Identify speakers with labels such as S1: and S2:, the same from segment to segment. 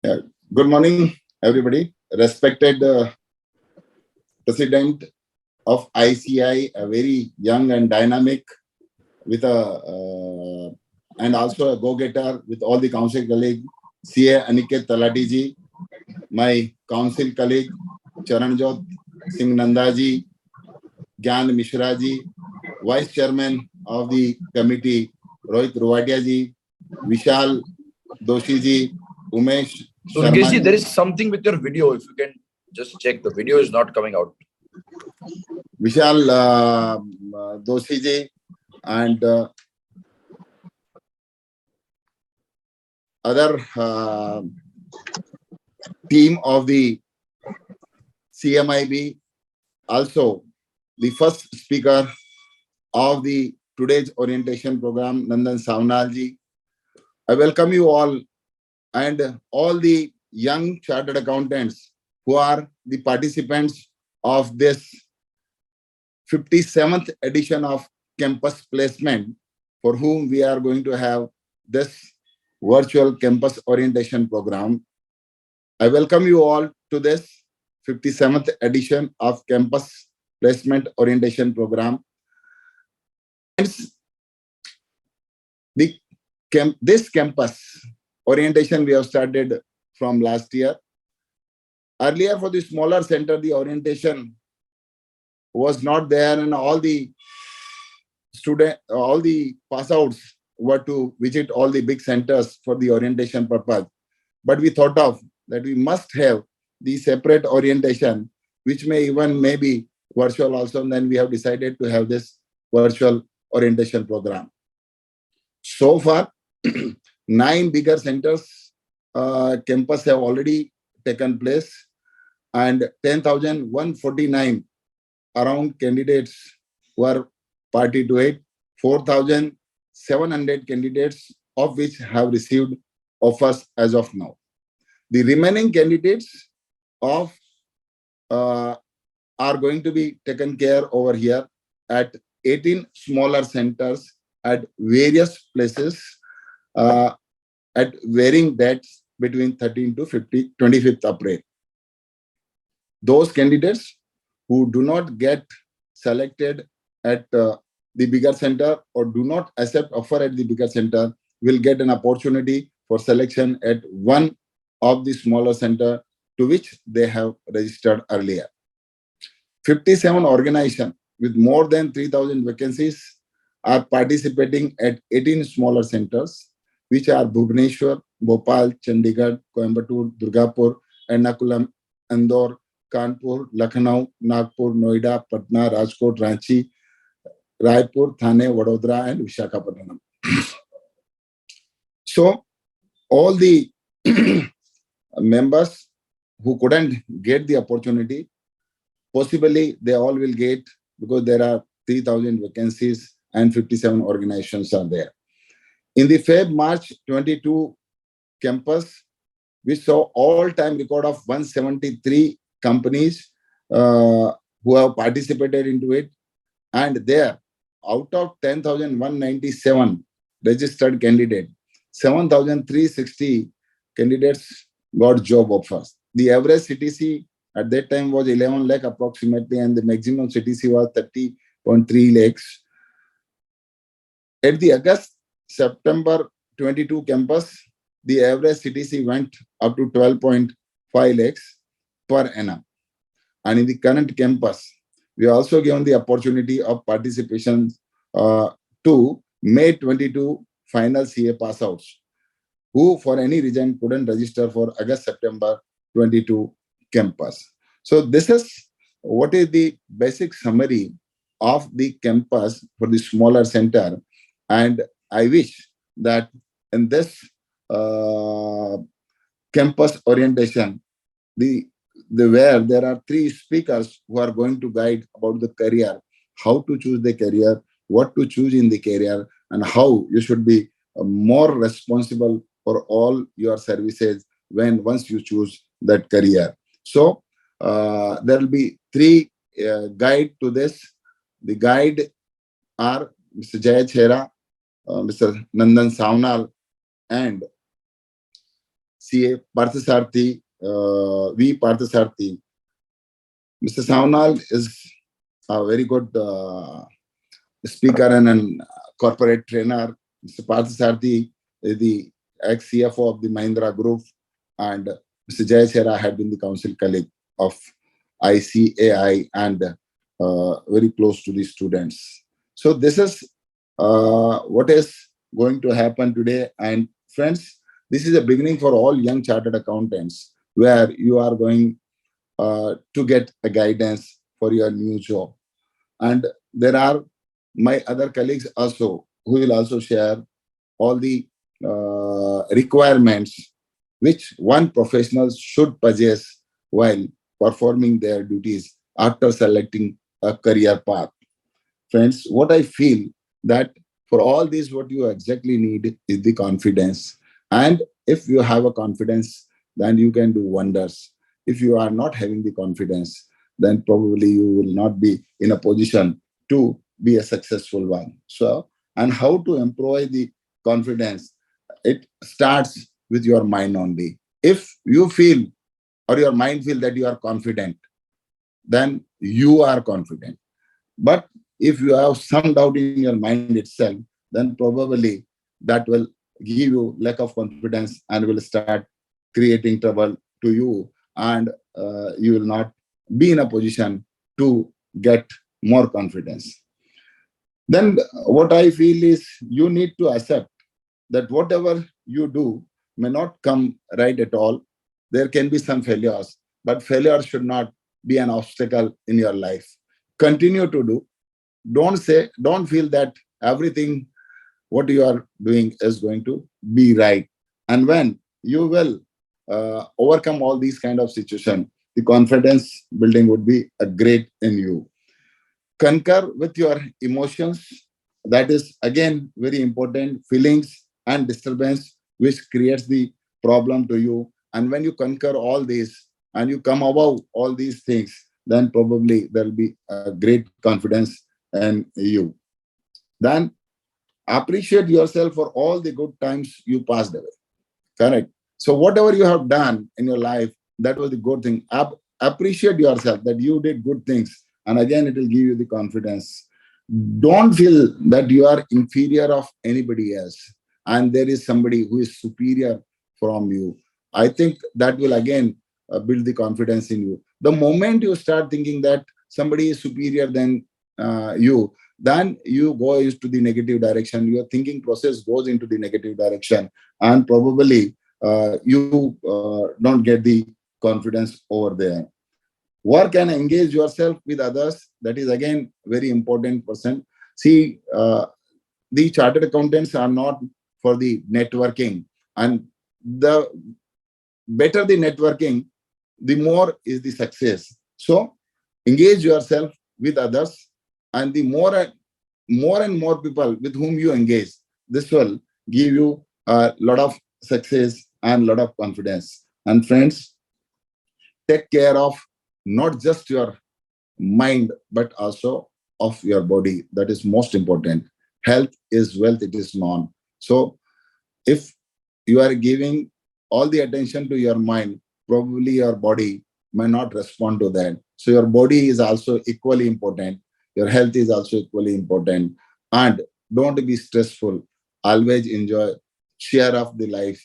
S1: Yeah. Good morning, everybody. Respected President of ICI, a very young and dynamic, with a and also a go-getter with all the council colleagues, CA Aniket Talati ji, my council colleague Charanjot Singh Nanda ji, Gyan Mishra ji, Vice Chairman of the committee Rohit Ruwadia ji, Vishal Doshi ji, Umesh
S2: So, Nigesh ji,
S1: Sharma
S2: there
S1: ji,
S2: is something with your video. If you can just check, the video is not coming out.
S1: Vishal Doshi ji, and other team of the CMIB. Also, the first speaker of the today's orientation program, Nandan Sawnal ji. I welcome you all and all the young chartered accountants who are the participants of this 57th edition of campus placement, for whom we are going to have this virtual campus orientation program. I welcome you all to this 57th edition of campus placement orientation program. This campus orientation we have started from last year. Earlier, for the smaller center, the orientation was not there, and all the pass outs were to visit all the big centers for the orientation purpose. But we thought of that we must have the separate orientation, which may be virtual also, and then we have decided to have this virtual orientation program. So far, 9 bigger centers campus have already taken place, and 10,149 around candidates were party to it. 4,700 candidates, of which have received offers as of now. The remaining candidates are going to be taken care over here at 18 smaller centers at various places at varying dates between 13 to 25th April. Those candidates who do not get selected at the bigger center or do not accept offer at the bigger center will get an opportunity for selection at one of the smaller center to which they have registered earlier. 57 organizations with more than 3,000 vacancies are participating at 18 smaller centers, which are Bhubaneswar, Bhopal, Chandigarh, Coimbatore, Durgapur, Ernakulam, Indore, Kanpur, Lucknow, Nagpur, Noida, Patna, Rajkot, Ranchi, Raipur, Thane, Vadodara, and Visakhapatnam. So, all the members who couldn't get the opportunity, possibly they all will get, because there are 3,000 vacancies and 57 organizations are there. In the Feb-March 22 campus, we saw all-time record of 173 companies who have participated into it. And there, out of 10,197 registered candidates, 7,360 candidates got job offers. The average CTC at that time was 11 lakh approximately, and the maximum CTC was 30.3 lakhs. At the August-September 22 campus, the average CTC went up to 12.5 lakhs per annum. And in the current campus, we are also given the opportunity of participation to May 22 final CA pass outs, who for any reason couldn't register for August-September 22 campus. So this is what is the basic summary of the campus for the smaller center. And I wish that in this campus orientation, where there are 3 speakers who are going to guide about the career, how to choose the career, what to choose in the career, and how you should be more responsible for all your services once you choose that career. So there will be 3 guide to this. The guide are Mr. Jay Chhera, Mr. Nandan Sawnal, and CA Parthasarthi, V. Parthasarthi. Mr. Sawnal is a very good speaker and an corporate trainer. Mr. Parthasarthi is the ex-CFO of the Mahindra Group, and Mr. Jay Chera had been the council colleague of ICAI and very close to the students. So this is what is going to happen today. And friends, this is a beginning for all young chartered accountants, where you are going to get a guidance for your new job. And there are my other colleagues also who will also share all the requirements which one professional should possess while performing their duties after selecting a career path. Friends, what I feel that for all this, what you exactly need is the confidence. And if you have a confidence, then you can do wonders. If you are not having the confidence, then probably you will not be in a position to be a successful one. So, and how to employ the confidence? It starts with your mind only. If you feel or your mind feel that you are confident, then you are confident. But if you have some doubt in your mind itself, then probably that will give you lack of confidence and will start creating trouble to you, and you will not be in a position to get more confidence. Then what I feel is you need to accept that whatever you do may not come right at all. There can be some failures, but failure should not be an obstacle in your life. Continue to do. Don't feel that everything what you are doing is going to be right. And when you will overcome all these kind of situation, the confidence building would be a great in you. Concur with your emotions. That is again very important. Feelings and disturbance which creates the problem to you. And when you conquer all these and you come above all these things, then probably there will be a great confidence in you. Then appreciate yourself for all the good times you passed away. Correct. So whatever you have done in your life, that was the good thing. Appreciate yourself that you did good things, and again it will give you the confidence. Don't feel that you are inferior of anybody else, and there is somebody who is superior from you. I think that will again build the confidence in you. The moment you start thinking that somebody is superior than you, then you go into the negative direction. Your thinking process goes into the negative direction, and probably you don't get the confidence over there. Work and engage yourself with others. That is again very important percent. See, the chartered accountants are not for the networking, and the better the networking, the more is the success. So engage yourself with others, and the more and more people with whom you engage, this will give you a lot of success and a lot of confidence. And friends, take care of not just your mind, but also of your body. That is most important. Health is wealth, it is known. So if you are giving all the attention to your mind, probably your body may not respond to that. So your body is also equally important. Your health is also equally important. And don't be stressful. Always enjoy, share of the life,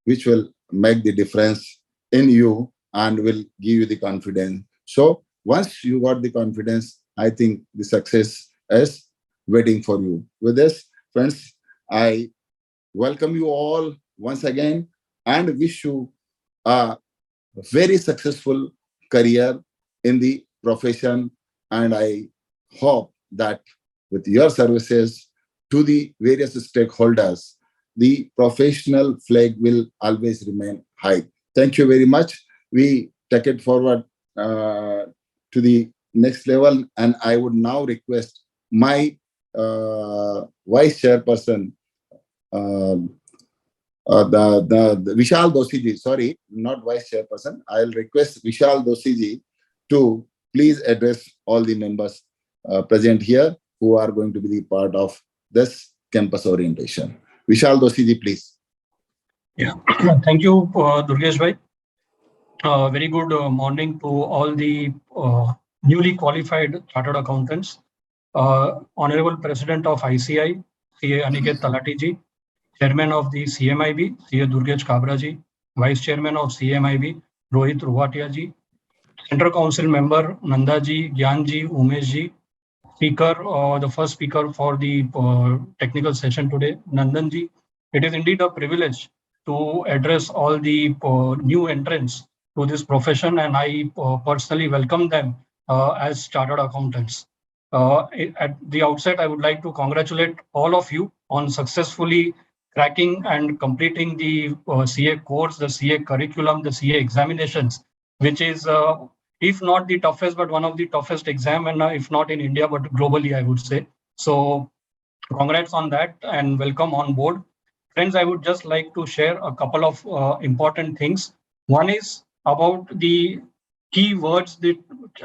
S1: which will make the difference in you and will give you the confidence. So once you got the confidence, I think the success is waiting for you. With this, friends, I welcome you all once again and wish you a very successful career in the profession. And I hope that with your services to the various stakeholders, the professional flag will always remain high. Thank you very much. We take it forward to the next level. And I would now request my vice chairperson, um, the Vishal Doshi ji, sorry, not vice chairperson. I'll request Vishal Doshi ji to please address all the members present here who are going to be the part of this campus orientation. Vishal Doshi ji, please.
S3: Yeah, thank you, Durgesh bhai. Very good morning to all the newly qualified chartered accountants. Honorable President of ICI, CA Aniket Talati ji, Chairman of the CMIB, CA Durgesh Kabra ji, Vice Chairman of CMIB, Rohit Ruhatia ji, Central Council Member Nanda ji, Gyan ji, Umesh ji, Speaker, the first speaker for the technical session today, Nandan ji. It is indeed a privilege to address all the new entrants to this profession, and I personally welcome them as chartered accountants. At the outset, I would like to congratulate all of you on successfully cracking and completing the CA course, the CA curriculum, the CA examinations, which is if not the toughest, but one of the toughest exam, and if not in India, but globally, I would say. So congrats on that and welcome on board. Friends, I would just like to share a couple of important things. One is about the key words that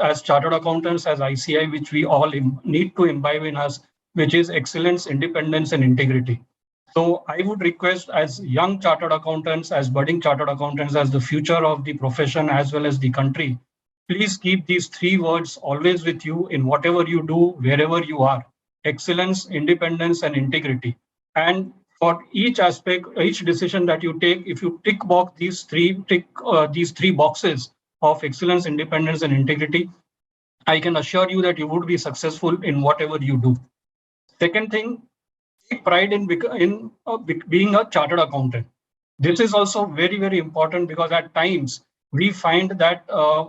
S3: as chartered accountants, as ICI, which we all need to imbibe in us, which is excellence, independence, and integrity. So I would request as young chartered accountants, as budding chartered accountants, as the future of the profession as well as the country, please keep these three words always with you in whatever you do, wherever you are: excellence, independence, and integrity. And for each aspect, each decision that you take, if you tick these three boxes of excellence, independence, and integrity, I can assure you that you would be successful in whatever you do. Second thing, take pride in, being a chartered accountant. This is also very, very important because at times we find that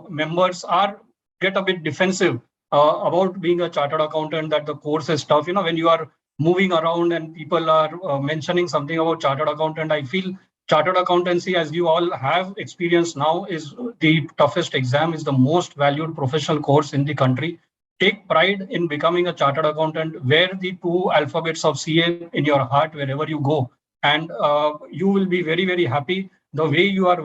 S3: members are get a bit defensive about being a chartered accountant, that the course is tough. When you are moving around and people are mentioning something about chartered accountant, I feel chartered accountancy, as you all have experience now, is the toughest exam, is the most valued professional course in the country. Take pride in becoming a chartered accountant. Wear the two alphabets of CA in your heart wherever you go, and you will be very, very happy the way you are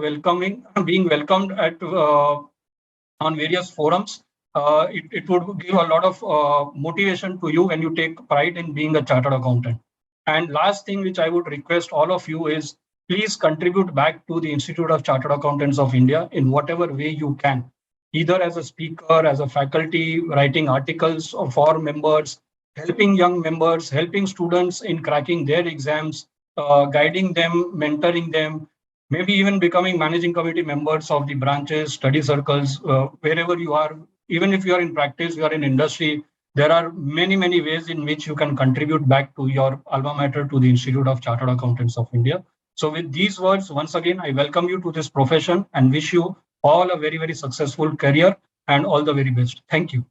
S3: being welcomed at on various forums. It would give a lot of motivation to you when you take pride in being a chartered accountant. And last thing which I would request all of you is, please contribute back to the Institute of Chartered Accountants of India in whatever way you can, either as a speaker, as a faculty, writing articles for members, helping young members, helping students in cracking their exams, guiding them, mentoring them, maybe even becoming managing committee members of the branches, study circles, wherever you are. Even if you are in practice, you are in industry, there are many, many ways in which you can contribute back to your alma mater, to the Institute of Chartered Accountants of India. So with these words, once again, I welcome you to this profession and wish you all a very, very successful career and all the very best. Thank you.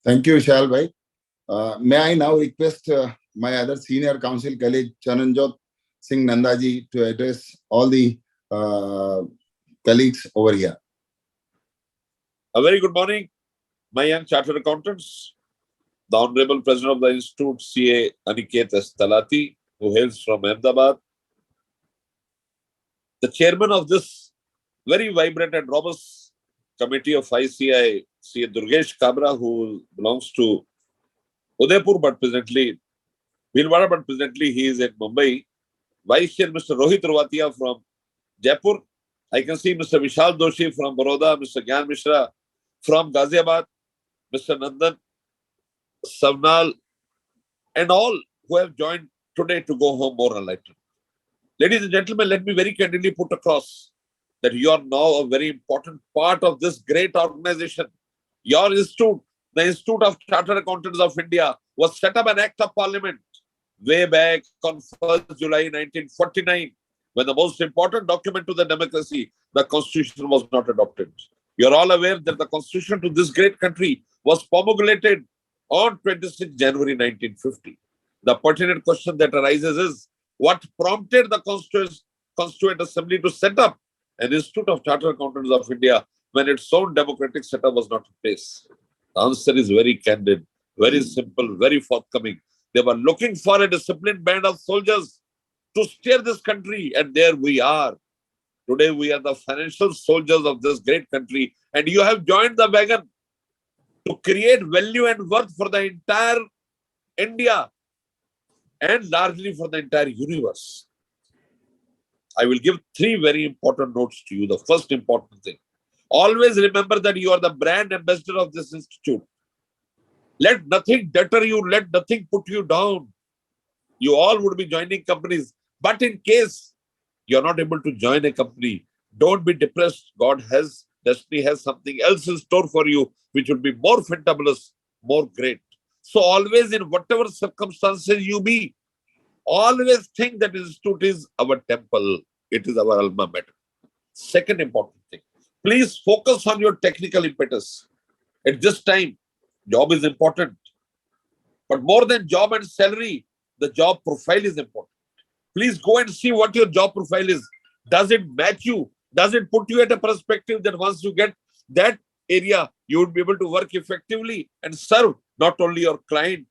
S1: Thank you, Vishal bhai. May I now request my other senior council colleague, Chananjot Singh Nandaji, to address all the colleagues over here.
S4: A very good morning, my young chartered accountants. The Honorable President of the Institute, CA Aniket S. Talati, who hails from Ahmedabad. The chairman of this very vibrant and robust committee of ICI, CA Durgesh Kabra, who belongs to Udaipur, but presently Bhilwara, but presently he is in Mumbai. Vice Chair Mr. Rohit Ruhatia from Jaipur. I can see Mr. Vishal Doshi from Baroda, Mr. Gyan Mishra from Ghaziabad, Mr. Nandan Savnal, and all who have joined today to go home more enlightened. Ladies and gentlemen, let me very candidly put across that you are now a very important part of this great organization. Your institute, the Institute of Chartered Accountants of India, was set up an Act of Parliament way back on 1st July 1949, when the most important document to the democracy, the Constitution, was not adopted. You're all aware that the Constitution to this great country was promulgated on 26 January 1950. The pertinent question that arises is, what prompted the Constituent Assembly to set up an Institute of Chartered Accountants of India when its own democratic setup was not in place? The answer is very candid, very simple, very forthcoming. They were looking for a disciplined band of soldiers to steer this country, and there we are. Today we are the financial soldiers of this great country, and you have joined the wagon to create value and worth for the entire India and largely for the entire universe. I will give three very important notes to you. The first important thing, always remember that you are the brand ambassador of this institute. Let nothing deter you. Let nothing put you down. You all would be joining companies. But in case you're not able to join a company, don't be depressed. Destiny has something else in store for you, which will be more fantabulous, more great. So always in whatever circumstances you be, always think that institute is our temple. It is our alma mater. Second important thing, please focus on your technical impetus. At this time, job is important. But more than job and salary, the job profile is important. Please go and see what your job profile is. Does it match you? Does it put you at a perspective that once you get that area, you would be able to work effectively and serve not only your client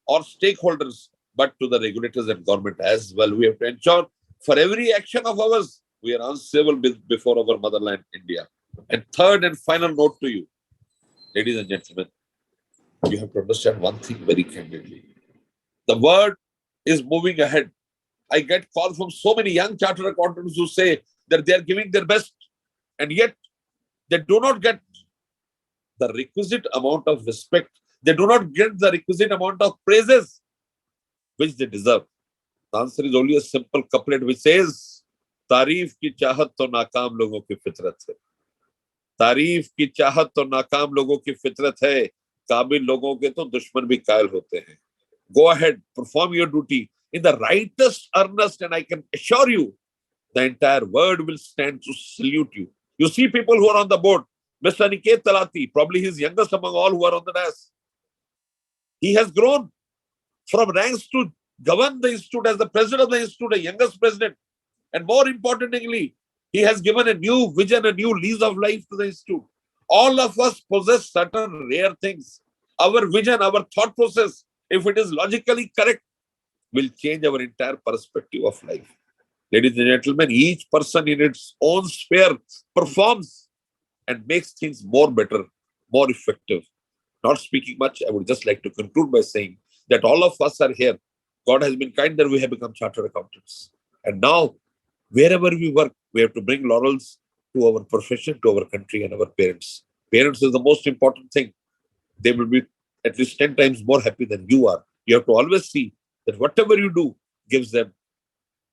S4: or stakeholders, but to the regulators and government as well. We have to ensure for every action of ours, we are answerable before our motherland, India. And third and final note to you, ladies and gentlemen, you have to understand one thing very candidly. The world is moving ahead. I get calls from so many young chartered accountants who say that they are giving their best, and yet they do not get the requisite amount of respect. They do not get the requisite amount of praises which they deserve. The answer is only a simple couplet which says, तारीफ की चाहत तो नाकाम लोगों की फितरत है. तारीफ की चाहत तो नाकाम लोगों की फितरत है. काबिल लोगों के तो दुश्मन भी कायल होते हैं. Go ahead, perform your duty in the rightest earnest, and I can assure you, the entire world will stand to salute you. You see people who are on the board. Mr. Aniket Talati, probably his youngest among all who are on the dais. He has grown from ranks to govern the institute as the president of the institute, the youngest president. And more importantly, he has given a new vision, a new lease of life to the institute. All of us possess certain rare things. Our vision, our thought process, if it is logically correct, will change our entire perspective of life. Ladies and gentlemen, each person in its own sphere performs and makes things more better, more effective. Not speaking much, I would just like to conclude by saying that all of us are here. God has been kind that we have become chartered accountants. And now, wherever we work, we have to bring laurels to our profession, to our country and our parents. Parents is the most important thing. They will be at least 10 times more happy than you are. You have to always see that whatever you do gives them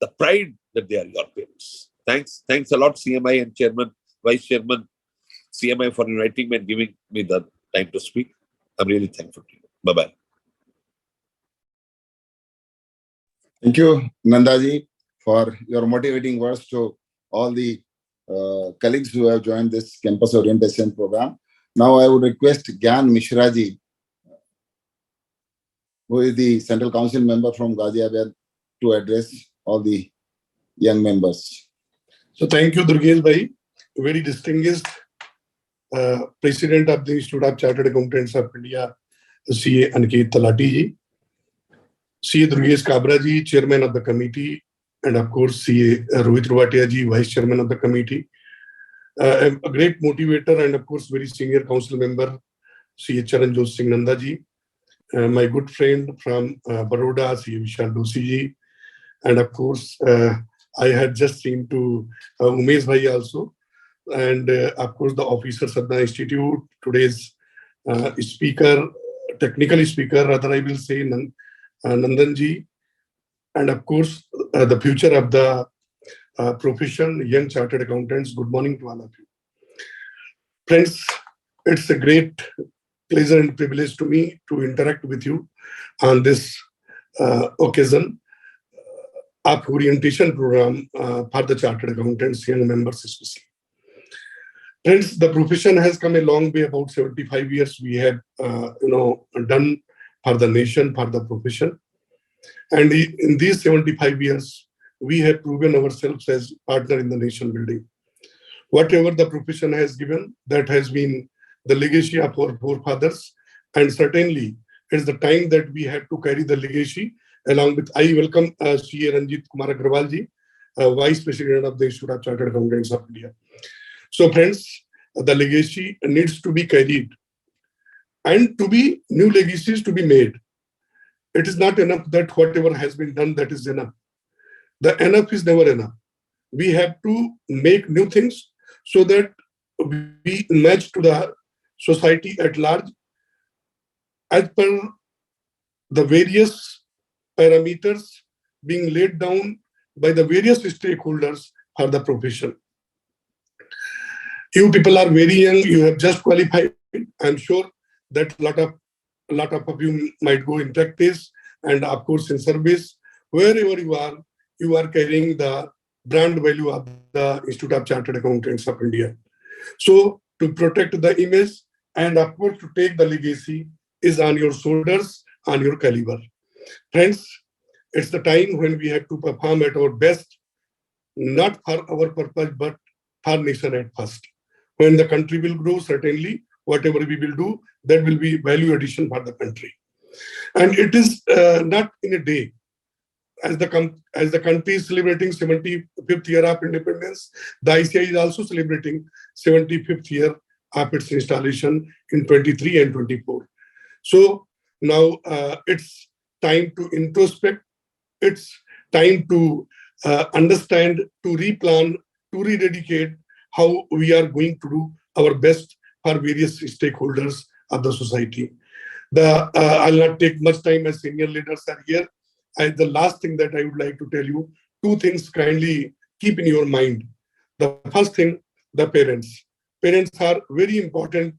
S4: the pride that they are your parents. Thanks a lot, CMI and Chairman, Vice Chairman, CMI, for inviting me and giving me the time to speak. I'm really thankful to you. Bye-bye.
S1: Thank you, Nandaji, for your motivating words to all the colleagues who have joined this campus orientation program. Now I would request Gyan Mishraji, who is the Central Council member from Ghaziabad, to address all the young members.
S5: So thank you, Durgesh Bhai, very distinguished President of the Institute of Chartered Accountants of India, CA Aniket Talati ji, CA Durgesh Kabra ji, Chairman of the committee, and of course CA Rohit Ruwatia ji, Vice Chairman of the committee, a great motivator and of course very senior council member, CA Charanjot Singh Nanda ji, my good friend from Baroda, CA Vishal Doshi ji, and of course I had just seen to Umesh Bhai also, and of course the officers of the institute, today's speaker, technical speaker, rather I will say Nandan ji, and of course the future of the profession, young chartered accountants. Good morning to all of you. Friends, it's a great pleasure and privilege to me to interact with you on this occasion of orientation program for the chartered accountants, young members especially. Friends, the profession has come a long way. About 75 years we have done for the nation, for the profession. And in these 75 years, we have proven ourselves as partner in the nation building. Whatever the profession has given, that has been the legacy of our forefathers. And certainly, it's the time that we have to carry the legacy along with. I welcome CA Ranjit Kumar Agrawal ji, Vice President of the Institute of Chartered Accountants of India. So friends, the legacy needs to be carried and to be new legacies to be made. It is not enough that whatever has been done, that is enough. The enough is never enough. we have to make new things so that we match to the society at large as per the various parameters being laid down by the various stakeholders for the profession. You people are very young, you have just qualified. I'm sure that a lot of you might go in practice and of course in service. Wherever you are carrying the brand value of the Institute of Chartered Accountants of India. So to protect the image and of course to take the legacy is on your shoulders, on your caliber. Friends, it's the time when we have to perform at our best, not for our purpose, but for nation at first. When the country will grow, certainly whatever we will do, that will be value addition for the country. And it is not in a day. As the country is celebrating 75th year of independence, the ICI is also celebrating 75th year of its installation in 23 and 24. So now it's time to introspect. It's time to understand, to replan, to rededicate how we are going to do our best for various stakeholders of the society. I'll not take much time as senior leaders are here. The last thing that I would like to tell you, two things kindly keep in your mind. The first thing, the parents. Parents are very important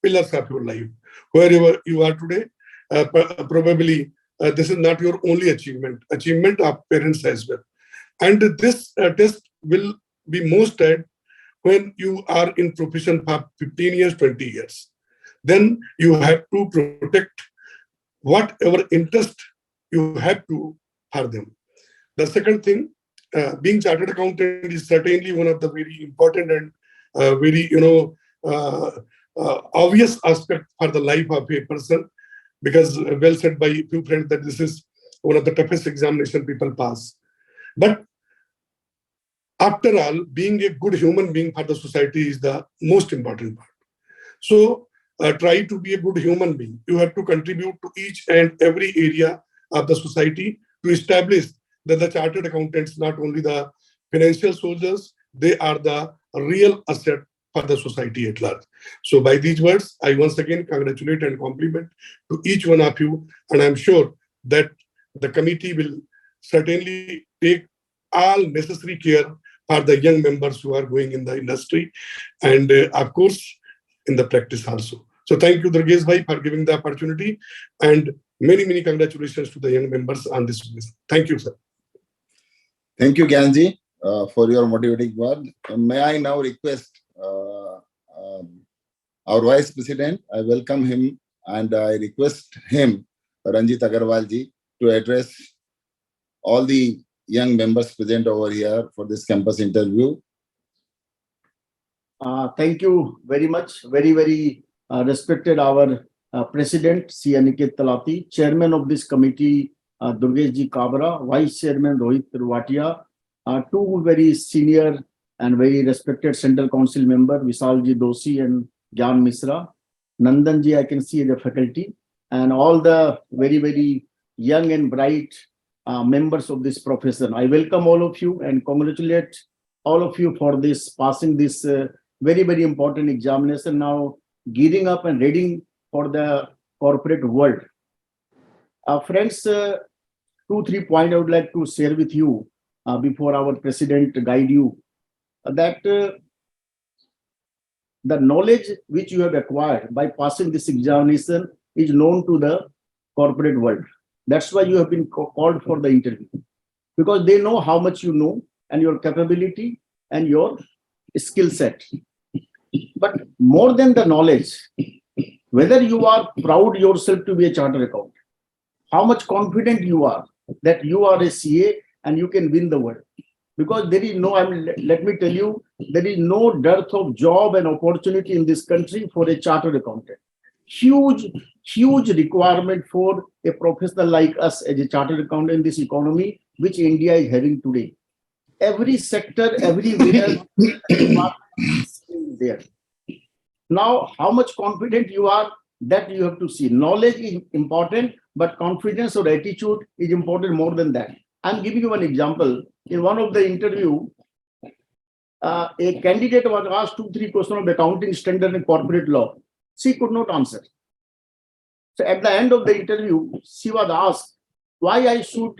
S5: pillars of your life. Wherever you are today, probably this is not your only achievement of parents as well. And this test will be most at when you are in profession for 15 years, 20 years. Then you have to protect whatever interest you have to for them. The second thing, being chartered accountant is certainly one of the very important and very obvious aspect for the life of a person, because well said by a few friends that this is one of the toughest examination people pass. But after all, being a good human being for the society is the most important part. So try to be a good human being. You have to contribute to each and every area of the society to establish that the chartered accountants, not only the financial soldiers, they are the real asset for the society at large. So by these words, I once again congratulate and compliment to each one of you. And I'm sure that the committee will certainly take all necessary care for the young members who are going in the industry and of course in the practice also. So thank you, Durgesh Bhai, for giving the opportunity, and many, many congratulations to the young members on this visit. Thank you, sir.
S1: Thank you, Gyanji, for your motivating word. May I now request our Vice President, I welcome him and I request him, Ranjit Agarwal ji, to address all the young members present over here for this campus interview.
S6: Thank you very much. Very, very respected our President, C. Aniket Talati, Chairman of this committee, Durgesh Ji Kabra, Vice Chairman Rohit Trivatia, two very senior and very respected Central Council member, Vishal Ji Doshi and Gyan Misra, Nandan Ji, I can see the faculty, and all the very, very young and bright members of this profession. I welcome all of you and congratulate all of you for this passing this very, very important examination, now gearing up and ready for the corporate world. Friends, 2-3 points I would like to share with you before our president guide you, that the knowledge which you have acquired by passing this examination is known to the corporate world. That's why you have been called for the interview, because they know how much you know and your capability and your skill set. But more than the knowledge, whether you are proud yourself to be a chartered accountant, how much confident you are that you are a CA and you can win the world. Because there is no, let me tell you, there is no dearth of job and opportunity in this country for a chartered accountant. Huge requirement for a professional like us as a chartered accountant in this economy, which India is having today. Every sector, everywhere, there. Now, how much confident you are, that you have to see. Knowledge is important, but confidence or attitude is important more than that. I'm giving you one example. In one of the interview, a candidate was asked 2-3 questions of accounting standard and corporate law. She could not answer. So at the end of the interview, she was asked why I should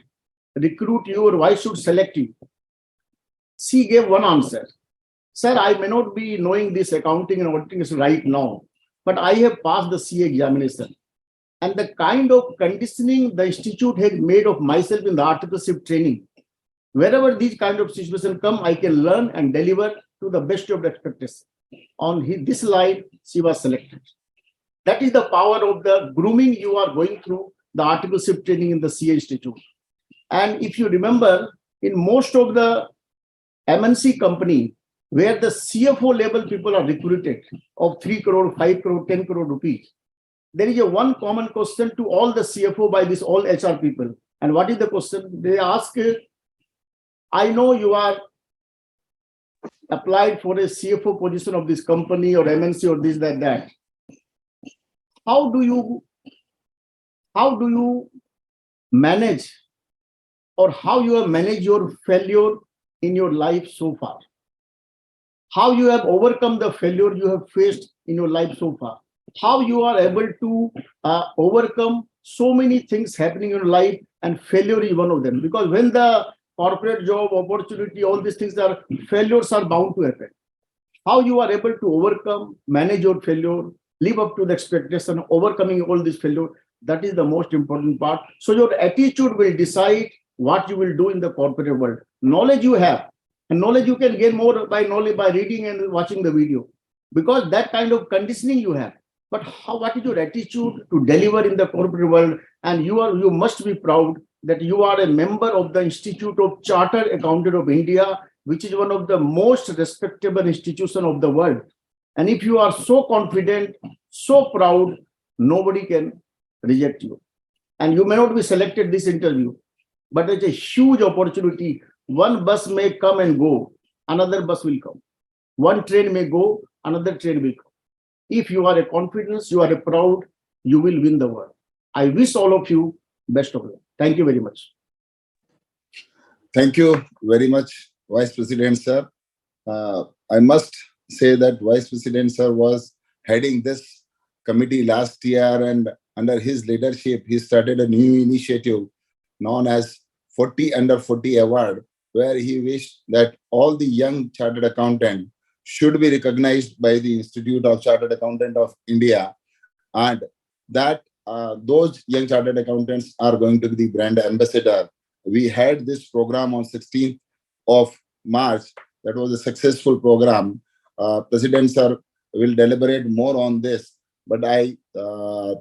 S6: recruit you or why should select you. She gave one answer. Sir, I may not be knowing this accounting and auditing right now, but I have passed the CA examination. And the kind of conditioning the institute has made of myself in the articleship training, wherever these kind of situations come, I can learn and deliver to the best of the expectation. On this line, she was selected. That is the power of the grooming you are going through the articleship training in the CA Institute. And if you remember, in most of the MNC company, where the CFO level people are recruited of 3 crore, 5 crore, 10 crore rupees, there is a one common question to all the CFO by this all HR people. And what is the question? They ask, I know you are applied for a CFO position of this company or MNC or this, that. How do you manage, or how you have managed your failure in your life so far? How you have overcome the failure you have faced in your life so far? How you are able to overcome so many things happening in your life, and failure is one of them. Because when the corporate job, opportunity, all these things are, failures are bound to happen. How you are able to overcome, manage your failure, live up to the expectation, overcoming all this failure, that is the most important part. So your attitude will decide what you will do in the corporate world. Knowledge you have, and knowledge you can gain more by reading and watching the video, because that kind of conditioning you have. But what is your attitude to deliver in the corporate world? And you must be proud that you are a member of the Institute of Chartered Accountants of India, which is one of the most respectable institutions of the world. And if you are so confident, so proud, nobody can reject you. And you may not be selected this interview, but it's a huge opportunity. One bus may come and go, another bus will come. One train may go, another train will come. If you are a confidence, you are a proud, you will win the world. I wish all of you best of luck. Thank you very much.
S1: Thank you very much, Vice President, sir. I must say that Vice President, sir, was heading this committee last year, and under his leadership, he started a new initiative known as 40 Under 40 Award, where he wished that all the young chartered accountants should be recognized by the Institute of Chartered Accountants of India, and that those young chartered accountants are going to be the brand ambassador. We had this program on 16th of March. That was a successful program. President, sir, will deliberate more on this. But I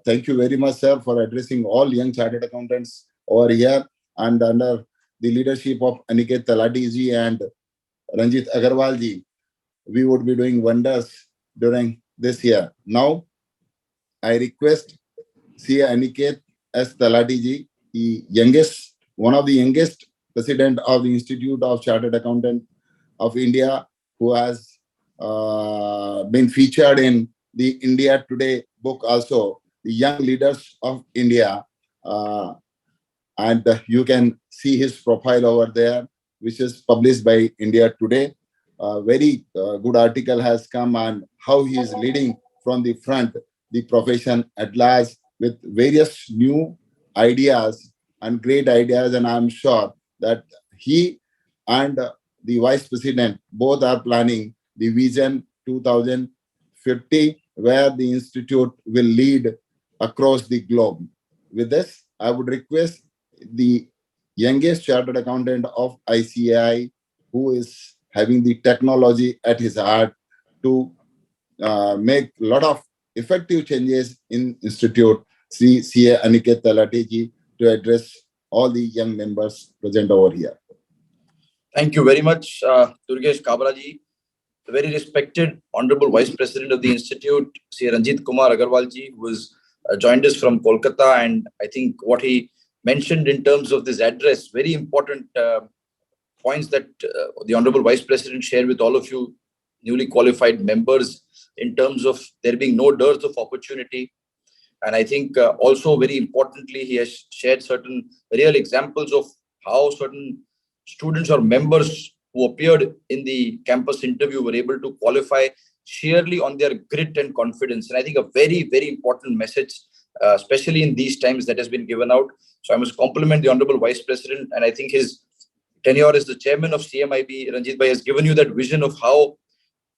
S1: thank you very much, sir, for addressing all young chartered accountants over here. And under the leadership of Aniket Talati ji and Ranjit Agarwal ji, we would be doing wonders during this year. Now, I request CA Aniket S. Talati ji, one of the youngest president of the Institute of Chartered Accountants of India, who has been featured in the India Today book also, the Young Leaders of India. And you can see his profile over there, which is published by India Today. Very good article has come on how he is leading from the front the profession at large with various new ideas and great ideas. And I'm sure that he and the Vice President both are planning the Vision 2050, where the Institute will lead across the globe. With this, I would request the youngest chartered accountant of ICAI, who is having the technology at his heart, to make a lot of effective changes in Institute, CA Aniket Talati ji, to address all the young members present over here.
S2: Thank you very much, Durgesh Kabra ji. The very respected Honorable Vice President of the Institute, Sri Ranjit Kumar Agarwal ji, who has joined us from Kolkata. And I think what he mentioned in terms of this address, very important points that the Honorable Vice President shared with all of you newly qualified members, in terms of there being no dearth of opportunity. And I think also very importantly, he has shared certain real examples of how certain students or members who appeared in the campus interview were able to qualify sheerly on their grit and confidence. And I think a very, very important message, especially in these times, that has been given out. So I must compliment the Honorable Vice President, and I think his tenure as the chairman of CMIB, Ranjit Bhai, has given you that vision of how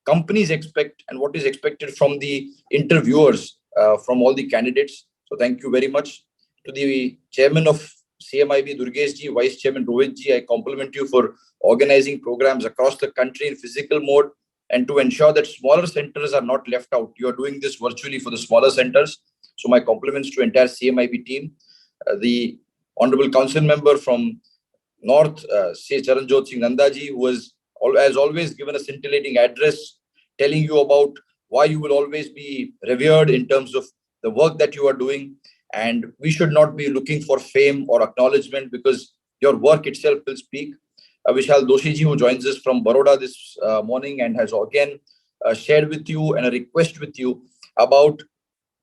S2: companies expect and what is expected from the interviewers, from all the candidates. So thank you very much. To the chairman of CMIB, Durgesh ji, Vice Chairman Rohit ji, I compliment you for organizing programs across the country in physical mode and to ensure that smaller centers are not left out. You are doing this virtually for the smaller centers. So my compliments to entire CMIB team. The Honorable Council Member from North, Sri Charanjot Singh Nandaji, who has always given a scintillating address telling you about why you will always be revered in terms of the work that you are doing. And we should not be looking for fame or acknowledgement because your work itself will speak. Vishal Doshi ji, who joins us from Baroda this morning and has again shared with you and a request with you about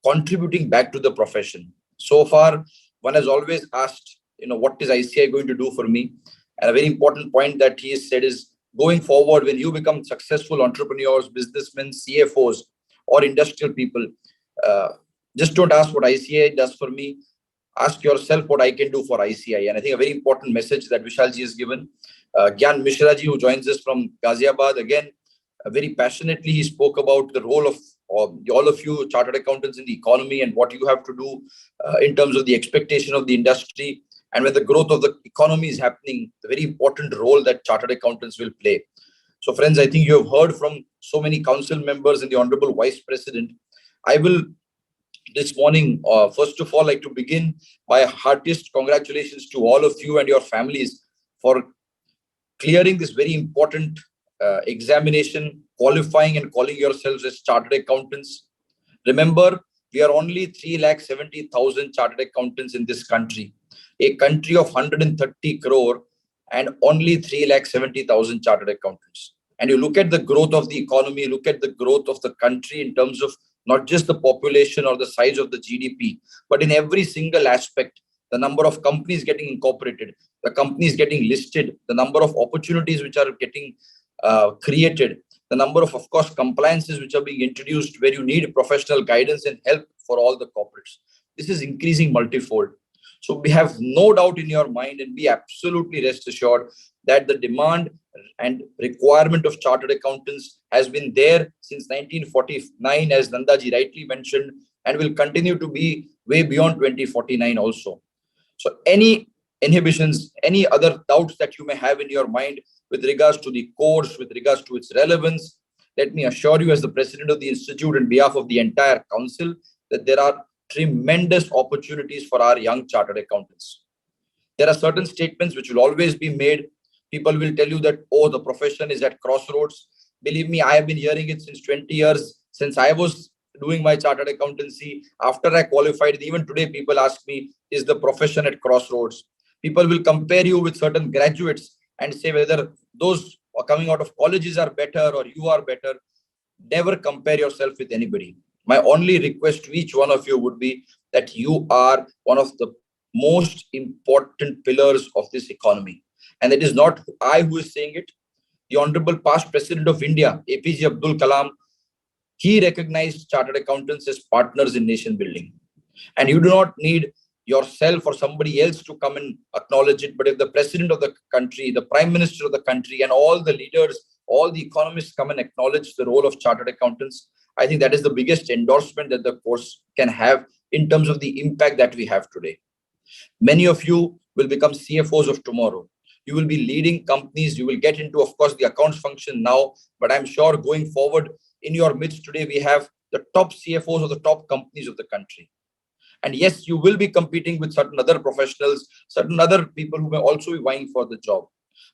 S2: contributing back to the profession. So far, one has always asked, what is ICI going to do for me? And a very important point that he has said is, going forward, when you become successful entrepreneurs, businessmen, CFOs, or industrial people, just don't ask what ICI does for me. Ask yourself what I can do for ICI. And I think a very important message that Vishalji has given. Gyan Mishra ji, who joins us from Ghaziabad, again, very passionately, he spoke about the role of all of you chartered accountants in the economy and what you have to do in terms of the expectation of the industry. And when the growth of the economy is happening, the very important role that chartered accountants will play. So friends, I think you have heard from so many council members and the Honorable Vice President. I will this morning, first of all, like to begin by heartiest congratulations to all of you and your families for clearing this very important examination, qualifying and calling yourselves as chartered accountants. Remember, we are only 370,000 chartered accountants in this country, a country of 130 crore and only 370,000 chartered accountants. And you look at the growth of the economy, look at the growth of the country in terms of not just the population or the size of the GDP, but in every single aspect, the number of companies getting incorporated, the companies getting listed, the number of opportunities which are getting created, the number of course, compliances which are being introduced where you need professional guidance and help for all the corporates. This is increasing multifold. So we have no doubt in your mind and be absolutely rest assured that the demand and requirement of chartered accountants has been there since 1949, as Nandaji rightly mentioned, and will continue to be way beyond 2049 also. So any inhibitions, any other doubts that you may have in your mind with regards to the course, with regards to its relevance, let me assure you as the president of the institute on behalf of the entire council that there are tremendous opportunities for our young chartered accountants. There are certain statements which will always be made. People will tell you that, oh, the profession is at crossroads. Believe me, I have been hearing it since 20 years, since I was doing my chartered accountancy. After I qualified, even today, people ask me, is the profession at crossroads? People will compare you with certain graduates and say whether those coming out of colleges are better or you are better. Never compare yourself with anybody. My only request to each one of you would be that you are one of the most important pillars of this economy. And it is not I who is saying it. The Honorable Past President of India, APJ Abdul Kalam, he recognized chartered accountants as partners in nation building. And you do not need yourself or somebody else to come and acknowledge it. But if the president of the country, the prime minister of the country, and all the leaders, all the economists come and acknowledge the role of chartered accountants, I think that is the biggest endorsement that the course can have in terms of the impact that we have today. Many of you will become CFOs of tomorrow. You will be leading companies. You will get into, of course, the accounts function now. But I'm sure going forward in your midst today, we have the top CFOs of the top companies of the country. And yes, you will be competing with certain other professionals, certain other people who may also be vying for the job.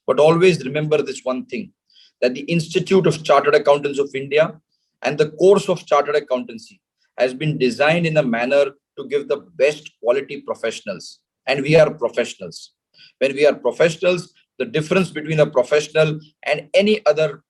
S2: But always remember this one thing, that the Institute of Chartered Accountants of India and the course of chartered accountancy has been designed in a manner to give the best quality professionals. And we are professionals. When we are professionals, the difference between a professional and any other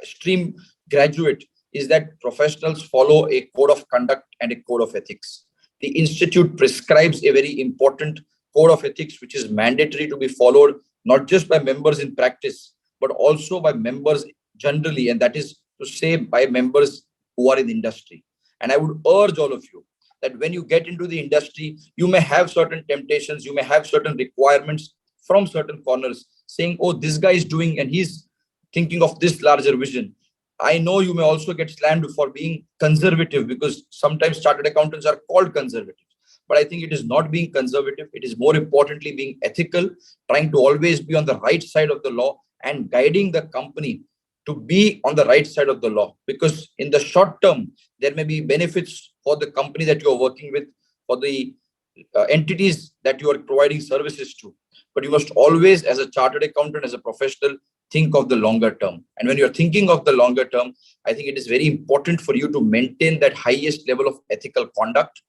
S2: stream graduate is that professionals follow a code of conduct and a code of ethics. The institute prescribes a very important code of ethics, which is mandatory to be followed, not just by members in practice, but also by members generally, and that is to say by members who are in the industry. And I would urge all of you that when you get into the industry, you may have certain temptations, you may have certain requirements from certain corners saying, oh, this guy is doing and he's thinking of this larger vision. I know you may also get slammed for being conservative, because sometimes chartered accountants are called conservative. But I think it is not being conservative. It is more importantly being ethical, trying to always be on the right side of the law and guiding the company to be on the right side of the law. Because in the short term, there may be benefits for the company that you are working with, for the entities that you are providing services to. But you must always, as a chartered accountant, as a professional, think of the longer term. And when you're thinking of the longer term, I think it is very important for you to maintain that highest level of ethical conduct,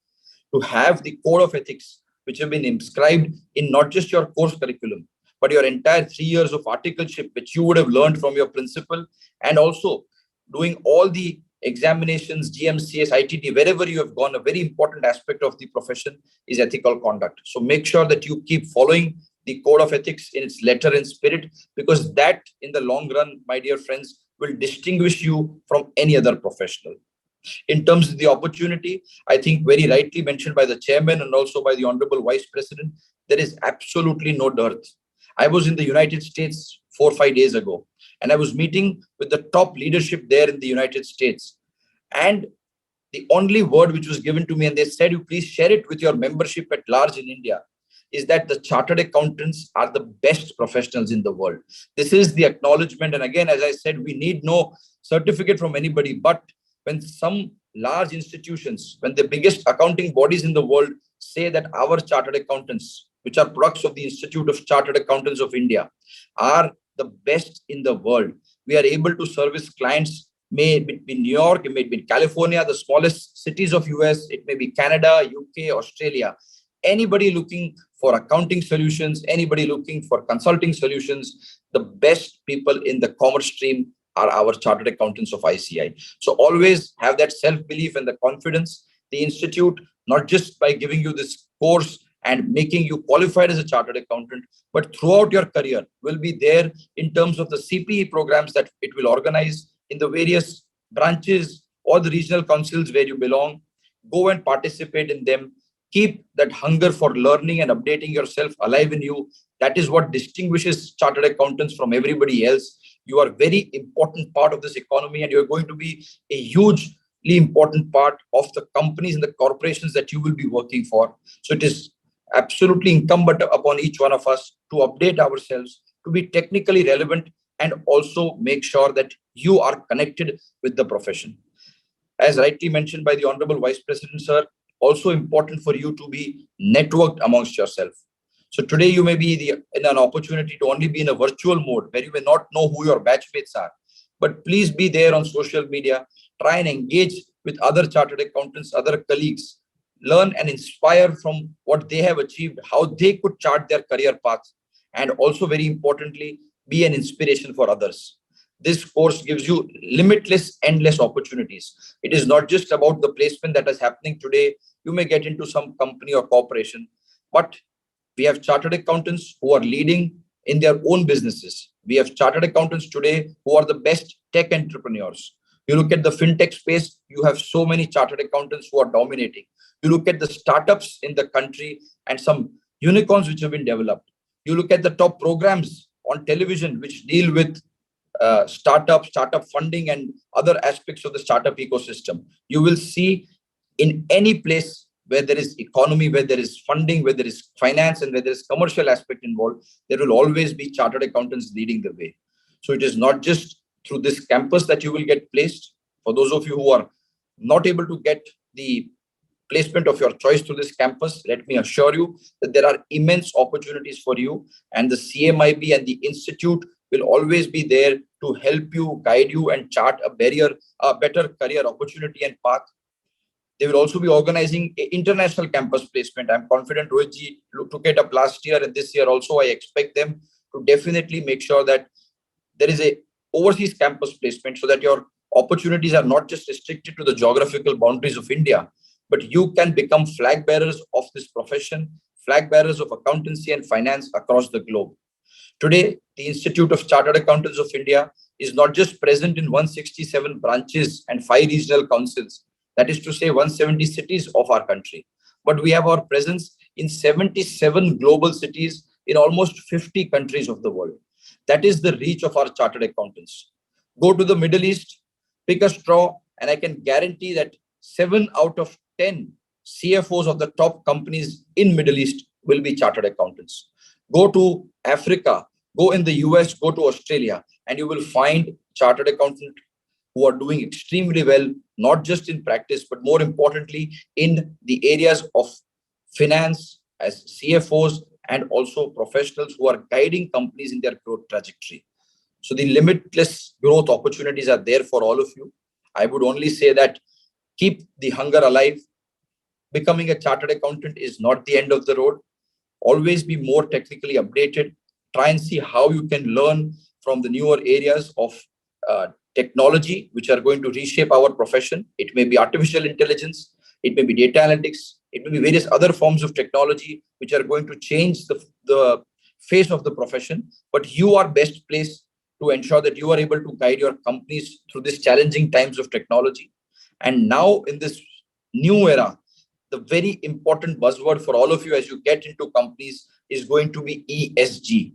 S2: to have the code of ethics, which have been inscribed in not just your course curriculum, but your entire 3 years of articleship, which you would have learned from your principal, and also doing all the examinations, GMCS, ITT, wherever you have gone. A very important aspect of the profession is ethical conduct. So make sure that you keep following the code of ethics in its letter and spirit, because that in the long run, my dear friends, will distinguish you from any other professional. In terms of the opportunity, I think very rightly mentioned by the chairman and also by the Honorable Vice President, there is absolutely no dearth. I was in the United States 4 or 5 days ago, and I was meeting with the top leadership there in the United States. And the only word which was given to me, and they said, you please share it with your membership at large in India, is that the chartered accountants are the best professionals in the world. This is the acknowledgement. And again, as I said, we need no certificate from anybody, but when some large institutions, when the biggest accounting bodies in the world say that our chartered accountants, which are products of the Institute of Chartered Accountants of India, are the best in the world, we are able to service clients, may it be New York, it may be California, the smallest cities of US, it may be Canada, UK, Australia. Anybody looking for accounting solutions, anybody looking for consulting solutions, the best people in the commerce stream are our chartered accountants of ICI. So always have that self-belief and the confidence. The institute, not just by giving you this course and making you qualified as a chartered accountant, but throughout your career will be there in terms of the CPE programs that it will organize in the various branches or the regional councils where you belong. Go and participate in them. Keep that hunger for learning and updating yourself alive in you. That is what distinguishes chartered accountants from everybody else. You are a very important part of this economy, and you're going to be a hugely important part of the companies and the corporations that you will be working for. So it is absolutely incumbent upon each one of us to update ourselves, to be technically relevant, and also make sure that you are connected with the profession. As rightly mentioned by the Honorable Vice President, sir, also important for you to be networked amongst yourself. So today you may be in an opportunity to only be in a virtual mode where you may not know who your batchmates are. But please be there on social media. Try and engage with other chartered accountants, other colleagues. Learn and inspire from what they have achieved, how they could chart their career paths. And also very importantly, be an inspiration for others. This course gives you limitless, endless opportunities. It is not just about the placement that is happening today. You may get into some company or corporation, but we have chartered accountants who are leading in their own businesses. We have chartered accountants today who are the best tech entrepreneurs. You look at the fintech space, you have so many chartered accountants who are dominating. You look at the startups in the country and some unicorns which have been developed. You look at the top programs on television which deal with startup funding and other aspects of the startup ecosystem. You will see in any place where there is economy, where there is funding, where there is finance, and where there is commercial aspect involved, there will always be chartered accountants leading the way. So it is not just through this campus that you will get placed. For those of you who are not able to get the placement of your choice through this campus, let me assure you that there are immense opportunities for you, and the CMIB and the institute will always be there to help you, guide you, and chart a better career opportunity and path. They will also be organizing an international campus placement. I'm confident Rohitji took it up last year, and this year also I expect them to definitely make sure that there is a overseas campus placement so that your opportunities are not just restricted to the geographical boundaries of India, but you can become flag bearers of this profession, flag bearers of accountancy and finance across the globe. Today, the Institute of Chartered Accountants of India is not just present in 167 branches and 5 regional councils, that is to say 170 cities of our country, but we have our presence in 77 global cities in almost 50 countries of the world. That is the reach of our chartered accountants. Go to the Middle East, pick a straw, and I can guarantee that 7 out of 10 CFOs of the top companies in Middle East will be chartered accountants. Go to Africa, go in the US, go to Australia, and you will find chartered accountants who are doing extremely well, not just in practice, but more importantly, in the areas of finance as CFOs and also professionals who are guiding companies in their growth trajectory. So the limitless growth opportunities are there for all of you. I would only say that keep the hunger alive. Becoming a chartered accountant is not the end of the road. Always be more technically updated. Try and see how you can learn from the newer areas of technology, which are going to reshape our profession. It may be artificial intelligence, it may be data analytics, it may be various other forms of technology, which are going to change the face of the profession. But you are best placed to ensure that you are able to guide your companies through these challenging times of technology. And now in this new era, the very important buzzword for all of you as you get into companies is going to be ESG.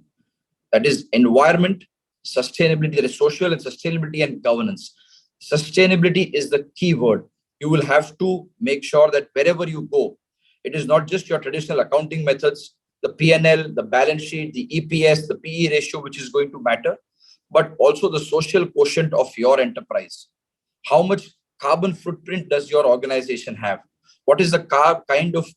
S2: That is environment, sustainability, that is social and sustainability and governance. Sustainability is the key word. You will have to make sure that wherever you go, it is not just your traditional accounting methods, the P&L, the balance sheet, the EPS, the PE ratio, which is going to matter, but also the social quotient of your enterprise. How much carbon footprint does your organization have? What is the kind of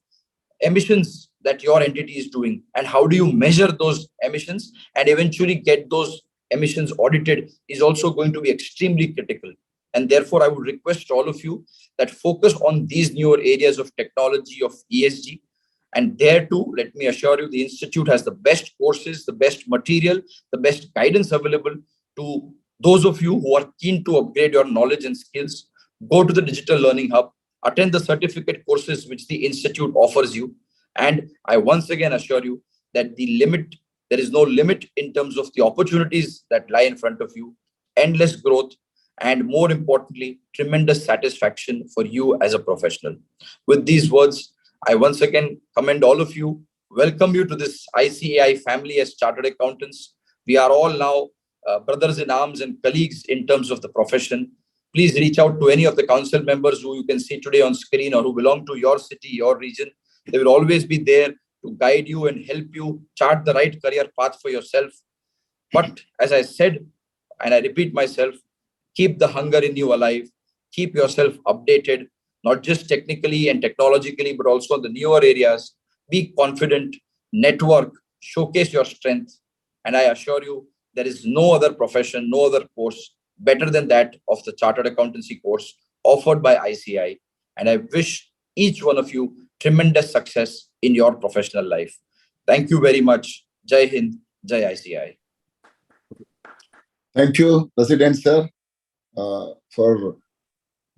S2: emissions that your entity is doing, and how do you measure those emissions and eventually get those emissions audited is also going to be extremely critical. And therefore, I would request all of you that focus on these newer areas of technology, of ESG. And there too, let me assure you, the Institute has the best courses, the best material, the best guidance available to those of you who are keen to upgrade your knowledge and skills. Go to the Digital Learning Hub, attend the certificate courses which the Institute offers you. And I once again assure you that there is no limit in terms of the opportunities that lie in front of you, endless growth, and more importantly, tremendous satisfaction for you as a professional. With these words, I once again commend all of you, welcome you to this ICAI family as chartered accountants. We are all now brothers in arms and colleagues in terms of the profession. Please reach out to any of the council members who you can see today on screen or who belong to your city, your region. They will always be there to guide you and help you chart the right career path for yourself. But as I said, and I repeat myself, keep the hunger in you alive. Keep yourself updated, not just technically and technologically, but also in the newer areas. Be confident, network, showcase your strength. And I assure you, there is no other profession, no other course better than that of the Chartered Accountancy course offered by ICAI. And I wish each one of you tremendous success in your professional life. Thank you very much. Jai Hind, Jai ICAI.
S1: Thank you, President Sir, for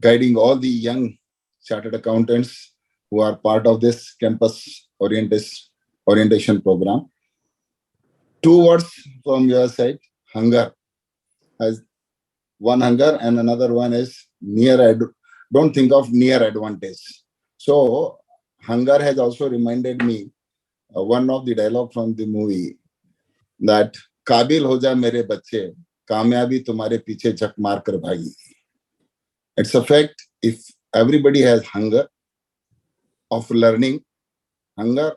S1: guiding all the young chartered accountants who are part of this campus orientation program. 2 words from your side: hunger. As one hunger and another one is don't think of near advantage. So hunger has also reminded me one of the dialogue from the movie that काबिल हो जा मेरे बच्चे, कामयाबी तुम्हारे पीछे झक मार कर भागी. It's a fact. If everybody has hunger of learning, hunger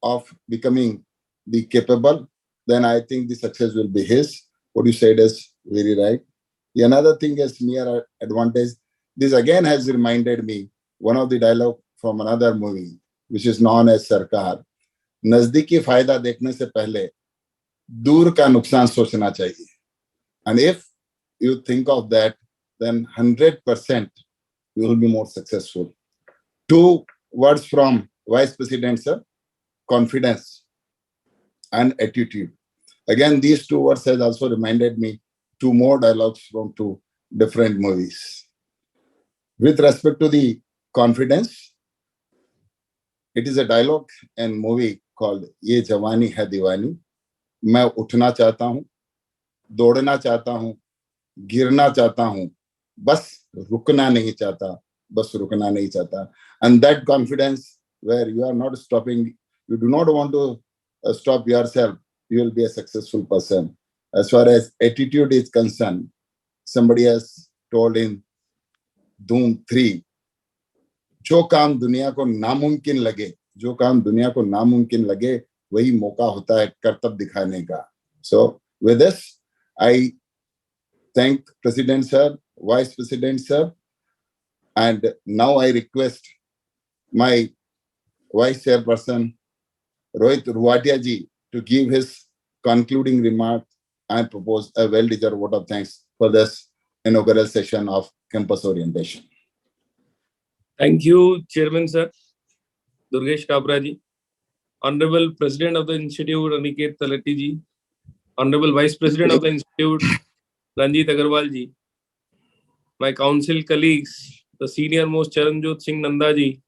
S1: of becoming the capable, then I think the success will be his. What you said is very right. The another thing is near advantage. This again has reminded me one of the dialogue from another movie, which is known as Sarkar. नजदीकी फायदा देखने से पहले दूर का नुकसान सोचना चाहिए. And if you think of that, then 100% you will be more successful. 2 words from Vice President, sir: confidence and attitude. Again, these 2 words has also reminded me 2 more dialogues from 2 different movies. With respect to the confidence, it is a dialogue and movie called Ye Jawani Hai Diwani. मैं उठना चाहता हूं, दौड़ना चाहता हूं, गिरना चाहता हूं, बस रुकना नहीं चाहता, बस रुकना नहीं चाहता. And that confidence where you are not stopping, you do not want to stop yourself, you will be a successful person. As far as attitude is concerned, somebody has told in Doom 3, जो काम दुनिया को नामुमकिन लगे, जो काम दुनिया को नामुमकिन लगे, वही मौका होता है करतब दिखाने का. So with this, I thank President Sir, Vice President Sir, and now I request my Vice Chairperson, Rohit Ruwatia ji, to give his concluding remark and propose a well-deserved vote of thanks for this inaugural session of campus orientation.
S7: Thank you, Chairman Sir, Durgesh Kabra ji, Honorable President of the Institute, Aniket Talati ji, Honorable Vice President of the Institute, Ranjit Agarwal ji, my council colleagues, the senior most Charanjot Singh Nanda ji,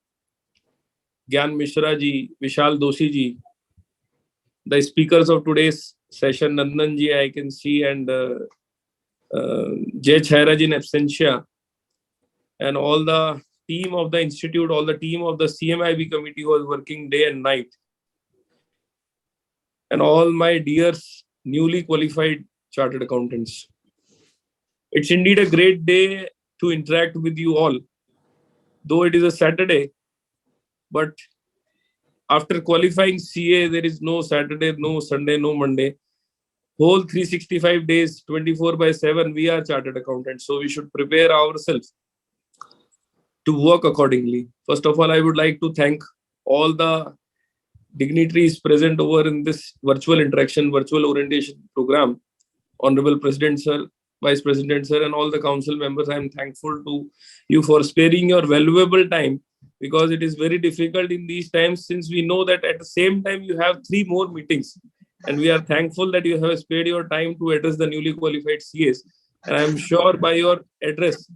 S7: Gyan Mishra ji, Vishal Doshi ji, the speakers of today's session, Nandan ji, I can see, and Jay Chaira ji in absentia, and all the team of the institute, all the team of the CMIB committee who was working day and night, and all my dear newly qualified chartered accountants. It's indeed a great day to interact with you all, though it is a Saturday, but after qualifying CA, there is no Saturday, no Sunday, no Monday. Whole 365 days, 24/7, we are chartered accountants. So we should prepare ourselves to work accordingly. First of all, I would like to thank all the dignitaries present over in this virtual interaction, virtual orientation program. Honorable President Sir, Vice President Sir, and all the council members, I am thankful to you for sparing your valuable time, because it is very difficult in these times, since we know that at the same time you have 3 more meetings. And we are thankful that you have spared your time to address the newly qualified CAs. And I am sure by your address,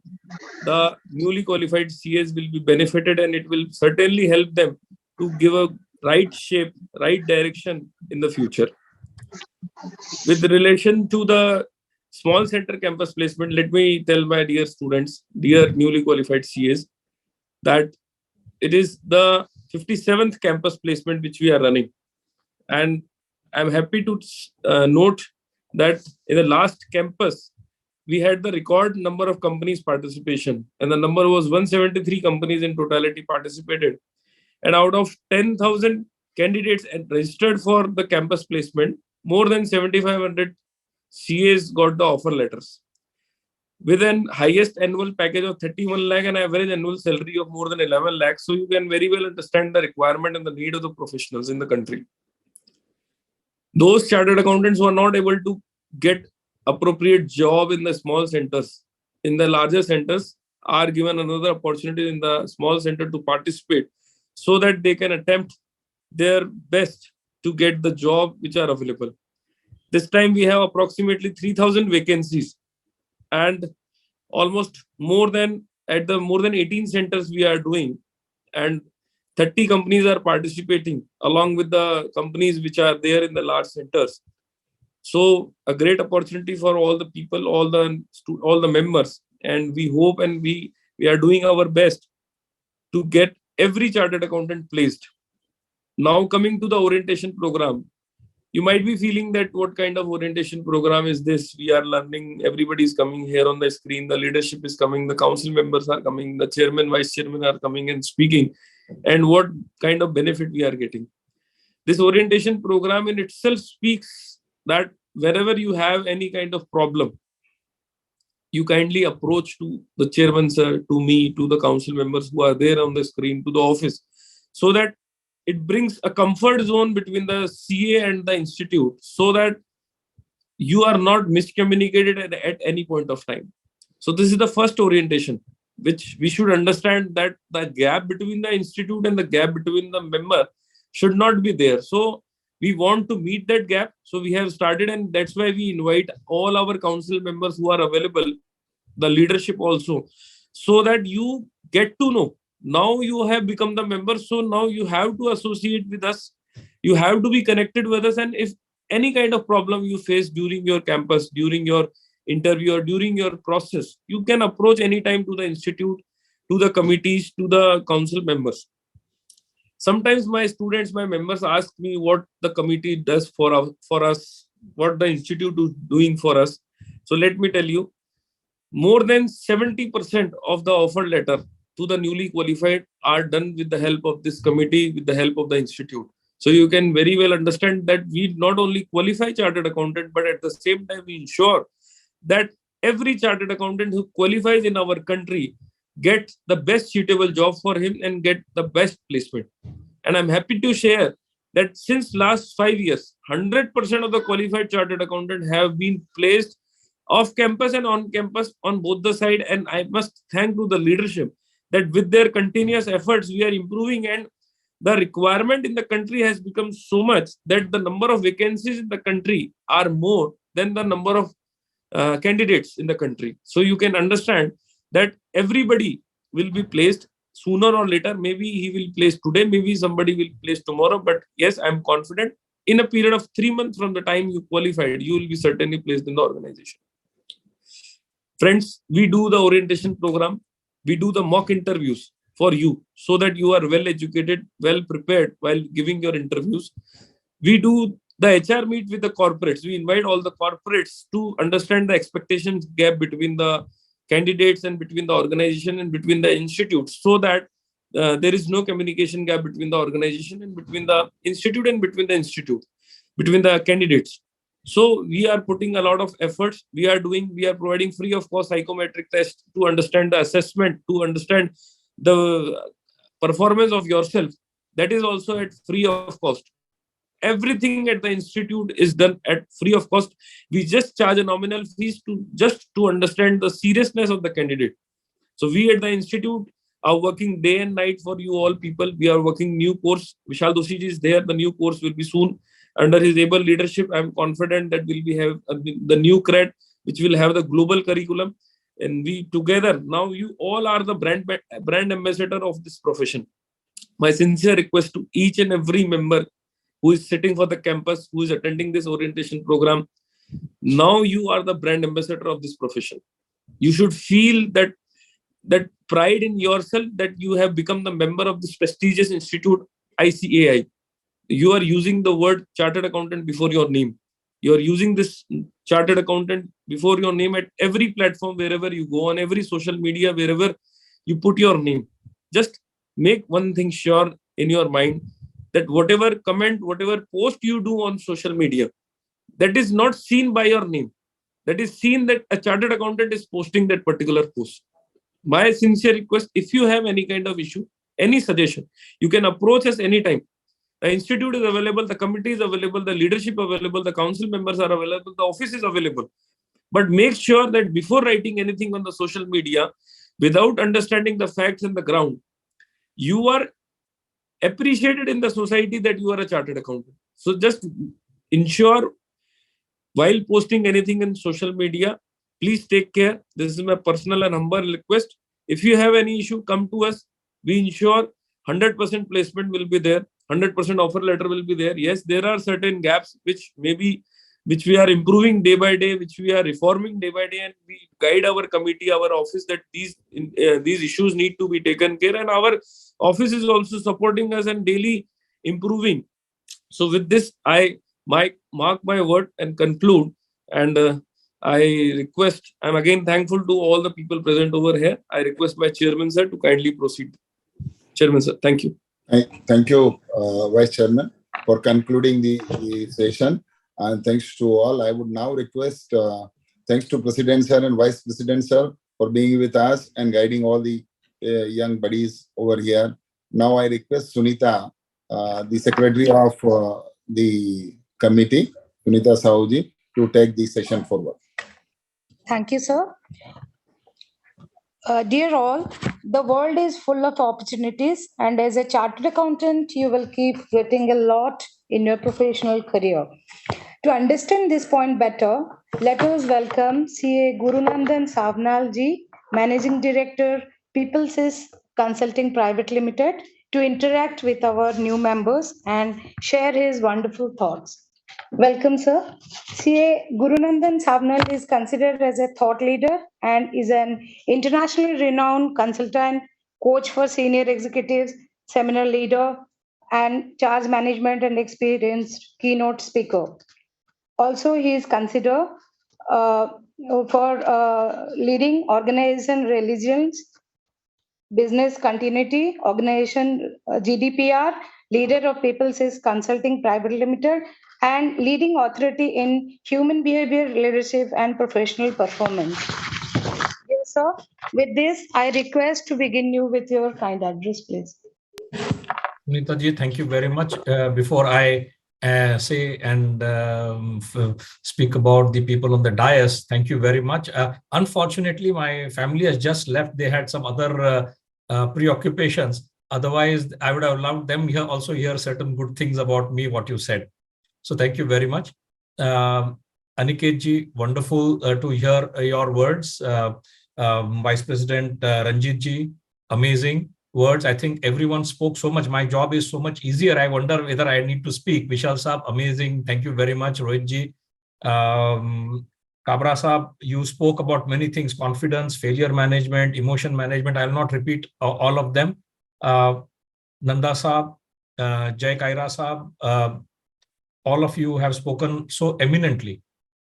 S7: the newly qualified CAs will be benefited, and it will certainly help them to give a right shape, right direction in the future. With relation to the small center campus placement, let me tell my dear students, dear newly qualified CAs, that it is the 57th campus placement which we are running. And I'm happy to note that in the last campus, we had the record number of companies participation, and the number was 173 companies in totality participated. And out of 10,000 candidates registered for the campus placement, more than 7,500 CAs got the offer letters, with an highest annual package of 31 lakh and average annual salary of more than 11 lakhs. So you can very well understand the requirement and the need of the professionals in the country. Those chartered accountants who are not able to get appropriate job in the small centers, in the larger centers, are given another opportunity in the small center to participate, so that they can attempt their best to get the job which are available. This time we have approximately 3,000 vacancies, and almost more than 18 centers we are doing, and 30 companies are participating along with the companies which are there in the large centers. So a great opportunity for all the people, all the members, and we hope and we are doing our best to get every chartered accountant placed. Now coming to the orientation program, you might be feeling that what kind of orientation program is this? We are learning, everybody is coming here on the screen, the leadership is coming, the council members are coming, the chairman, vice chairman are coming and speaking, and what kind of benefit we are getting. This orientation program in itself speaks that wherever you have any kind of problem, you kindly approach to the chairman sir, to me, to the council members who are there on the screen, to the office, so that it brings a comfort zone between the CA and the institute, so that you are not miscommunicated at any point of time. So this is the first orientation, which we should understand, that the gap between the institute and the gap between the member should not be there. So we want to meet that gap. So we have started, and that's why we invite all our council members who are available, the leadership also, so that you get to know. Now you have become the member, so now you have to associate with us. You have to be connected with us. And if any kind of problem you face during your campus, during your interview, or during your process, you can approach anytime to the institute, to the committees, to the council members. Sometimes my students, my members ask me what the committee does for us, what the institute is doing for us. So let me tell you, more than 70% of the offer letter to the newly qualified are done with the help of this committee, with the help of the institute. So you can very well understand that we not only qualify chartered accountant, but at the same time we ensure that every chartered accountant who qualifies in our country get the best suitable job for him and get the best placement. And I'm happy to share that since last 5 years, 100% of the qualified chartered accountant have been placed off campus and on campus on both the side. And I must thank to the leadership that with their continuous efforts, we are improving, and the requirement in the country has become so much that the number of vacancies in the country are more than the number of candidates in the country. So you can understand that everybody will be placed sooner or later. Maybe he will place today, maybe somebody will place tomorrow. But yes, I'm confident in a period of 3 months from the time you qualified, you will be certainly placed in the organization. Friends, we do the orientation program. We do the mock interviews for you so that you are well educated, well prepared while giving your interviews. We do the HR meet with the corporates. We invite all the corporates to understand the expectations gap between the candidates and between the organization and between the institutes, so that there is no communication gap between the organization and between the institute and between the institute, between the candidates. So we are putting a lot of efforts. We are providing free of cost psychometric tests to understand the assessment, to understand the performance of yourself. That is also at free of cost. Everything at the institute is done at free of cost. We just charge a nominal fees to understand the seriousness of the candidate. So we at the institute are working day and night for you all people. We are working new course. Vishal Doshi ji is there. The new course will be soon. Under his able leadership, I'm confident that we'll have the new CRED, which will have the global curriculum. And we together, now you all are the brand ambassador of this profession. My sincere request to each and every member who is sitting for the campus, who is attending this orientation program, now you are the brand ambassador of this profession. You should feel that pride in yourself that you have become the member of this prestigious institute, ICAI. You are using the word chartered accountant before your name. You are using this chartered accountant before your name at every platform, wherever you go, on every social media, wherever you put your name. Just make one thing sure in your mind, that whatever comment, whatever post you do on social media, that is not seen by your name. That is seen that a chartered accountant is posting that particular post. My sincere request, if you have any kind of issue, any suggestion, you can approach us anytime. The institute is available, the committee is available, the leadership available, the council members are available, the office is available. But make sure that before writing anything on the social media, without understanding the facts and the ground, you are appreciated in the society that you are a chartered accountant. So just ensure while posting anything in social media, please take care. This is my personal and humble request. If you have any issue, come to us. We ensure 100% placement will be there. 100% offer letter will be there. Yes, there are certain gaps which we are improving day by day, which we are reforming day by day, and we guide our committee, our office, that these issues need to be taken care, and our office is also supporting us and daily improving. So with this, I mark my word and conclude, and I'm again thankful to all the people present over here. I request my chairman sir to kindly proceed. Chairman sir, thank you.
S1: Thank you, Vice Chairman, for concluding the session. And thanks to all. I would now request, thanks to President Sir and Vice President Sir for being with us and guiding all the young buddies over here. Now I request Sunita, the Secretary of the committee, Sunita Sahuji, to take the session forward.
S8: Thank you, sir. Dear all, the world is full of opportunities, and as a chartered accountant, you will keep getting a lot in your professional career. To understand this point better, let us welcome CA Gurunandan Savnal ji, Managing Director, People's Consulting Private Limited, to interact with our new members and share his wonderful thoughts. Welcome, sir. CA Gurunandan Savnal is considered as a thought leader and is an internationally renowned consultant, coach for senior executives, seminar leader, and charge management and experienced keynote speaker. Also, he is considered uh, for leading organization religions, business continuity, organization GDPR, leader of People Says Consulting Private Limited, and leading authority in human behavior, leadership, and professional performance. Yes, sir. With this, I request to begin you with your kind address, please.
S9: Sunita ji, thank you very much. Before I say and speak about the people on the dais, thank you very much. Unfortunately, my family has just left. They had some other preoccupations. Otherwise, I would have loved them here also hear certain good things about me, what you said. So thank you very much. Aniket ji, wonderful to hear your words. Vice President Ranjit ji, amazing words. I think everyone spoke so much. My job is so much easier. I wonder whether I need to speak. Vishal Saab, amazing. Thank you very much. Rohit ji. Kabra Saab, you spoke about many things, confidence, failure management, emotion management. I'll not repeat all of them. Nanda Saab, Jai Kaira Saab, all of you have spoken so eminently.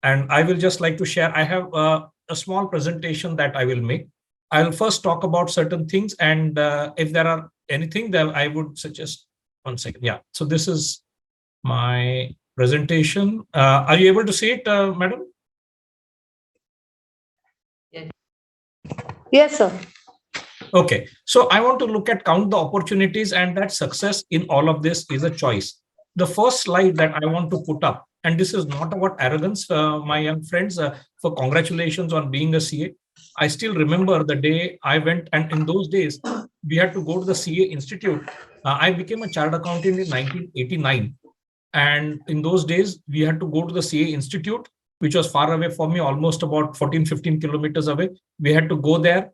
S9: And I will just like to share, I have a small presentation that I will make. I'll first talk about certain things, and if there are anything that I would suggest, 1 second. Yeah, so this is my presentation. Are you able to see it, madam?
S8: Yes, sir.
S9: Okay, so I want to look at count the opportunities, and that success in all of this is a choice. The first slide that I want to put up, and this is not about arrogance, my young friends, for congratulations on being a CA. I still remember the day I went, and in those days, we had to go to the CA Institute. I became a chartered accountant in 1989. And in those days, we had to go to the CA Institute, which was far away from me, almost about 14, 15 kilometers away. We had to go there,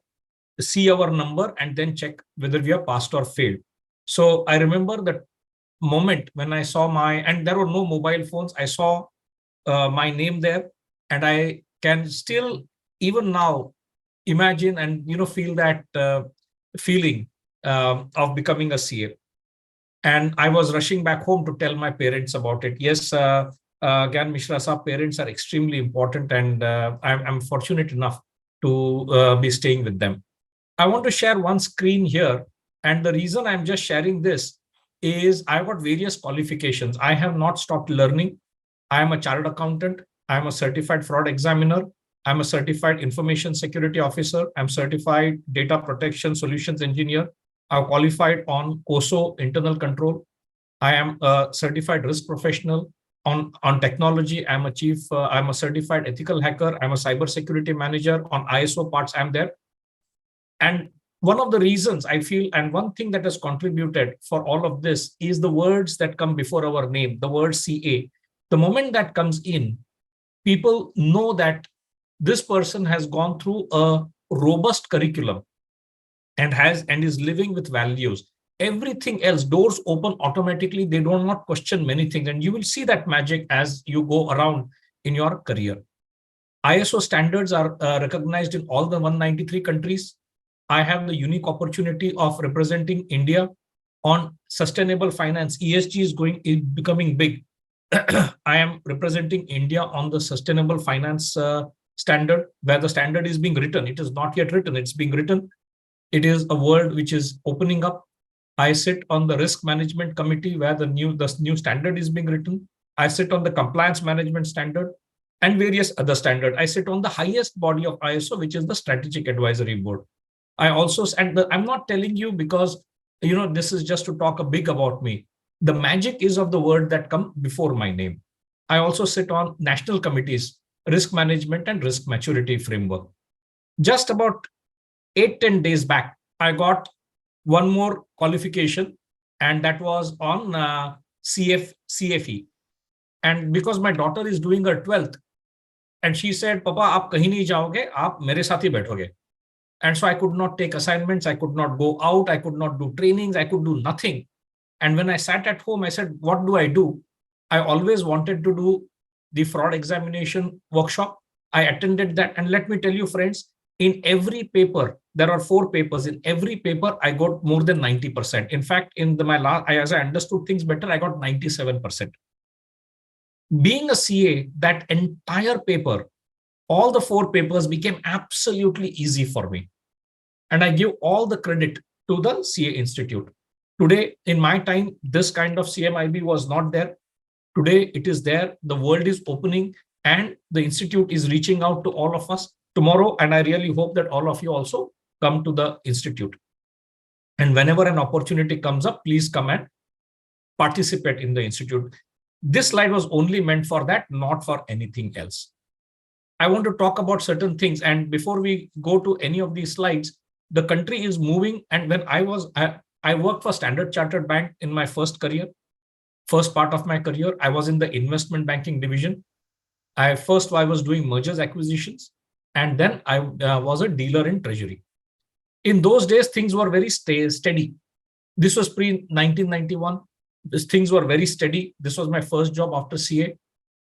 S9: see our number, and then check whether we are passed or failed. So I remember that moment when I saw and there were no mobile phones, I saw my name there, and I can still, even now, imagine and feel that feeling of becoming a CA. And I was rushing back home to tell my parents about it. Yes, Gyan Mishra Saab, parents are extremely important, and I'm fortunate enough to be staying with them. I want to share one screen here, and the reason I'm just sharing this is I've got various qualifications. I have not stopped learning. I am a chartered accountant. I'm a certified fraud examiner. I'm a certified information security officer. I'm certified data protection solutions engineer. I've qualified on COSO internal control. I am a certified risk professional on technology. I'm a certified ethical hacker. I'm a cybersecurity manager. On ISO parts, I'm there. And one of the reasons I feel, and one thing that has contributed for all of this, is the words that come before our name, the word CA. The moment that comes in, people know that this person has gone through a robust curriculum and is living with values. Everything else, doors open automatically. They do not question many things. And you will see that magic as you go around in your career. ISO standards are recognized in all the 193 countries. I have the unique opportunity of representing India on sustainable finance. ESG is becoming big. I am representing India on the sustainable finance standard, where the standard is being written. It is not yet written, it's being written. It is a world which is opening up. I sit on the risk management committee where the new standard is being written. I sit on the compliance management standard and various other standards. I sit on the highest body of ISO, which is the strategic advisory board. I also, I'm not telling you because, this is just to talk a big about me. The magic is of the word that come before my name. I also sit on national committees, risk management and risk maturity framework. Just about 8-10 days back, I got one more qualification, and that was on CFE. And because my daughter is doing her 12th, and she said, Papa, aap kahin nahi jaoge, aap mere saath hi baithoge. And so I could not take assignments, I could not go out, I could not do trainings, I could do nothing. And when I sat at home, I said, what do I do? I always wanted to do the fraud examination workshop. I attended that. And let me tell you, friends, in every paper, there are 4 papers. In every paper, I got more than 90%. In fact, in my last, as I understood things better, I got 97%. Being a CA, that entire paper, all the 4 papers became absolutely easy for me. And I give all the credit to the CA Institute. Today, in my time, this kind of CMIB was not there. Today, it is there. The world is opening and the Institute is reaching out to all of us tomorrow. And I really hope that all of you also come to the Institute. And whenever an opportunity comes up, please come and participate in the Institute. This slide was only meant for that, not for anything else. I want to talk about certain things. And before we go to any of these slides, the country is moving. And when I worked for Standard Chartered Bank in my first part of my career. I was in the investment banking division. I was doing mergers, acquisitions, and then I was a dealer in treasury. In those days, things were very steady. This was pre-1991. Things were very steady. This was my first job after CA.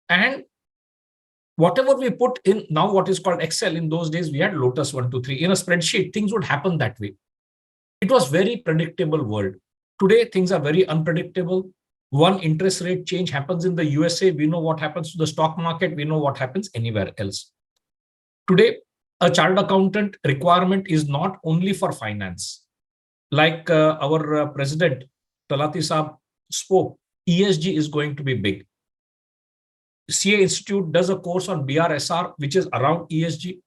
S9: And whatever we put in now, what is called Excel, in those days, we had Lotus 1, 2, 3. In a spreadsheet, things would happen that way. It was very predictable world. Today, things are very unpredictable. One interest rate change happens in the USA. We know what happens to the stock market. We know what happens anywhere else. Today, a chartered accountant requirement is not only for finance. Like our president, Talati Saab, spoke, ESG is going to be big. CA Institute does a course on BRSR, which is around ESG.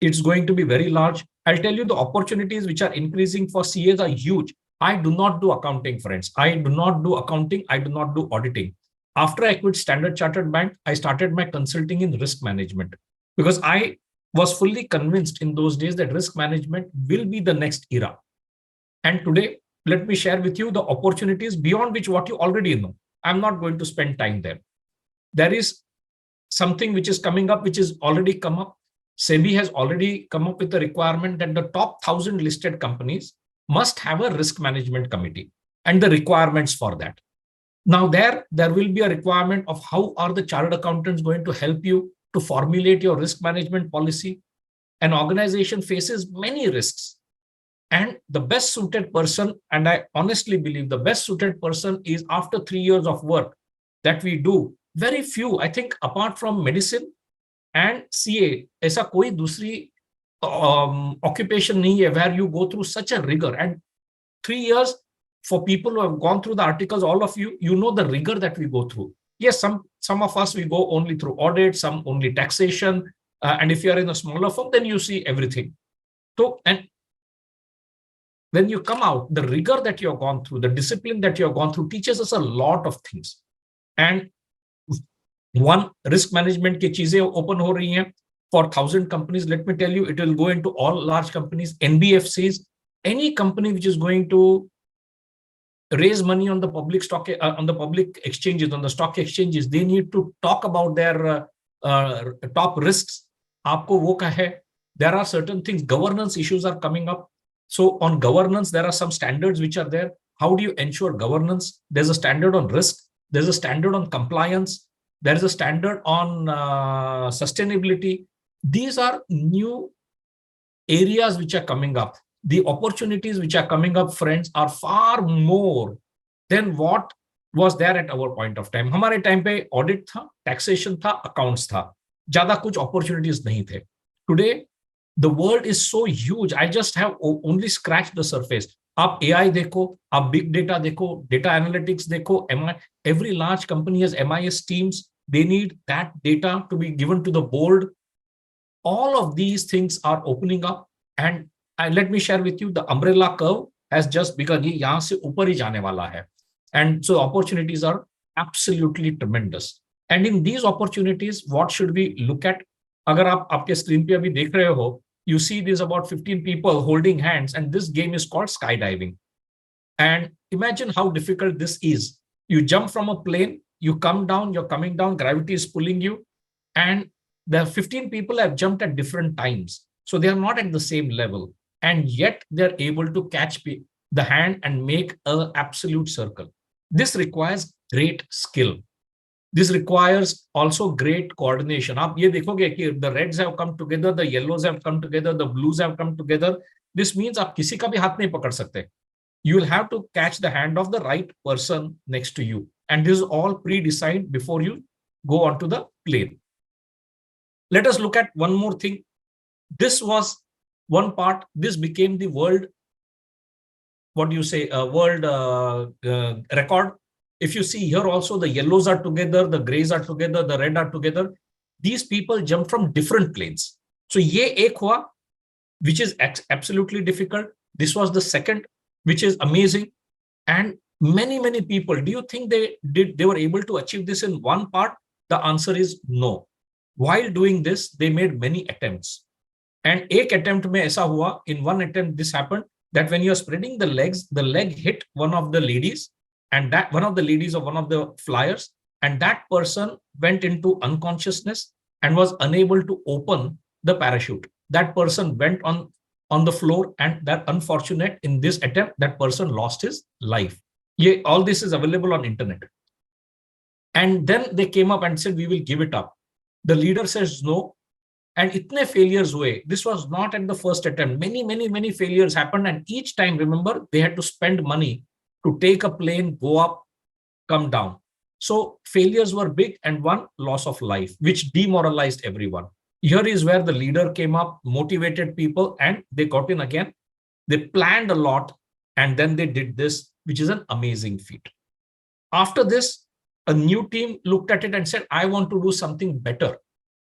S9: It's going to be very large. I'll tell you the opportunities which are increasing for CAs are huge. I do not do accounting, friends. I do not do accounting. I do not do auditing. After I quit Standard Chartered Bank, I started my consulting in risk management because I was fully convinced in those days that risk management will be the next era. And today, let me share with you the opportunities beyond which what you already know. I'm not going to spend time there. There is something which is coming up, which is already come up. SEBI has already come up with the requirement that the top 1,000 listed companies must have a risk management committee and the requirements for that. Now there will be a requirement of how are the chartered accountants going to help you to formulate your risk management policy. An organization faces many risks. And the best suited person, and I honestly believe the best suited person is after 3 years of work that we do, very few, I think apart from medicine and CA, ऐसा कोई दूसरी occupation nahi hai where you go through such a rigor. And 3 years for people who have gone through the articles, all of you, you know the rigor that we go through. Yes, some of us, we go only through audit, some only taxation. And if you are in a smaller firm, then you see everything. So, and when you come out, the rigor that you have gone through, the discipline that you have gone through teaches us a lot of things. And one, risk management की चीजें open हो रही हैं for 1,000 companies. Let me tell you, it will go into all large companies, NBFCs, any company which is going to raise money on the public stock, on the public exchanges, on the stock exchanges. They need to talk about their top risks. आपको वो क्या है? There are certain things, governance issues are coming up. So on governance, there are some standards which are there. How do you ensure governance? There's a standard on risk. There's a standard on compliance. There is a standard on sustainability. These are new areas which are coming up. The opportunities which are coming up, friends, are far more than what was there at our point of time. हमारे time पे audit था, taxation था, accounts था. ज़्यादा कुछ opportunities नहीं थे. Today, the world is so huge. I just have only scratched the surface. आप AI देखो, आप big data देखो, data analytics देखो, every large company has MIS teams. They need that data to be given to the board. All of these things are opening up. And let me share with you, the umbrella curve has just begun. ये यहाँ से ऊपर ही जाने वाला है. And so opportunities are absolutely tremendous. And in these opportunities, what should we look at? अगर आप आपके स्क्रीन पे अभी देख रहे हो, you see there's about 15 people holding hands, and this game is called skydiving. And imagine how difficult this is. You jump from a plane, you come down, you're coming down, gravity is pulling you, and the 15 people have jumped at different times. So they are not at the same level, and yet they're able to catch the hand and make an absolute circle. This requires great skill. This requires also great coordination. आप ये देखोगे कि the reds have come together, the yellows have come together, the blues have come together. This means आप किसी का भी हाथ नहीं पकड़ सकते. You will have to catch the hand of the right person next to you. And this is all pre-designed before you go onto the plane. Let us look at one more thing. This was one part. This became the world, what do you say, world record. If you see here also, the yellows are together, the grays are together, the red are together. These people jump from different planes. So ye ek hua, which is absolutely difficult. This was the second, which is amazing. And many people, do you think they were able to achieve this in one part? The answer is no. While doing this, they made many attempts. And ek attempt mein aisa hua, in one attempt this happened, that when you're spreading the legs, the leg hit one of the ladies, and that one of the ladies of one of the flyers, and that person went into unconsciousness and was unable to open the parachute. That person went on the floor, and that unfortunate in this attempt, that person lost his life. All this is available on internet. And then they came up and said, we will give it up. The leader says no. And itne failures huए. This was not at the first attempt. Many failures happened. And each time, remember, they had to spend money to take a plane, go up, come down. So failures were big, and one, loss of life, which demoralized everyone. Here is where the leader came up, motivated people, and they got in again. They planned a lot, and then they did this, which is an amazing feat. After this, a new team looked at it and said, I want to do something better.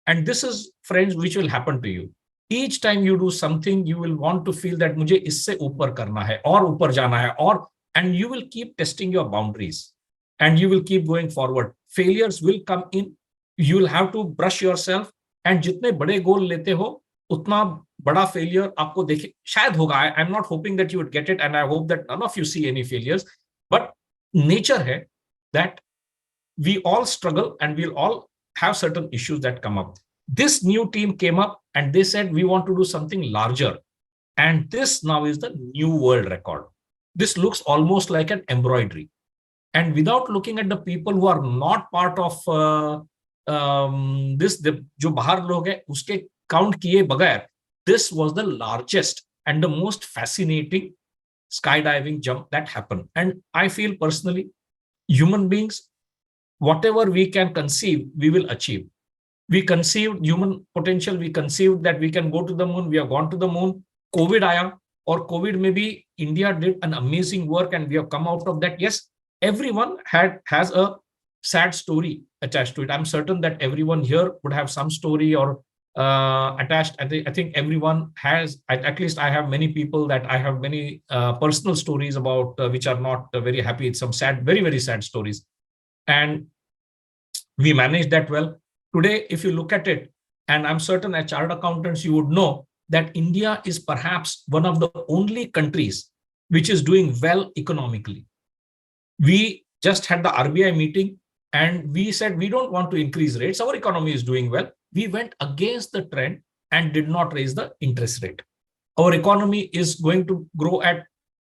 S9: And this is, friends, which will happen to you. Each time you do something, you will want to feel that मुझे इससे ऊपर करना है, और ऊपर जाना है, और, and you will keep testing your boundaries, and you will keep going forward. Failures will come in. You will have to brush yourself, and जितने बड़े गोल लेते हो, उतना बड़ा failure आपको देखे शायद होगा. I'm not hoping that you would get it, and I hope that none of you see any failures. But nature है that we all struggle, and we'll all have certain issues that come up. This new team came up and they said, we want to do something larger. And this now is the new world record. This looks almost like an embroidery. And without looking at the people who are not part of this, जो बाहर लोग हैं, उसके count किए बगैर, this was the largest and the most fascinating skydiving jump that happened. And I feel personally, human beings, whatever we can conceive, we will achieve. We conceived human potential. We conceived that we can go to the moon. We have gone to the moon. COVID आया, और COVID में भी India did an amazing work, and we have come out of that. Yes, everyone has a sad story attached to it. I'm certain that everyone here would have some story or attached. I think everyone has. At least I have many people that I have many personal stories about, which are not very happy. It's some sad, very sad stories. And we managed that well. Today, if you look at it, and I'm certain as chartered accountants, you would know that India is perhaps one of the only countries which is doing well economically. We just had the RBI meeting, and we said we don't want to increase rates. Our economy is doing well. We went against the trend and did not raise the interest rate. Our economy is going to grow at,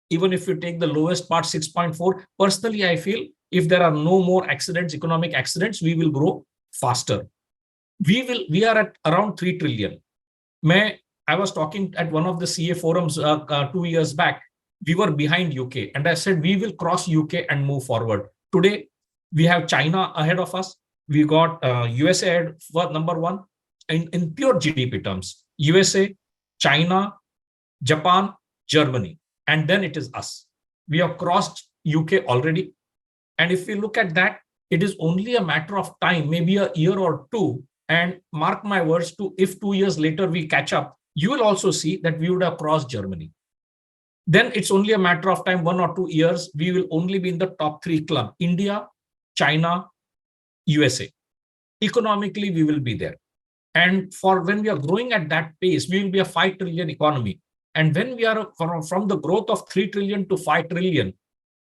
S9: even if you take the lowest part, 6.4. Personally, I feel if there are no more accidents, economic accidents, we will grow faster. We are at around 3 trillion. I was talking at one of the CA forums 2 years back. We were behind UK, and I said we will cross UK and move forward. Today, we have China ahead of us. We got USA ahead for number one in pure GDP terms. USA, China, Japan, Germany, and then it is us. We have crossed UK already. And if we look at that, it is only a matter of time, maybe a year or two. And mark my words, if 2 years later we catch up, you will also see that we would have crossed Germany. Then it's only a matter of time, 1 or 2 years, we will only be in the top 3 club: India, China, USA. Economically, we will be there. And for when we are growing at that pace, we will be a 5 trillion economy. And when we are from the growth of 3 trillion to 5 trillion,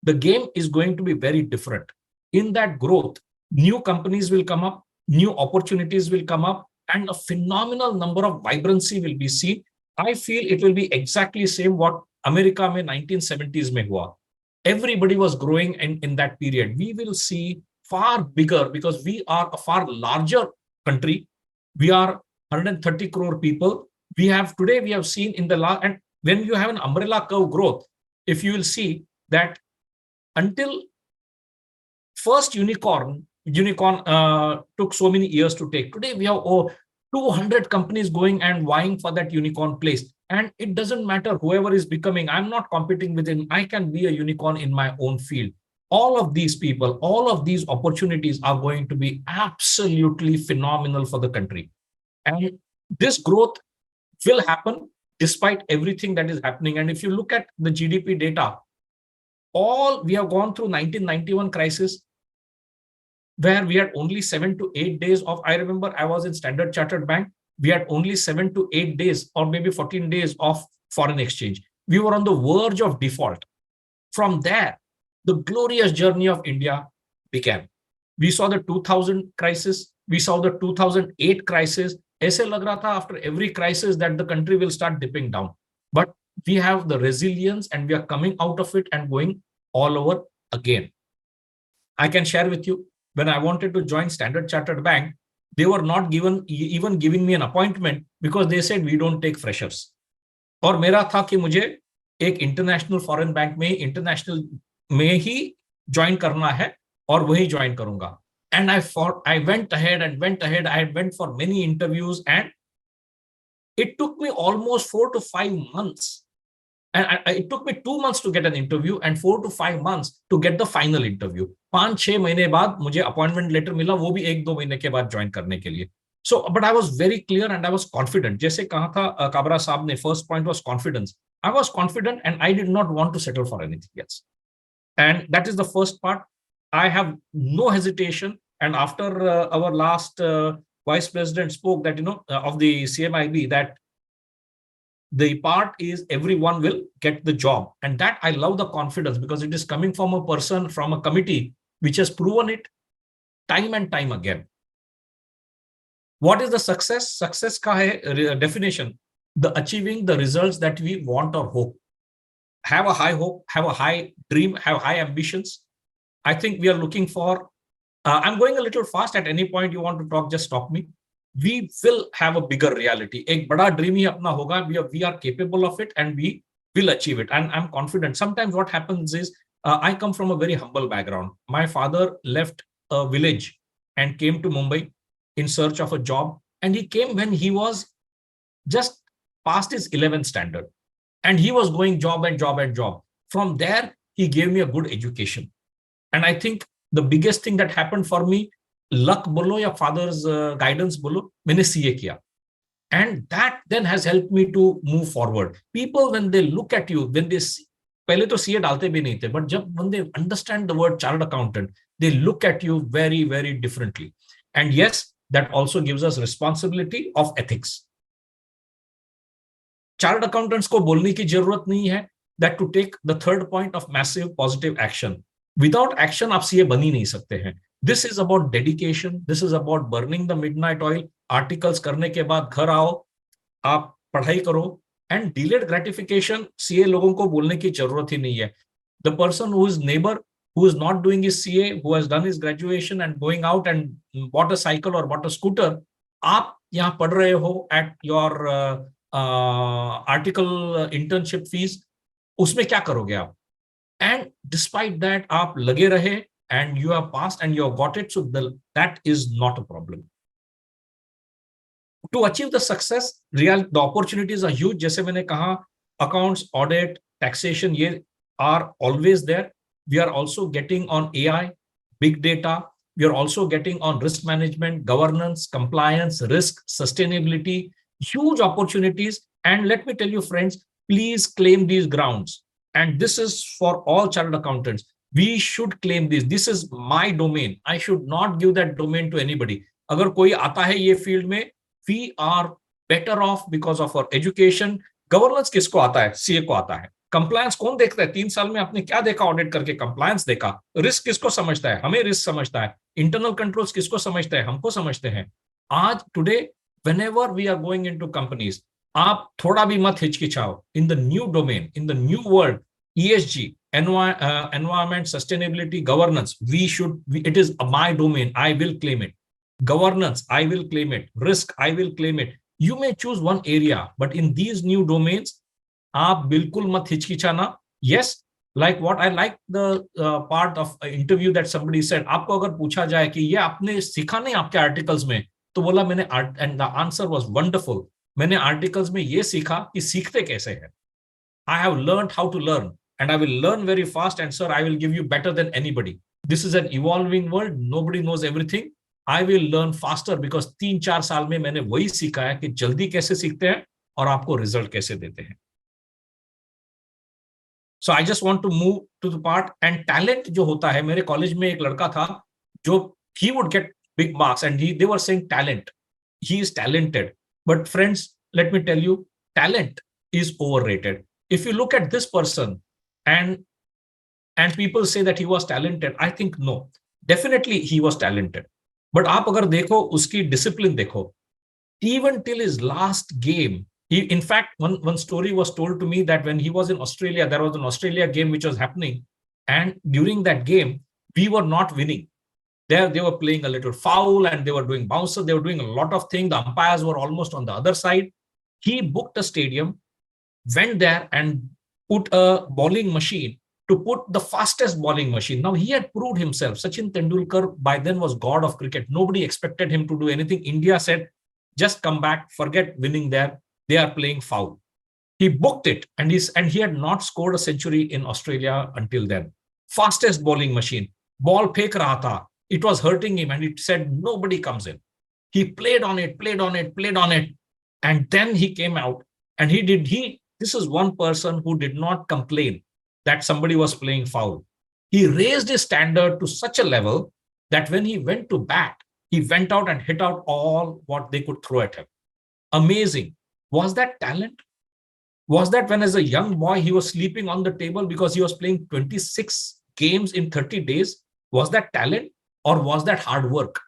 S9: the game is going to be very different. In that growth, new companies will come up, new opportunities will come up, and a phenomenal number of vibrancy will be seen. I feel it will be exactly same what America mein 1970s mein hua. Everybody was growing in that period. We will see far bigger because we are a far larger country. We are 130 crore people. We have seen in the last, and when you have an umbrella curve growth, if you will see that until first unicorn took so many years to take. Today we have 200 companies going and vying for that unicorn place. And it doesn't matter whoever is becoming, I'm not competing with him. I can be a unicorn in my own field. All of these people, all of these opportunities are going to be absolutely phenomenal for the country. And this growth will happen despite everything that is happening. And if you look at the GDP data, we have gone through 1991 crisis, where we had only 7 to 8 days of, I remember I was in Standard Chartered Bank, we had only 7 to 8 days or maybe 14 days of foreign exchange. We were on the verge of default. From there, the glorious journey of India began. We saw the 2000 crisis, we saw the 2008 crisis. ऐसे लग रहा था after every crisis that the country will start dipping down. But we have the resilience and we are coming out of it and going all over again. I can share with you, when I wanted to join Standard Chartered Bank, they were not even giving me an appointment because they said we don't take freshers. और मेरा था कि मुझे एक international foreign bank में international में ही join करना है और वही ज्वाइन करूंगा. And I went ahead. I went for many interviews and it took me almost 4 to 5 months. And it took me 2 months to get an interview and 4 to 5 months to get the final interview. 5-6 महीने बाद मुझे appointment letter मिला, वो भी 1-2 महीने के बाद join करने के लिए. So, but I was very clear and I was confident. जैसे कहा था काबरा साहब ने, first point was confidence. I was confident and I did not want to settle for anything else. And that is the first part. I have no hesitation. And after our last vice president spoke that, of the CMIB, that the part is everyone will get the job. And that I love the confidence because it is coming from a person, from a committee, which has proven it time and time again. What is the success? Success ka hai definition, the achieving the results that we want or hope. Have a high hope, have a high dream, have high ambitions. I think we are looking for, I'm going a little fast. At any point you want to talk, just stop me. We will have a bigger reality. Ek bada dream hi apna hoga. We are capable of it and we will achieve it. And I'm confident. Sometimes what happens is, I come from a very humble background. My father left a village and came to Mumbai in search of a job. And he came when he was just past his 11th standard. And he was going job and job and job. From there, he gave me a good education. And I think the biggest thing that happened for me, luck bolo ya father's guidance bolo, maine CA kiya. And that then has helped me to move forward. People, when they look at you, when they see, pehle to CA dalte bhi nahi the, but when they understand the word chartered accountant, they look at you very, very differently. And yes, that also gives us responsibility of ethics. Chartered accountants ko bolne ki zarurat nahi hai that to take the third point of massive positive action. Without action, आप CA बन ही नहीं सकते हैं. This is about dedication. This is about burning the midnight oil. Articles करने के बाद घर आओ, आप पढ़ाई करो. And delayed gratification, CA लोगों को बोलने की जरूरत ही नहीं है. The person who is neighbor, who is not doing his CA, who has done his graduation and going out and bought a cycle or bought a scooter, आप यहाँ पढ़ रहे हो at your article internship fees, उसमें क्या करोगे आप? And despite that, आप लगे रहे and you have passed and you have got it, so that is not a problem. To achieve the success, the opportunities are huge. जैसे मैंने कहा, accounts, audit, taxation, ये are always there. We are also getting on AI, big data. We are also getting on risk management, governance, compliance, risk, sustainability, huge opportunities. And let me tell you, friends, please claim these grounds. And this is for all chartered accountants. We should claim this. This is my domain. I should not give that domain to anybody. अगर कोई आता है ये field में, we are better off because of our education. Governance किसको आता है? CA को आता है. Compliance कौन देखता है? 3 साल में आपने क्या देखा ऑडिट करके? Compliance देखा. Risk किसको समझता है? हमें risk समझता है. Internal controls किसको समझता है? हमको समझते हैं. आज today, whenever we are going into companies, आप थोड़ा भी मत हिचकिचाओ. In the new domain, in the new world, ESG, environment, sustainability, governance. It is my domain. I will claim it. Governance, I will claim it. Risk, I will claim it. You may choose one area, but in these new domains, आप बिल्कुल मत हिचकिचाना. Yes, like what I like the part of interview that somebody said, आपको अगर पूछा जाए कि ये आपने सीखा नहीं आपके आर्टिकल्स में, तो बोला मैंने, and the answer was wonderful. मैंने आर्टिकल्स में ये सीखा कि सीखते कैसे हैं. I have learned how to learn, and I will learn very fast, and sir, I will give you better than anybody. This is an evolving world. Nobody knows everything. I will learn faster because 3-4 साल में मैंने वही सीखा है कि जल्दी कैसे सीखते हैं और आपको रिजल्ट कैसे देते हैं. So I just want to move to the part, and talent जो होता है, मेरे कॉलेज में एक लड़का था जो he would get big marks and they were saying talent. He is talented. But friends, let me tell you, talent is overrated. If you look at this person and people say that he was talented, I think no, definitely he was talented. But आप अगर देखो उसकी discipline देखो, even till his last game, in fact, one story was told to me that when he was in Australia, there was an Australia game which was happening, and during that game, we were not winning. They were playing a little foul and they were doing bouncer. They were doing a lot of things. The umpires were almost on the other side. He booked a stadium, went there and put a bowling machine to put the fastest bowling machine. Now, he had proved himself. Sachin Tendulkar by then was god of cricket. Nobody expected him to do anything. India said, just come back, forget winning there. They are playing foul. He booked it, and he had not scored a century in Australia until then. Fastest bowling machine. Ball fek raha tha. It was hurting him, and it said nobody comes in. He played on it, and then he came out, and this is one person who did not complain that somebody was playing foul. He raised his standard to such a level that when he went to bat, he went out and hit out all what they could throw at him. Amazing. Was that talent? Was that when as a young boy he was sleeping on the table because he was playing 26 games in 30 days? Was that talent or was that hard work?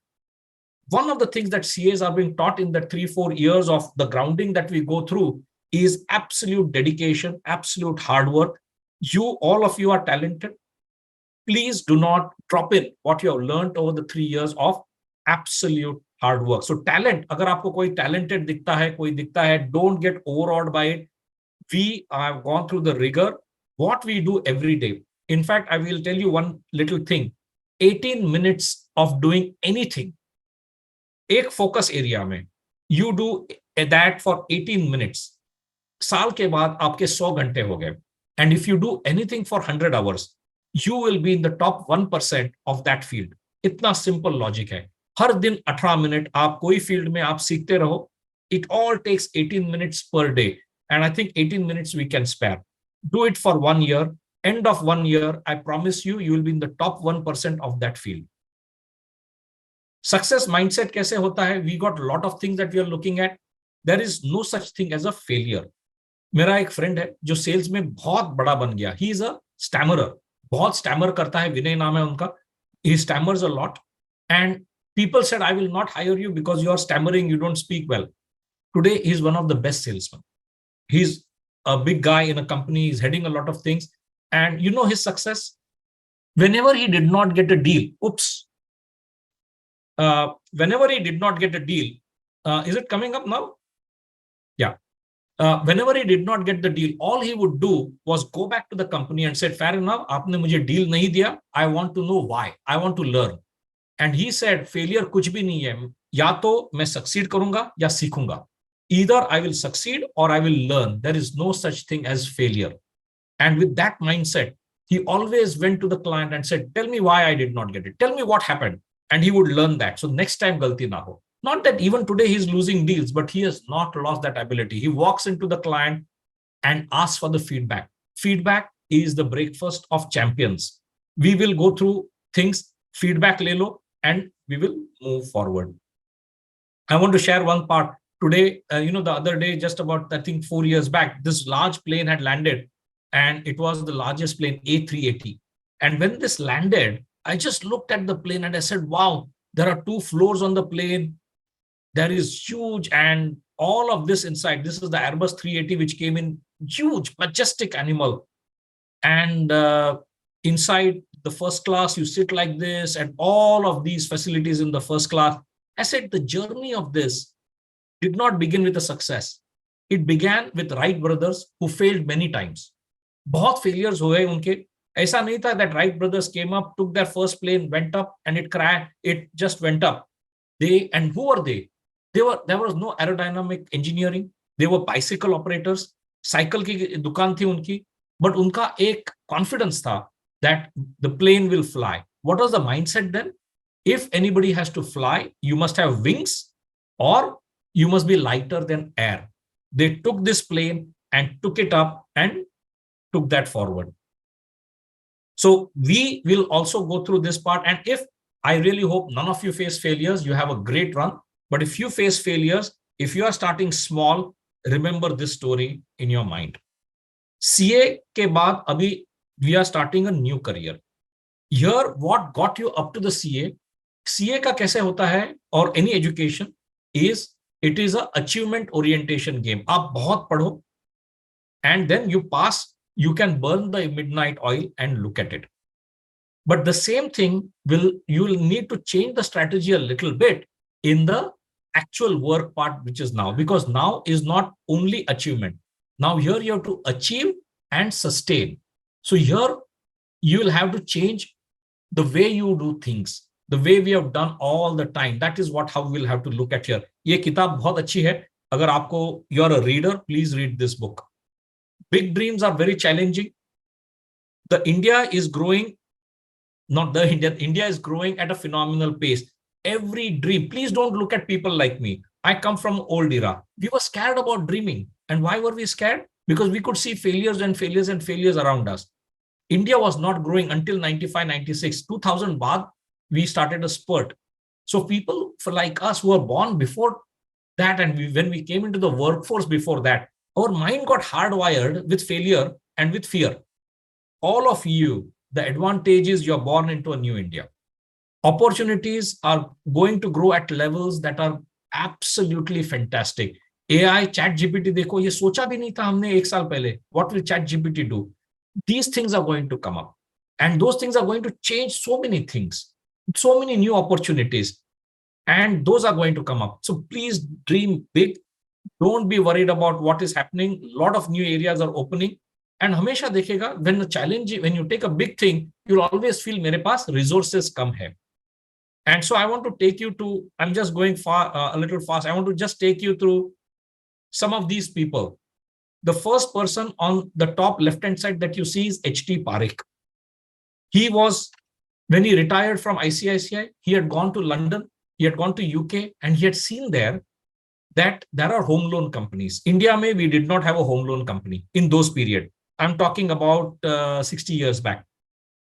S9: One of the things that CAs are being taught in the 3-4 years of the grounding that we go through is absolute dedication, absolute hard work. All of you are talented. Please do not drop in what you have learned over the 3 years of absolute hard work. So talent, agar aapko koi talented dikhta hai, don't get overawed by it. We have gone through the rigor, what we do every day. In fact, I will tell you one little thing. 18 minutes of doing anything, एक focus area में, you do that for 18 minutes. साल के बाद आपके 100 घंटे हो गए. And if you do anything for 100 hours, you will be in the top 1% of that field. इतना simple logic है. हर दिन 18 मिनट आप कोई फील्ड में आप सीखते रहो. It all takes 18 minutes per day. And I think 18 minutes we can spare. Do it for 1 year. End of 1 year, I promise you, you will be in the top 1% of that field. Success mindset कैसे होता है? We got a lot of things that we are looking at. There is no such thing as a failure. मेरा एक friend है जो sales में बहुत बड़ा बन गया. He is a stammerer. बहुत स्टैमर करता है. विनय नाम है उनका. He stammers a lot. And people said, I will not hire you because you are stammering, you don't speak well. Today, he is one of the best salesmen. He's a big guy in a company. He's heading a lot of things. And you know his success? Whenever he did not get a deal, whenever he did not get a deal, is it coming up now? Yeah. Whenever he did not get the deal, all he would do was go back to the company and said, fair enough, aapne mujhe deal nahi diya. I want to know why. I want to learn. And he said, failure kuch bhi nahi hai. Ya to main succeed karunga ya seekhunga. Either I will succeed or I will learn. There is no such thing as failure. And with that mindset, he always went to the client and said, tell me why I did not get it. Tell me what happened. And he would learn that. So next time, galti na ho. Not that even today he's losing deals, but he has not lost that ability. He walks into the client and asks for the feedback. Feedback is the breakfast of champions. We will go through things, feedback le lo, and we will move forward. I want to share one part. Today, the other day, just about, I think 4 years back, this large plane had landed, and it was the largest plane, A380. And when this landed, I just looked at the plane and I said, wow, there are 2 floors on the plane. There is huge, and all of this inside. This is the Airbus 380, which came in huge, majestic animal. And inside the first class, you sit like this, and all of these facilities in the first class. I said the journey of this did not begin with a success. It began with Wright brothers who failed many times. बहुत failures हुए उनके. ऐसा नहीं था that Wright brothers came up, took their first plane, went up, and it crashed. It just went up. And who were they? There was no aerodynamic engineering. They were bicycle operators. Cycle की दुकान थी उनकी, but उनका एक confidence था that the plane will fly. What was the mindset then? If anybody has to fly, you must have wings or you must be lighter than air. They took this plane and took it up and took that forward. So we will also go through this part. And if I really hope none of you face failures, you have a great run. But if you face failures, if you are starting small, remember this story in your mind. CA के बाद अभी we are starting a new career. Here, what got you up to the CA? CA का कैसे होता है or any education is it is a achievement orientation game. आप बहुत पढ़ो and then you pass, you can burn the midnight oil and look at it. But the same thing you will need to change the strategy a little bit in the actual work part, which is now, because now is not only achievement. Now here you have to achieve and sustain. So here you will have to change the way you do things, the way we have done all the time. That is how we'll have to look at here. ये किताब बहुत अच्छी है. अगर आपको you are a reader, please read this book. Big dreams are very challenging. India is growing at a phenomenal pace. Every dream, please don't look at people like me. I come from old era. We were scared about dreaming. And why were we scared? Because we could see failures around us. India was not growing until 95, 96, 2000 baad, we started a spurt. So people like us who were born before that, and when we came into the workforce before that, our mind got hardwired with failure and with fear. All of you, the advantage is you're born into a new India. Opportunities are going to grow at levels that are absolutely fantastic. AI, ChatGPT, देखो ये सोचा भी नहीं था हमने एक साल पहले. What will ChatGPT do? These things are going to come up, and those things are going to change so many things, so many new opportunities, and those are going to come up. So please dream big. Don't be worried about what is happening. A lot of new areas are opening. And हमेशा देखिएगा, when you take a big thing, you'll always feel मेरे पास resources कम है. And so I want to take you to, I'm just going a little fast. I want to just take you through some of these people. The first person on the top left-hand side that you see is H.T. Parekh. He was, when he retired from ICICI, he had gone to London, he had gone to UK, and he had seen there that there are home loan companies. India mein, we did not have a home loan company in those period. I'm talking about 60 years back.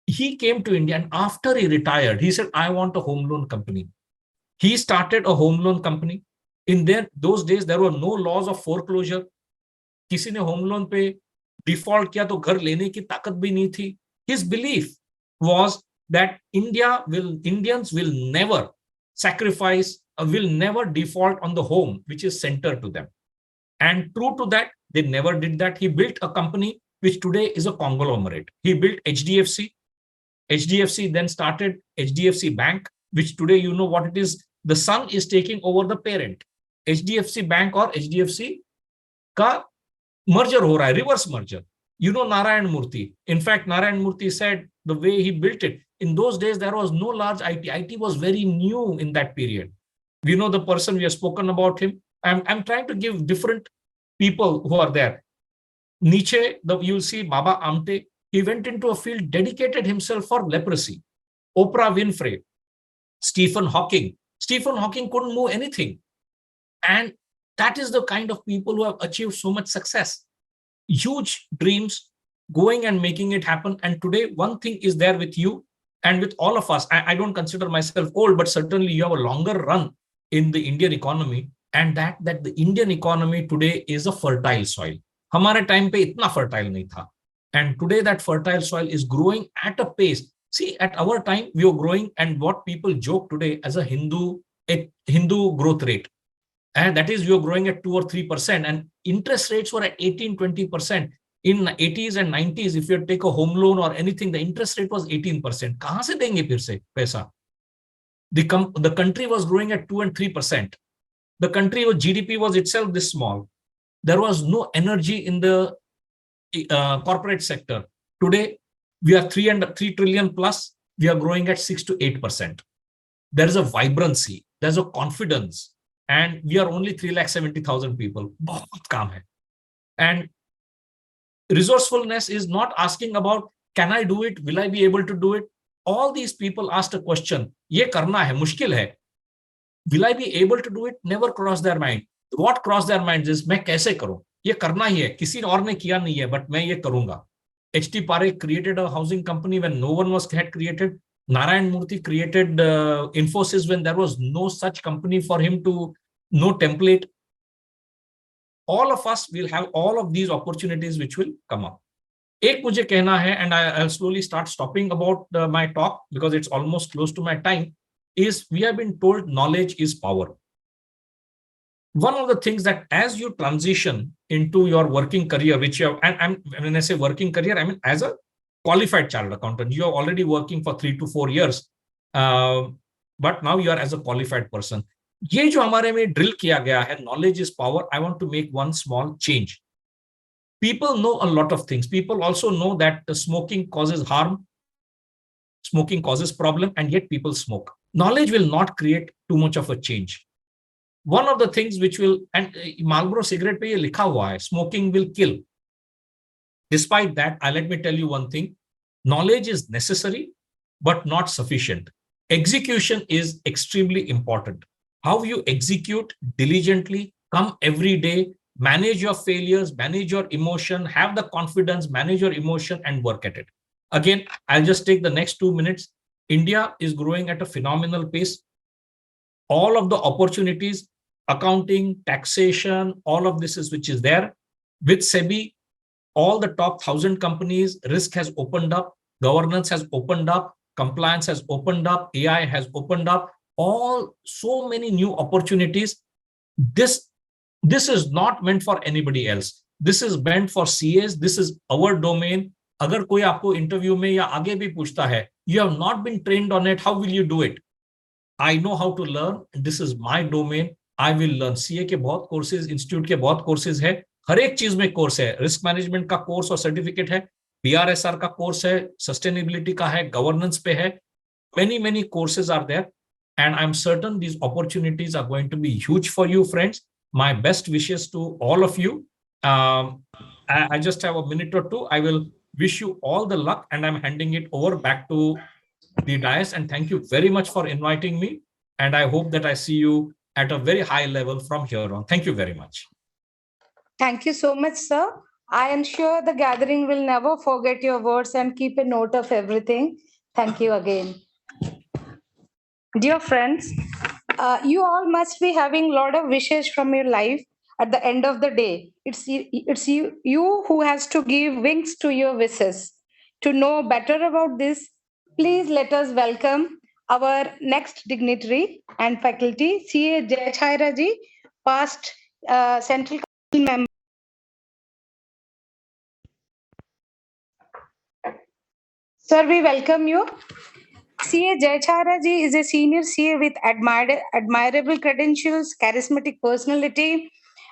S9: He came to India, and after he retired, he said, I want a home loan company. He started a home loan company. In those days, there were no laws of foreclosure. किसी ने home loan पे default किया तो घर लेने की ताकत भी नहीं थी. His belief was that Indians will never sacrifice, will never default on the home which is center to them. And true to that, they never did that. He built a company which today is a conglomerate. He built HDFC. HDFC then started HDFC Bank, which today you know what it is. The son is taking over the parent. HDFC Bank or HDFC का merger हो रहा है, reverse merger. You know Narayan Murthy. In fact, Narayan Murthy said the way he built it, in those days there was no large IT. IT was very new in that period. We know the person, we have spoken about him. I'm trying to give different people who are there. Nietzsche, you'll see Baba Amte, he went into a field, dedicated himself for leprosy. Oprah Winfrey, Stephen Hawking. Stephen Hawking couldn't move anything. And that is the kind of people who have achieved so much success. Huge dreams, going and making it happen. And today, one thing is there with you and with all of us. I don't consider myself old, but certainly you have a longer run in the Indian economy. And that the Indian economy today is a fertile soil. हमारे time पे इतना fertile नहीं था. And today that fertile soil is growing at a pace. See, at our time, we were growing, and what people joke today as a Hindu growth rate. And that is, you're growing at 2 or 3%, and interest rates were at 18, 20%. In 80s and 90s, if you take a home loan or anything, the interest rate was 18%. कहाँ से देंगे फिर से पैसा? The country was growing at 2 and 3%. The country was GDP was itself this small. There was no energy in the corporate sector. Today, we are 3 trillion plus. We are growing at 6 to 8%. There is a vibrancy. There's a confidence. And we are only 3,70,000 people. बहुत काम है. And resourcefulness is not asking about, can I do it? Will I be able to do it? All these people asked a question. ये करना है, मुश्किल है. Will I be able to do it? Never cross their mind. What cross their minds is, मैं कैसे करूं? ये करना ही है. किसी और ने किया नहीं है, but मैं ये करूंगा. H.T. Parekh created a housing company when no one had created. Narayan Murthy created Infosys when there was no such company for him to, no template. All of us will have all of these opportunities which will come up. एक मुझे कहना है, and I'll slowly start stopping about my talk because it's almost close to my time, is we have been told knowledge is power. One of the things that as you transition into your working career, which you have, and when I say working career, I mean as a qualified chartered accountant, you are already working for 3 to 4 years, but now you are as a qualified person. ये जो हमारे में drill किया गया है, knowledge is power, I want to make one small change. People know a lot of things. People also know that smoking causes harm, smoking causes problem, and yet people smoke. Knowledge will not create too much of a change. One of the things which will, and Marlboro cigarette पे ये लिखा हुआ है, smoking will kill. Despite that, let me tell you one thing, knowledge is necessary, but not sufficient. Execution is extremely important. How you execute diligently, come every day, manage your failures, manage your emotion, have the confidence, manage your emotion and work at it. Again, I'll just take the next 2 minutes. India is growing at a phenomenal pace. All of the opportunities, accounting, taxation, all of this is which is there. With SEBI, all the top 1,000 companies, risk has opened up, governance has opened up, compliance has opened up, AI has opened up, all so many new opportunities. This is not meant for anybody else. This is meant for CAs. This is our domain. अगर कोई आपको interview में या आगे भी पूछता है, you have not been trained on it, how will you do it? I know how to learn. This is my domain. I will learn. CA के बहुत कोर्सेज, इंस्टीट्यूट के बहुत कोर्सेज है, हर एक चीज में कोर्स है. रिस्क मैनेजमेंट का कोर्स और सर्टिफिकेट है, PRSR का कोर्स है, सस्टेनेबिलिटी का है, गवर्नेंस पे है. Many courses are there, and I'm certain these opportunities are going to be huge for you, friends. My best wishes to all of you. I just have a minute or two. I will wish you all the luck, and I'm handing it over back to the dais. And thank you very much for inviting me. And I hope that I see you at a very high level from here on. Thank you very much.
S8: Thank you so much, sir. I am sure the gathering will never forget your words and keep a note of everything. Thank you again. Dear friends, you all must be having a lot of wishes from your life. At the end of the day, it's you who has to give wings to your wishes. To know better about this, please let us welcome our next dignitary and faculty, CA Jayachhaira ji, past Central Council member. Sir, we welcome you. CA Jayachhaira ji is a senior CA with admirable credentials, charismatic personality,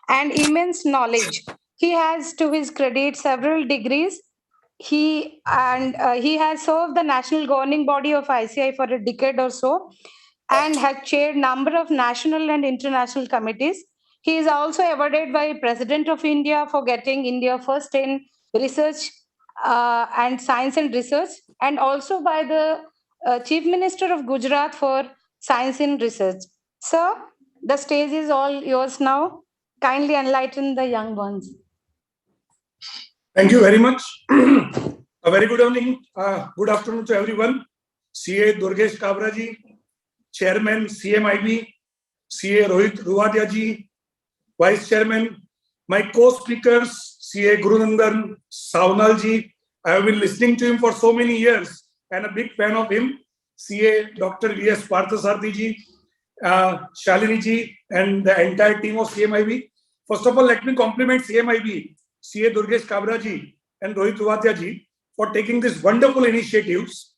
S8: and immense knowledge. He has, to his credit, several degrees. He has served the national governing body of ICI for a decade or so, and has chaired number of national and international committees. He is also awarded by President of India for getting India first in research and science and research, and also by the Chief Minister of Gujarat for science and research. Sir, the stage is all yours now. Kindly enlighten the young ones.
S10: Thank you very much. A very good evening, good afternoon to everyone. CA Durgesh Kabra ji, Chairman CMIB, CA Rohit Ruwatia ji, Vice Chairman, my co-speakers, CA Gurunandan Sawnal ji. I have been listening to him for so many years and a big fan of him. CA Dr. V.S. Parthasarathi ji, Shalini ji, and the entire team of CMIB. First of all, let me compliment CMIB, CA Durgesh Kabra ji, and Rohit Ruwatia ji for taking these wonderful initiatives.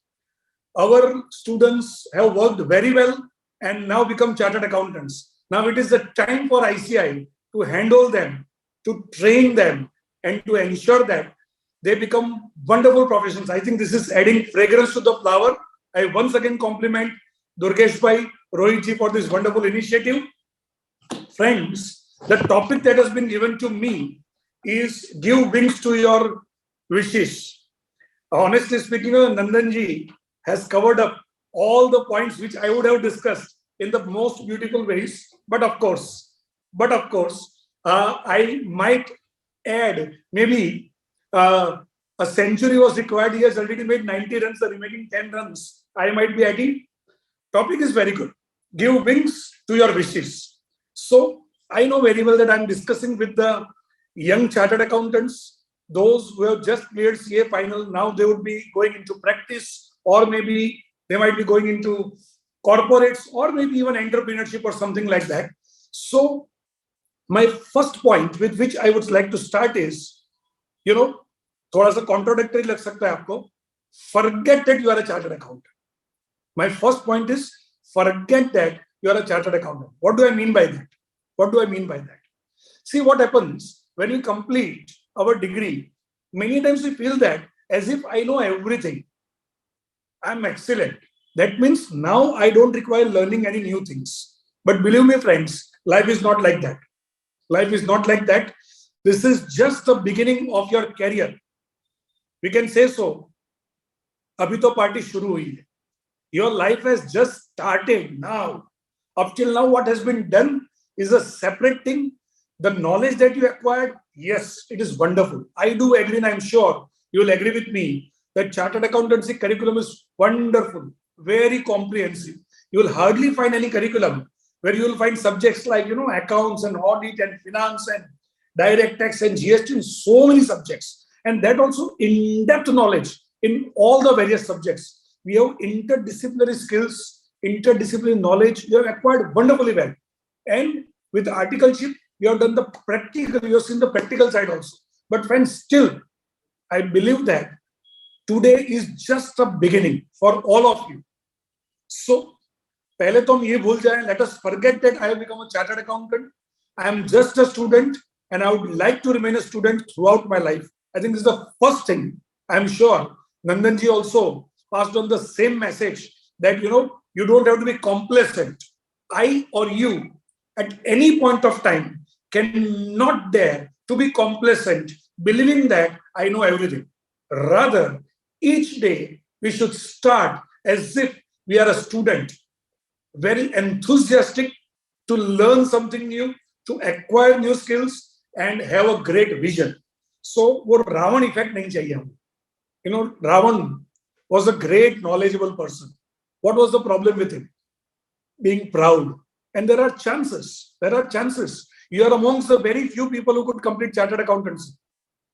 S10: Our students have worked very well and now become chartered accountants. Now it is the time for ICI to handle them, to train them, and to ensure that they become wonderful professionals. I think this is adding fragrance to the flower. I once again compliment Durgesh Bhai, Rohit ji for this wonderful initiative. Friends, the topic that has been given to me is give wings to your wishes. Honestly speaking, Nandan ji has covered up all the points which I would have discussed in the most beautiful ways. But of course, I might add maybe a century was required. He has already made 90 runs, the remaining 10 runs I might be adding. Topic is very good. Give wings to your wishes. So I know very well that I'm discussing with the young chartered accountants, those who have just cleared CA final. Now they would be going into practice, or maybe they might be going into corporates, or maybe even entrepreneurship or something like that. So my first point with which I would like to start is, थोड़ा सा contradictory लग सकता है आपको. Forget that you are a chartered accountant. My first point is, forget that you are a chartered accountant. What do I mean by that? See what happens when we complete our degree. Many times we feel that as if I know everything. I'm excellent. That means now I don't require learning any new things. But believe me, friends, life is not like that. Life is not like that. This is just the beginning of your career. We can say so. Abhi to party shuru hui hai. Your life has just started now. Up till now, what has been done is a separate thing. The knowledge that you acquired, yes, it is wonderful. I do agree, and I'm sure you will agree with me that chartered accountancy curriculum is wonderful, very comprehensive. You will hardly find any curriculum where you will find subjects like, accounts and audit and finance and direct tax and GST and so many subjects. And that also in-depth knowledge in all the various subjects. We have interdisciplinary skills, interdisciplinary knowledge. You have acquired wonderfully well. And with articleship, you have done the practical, you have seen the practical side also. But friends, still, I believe that today is just the beginning for all of you. So, पहले तो हम ये भूल जाएं, let us forget that I have become a chartered accountant. I am just a student and I would like to remain a student throughout my life. I think this is the first thing. I am sure Nandanji also passed on the same message that, you don't have to be complacent. I or you at any point of time cannot dare to be complacent, believing that I know everything. Rather, each day we should start as if we are a student, very enthusiastic to learn something new, to acquire new skills and have a great vision. So, वो Ravan effect नहीं चाहिए हमें. Ravan was a great knowledgeable person. What was the problem with him? Being proud. And there are chances. You are amongst the very few people who could complete chartered accountancy.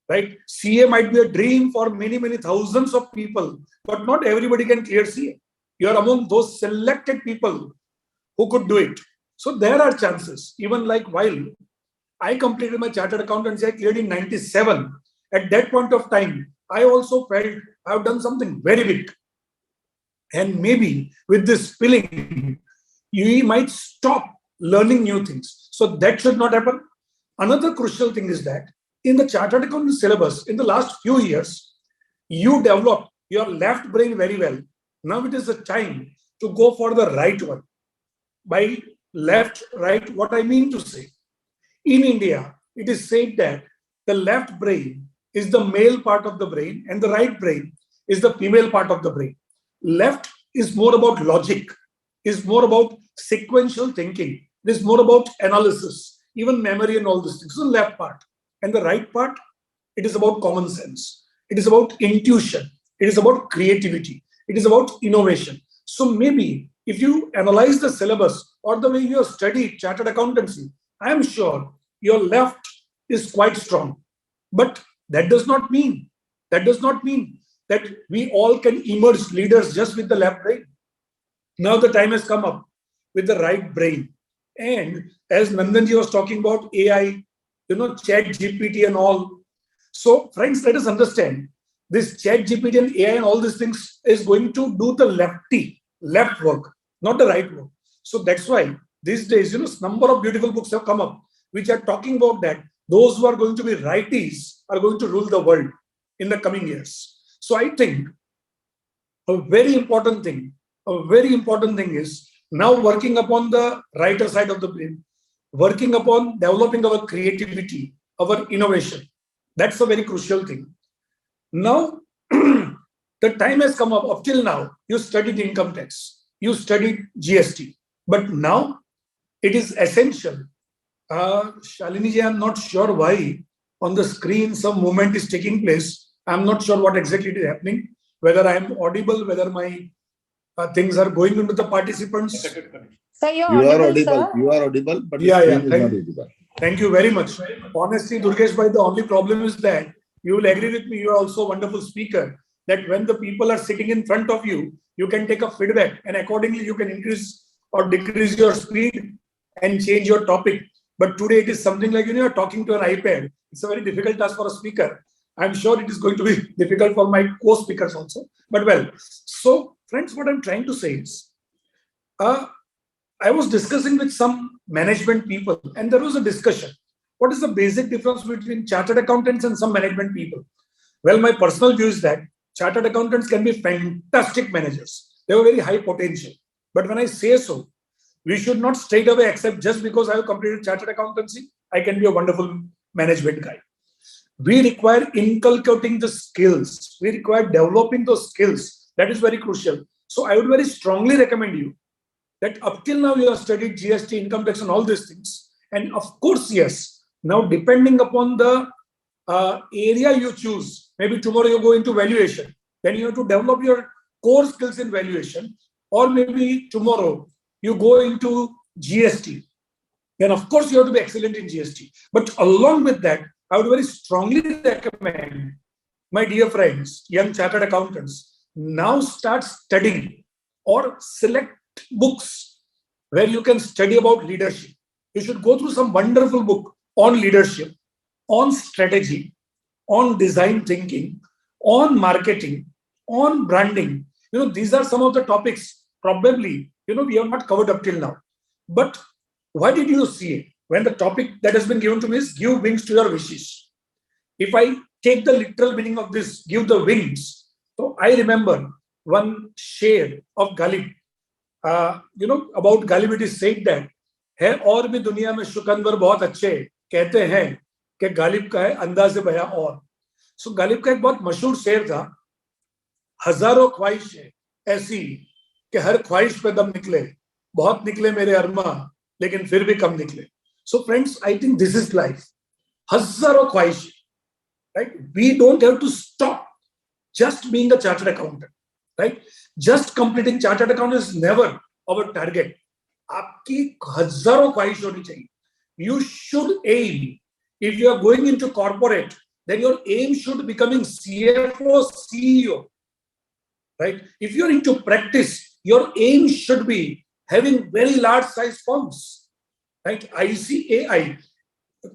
S10: Right? CA might be a dream for many, many thousands of people, but not everybody can clear CA. You are among those selected people who could do it. So there are chances. Even like while I completed my chartered accountancy, I cleared in 97. At that point of time, I also felt I have done something very big. And maybe with this feeling, you might stop learning new things. So that should not happen. Another crucial thing is that in the chartered accounting syllabus, in the last few years, you developed your left brain very well. Now it is the time to go for the right one. By left, right, what I mean to say, in India, it is said that the left brain is the male part of the brain and the right brain is the female part of the brain. Left is more about logic, is more about sequential thinking, it is more about analysis, even memory and all these things. So left part. And the right part, it is about common sense. It is about intuition. It is about creativity. It is about innovation. So maybe if you analyze the syllabus or the way you have studied chartered accountancy, I am sure your left is quite strong. But that does not mean that we all can emerge leaders just with the left brain. Now the time has come up with the right brain. And as Nandanji was talking about AI, Chat GPT and all, So friends, let us understand this chat GPT and AI and all these things is going to do the left work, not the right work. So that's why these days, number of beautiful books have come up which are talking about that those who are going to be righties are going to rule the world in the coming years. So I think a very important thing is now working upon the writer side of the brain, working upon developing our creativity, our innovation. That's a very crucial thing. Now, the time has come up till now, you studied income tax, you studied GST, but now it is essential. Shalini ji, I'm not sure why on the screen some movement is taking place. I'm not sure what exactly is happening, whether I am audible, whether my things are going into the participants.
S8: Sir,
S1: You are audible.
S8: sir.
S1: You are audible, but
S10: Yeah,
S1: the screen is
S10: thank-
S1: not visible.
S10: Thank you very much. Honestly, Durgesh bhai, the only problem is that you will agree with me, you are also a wonderful speaker, that when the people are sitting in front of you, you can take a feedback and accordingly you can increase or decrease your speed and change your topic. But today it is something like, you're talking to an iPad. It's a very difficult task for a speaker. I'm sure it is going to be difficult for my co-speakers also. But well, so friends, what I'm trying to say is, I was discussing with some management people and there was a discussion. What is the basic difference between chartered accountants and some management people? Well, my personal view is that chartered accountants can be fantastic managers. They have very high potential. But when I say so, we should not straight away accept just because I have completed chartered accountancy, I can be a wonderful management guy. We require inculcating the skills. We require developing those skills. That is very crucial. So I would very strongly recommend you that up till now you have studied GST, income tax and all these things. And of course, yes, now depending upon the area you choose, maybe tomorrow you go into valuation, then you have to develop your core skills in valuation, or maybe tomorrow you go into GST, then of course you have to be excellent in GST. But along with that, I would very strongly recommend my dear friends, young chartered accountants, now start studying or select books where you can study about leadership. You should go through some wonderful book on leadership, on strategy, on design thinking, on marketing, on branding. These are some of the topics probably, we have not covered up till now. But why did you see it? When the topic that has been given to me is give wings to your wishes. If I take the literal meaning of this, give the wings. So I remember one share of Ghalib. About Ghalib, it is said that है और भी दुनिया में शुकंबर बहुत अच्छे कहते हैं कि गालिब का है अंदाज़े बया और. सो गालिब का एक बहुत मशहूर शेर था, हजारों ख्वाहिशें ऐसी कि हर ख्वाहिश पे दम निकले, बहुत निकले मेरे अरमा लेकिन फिर भी कम निकले. So friends, I think this is life. हजारों ख्वाहिशें, right? We don't have to stop just being a chartered accountant, right? Just completing chartered accountant is never our target. आपकी हजारों ख्वाहिश होनी चाहिए. You should aim. If you are going into corporate, then your aim should be becoming CFO, CEO, right? If you are into practice, your aim should be having very large size firms, right? ICAI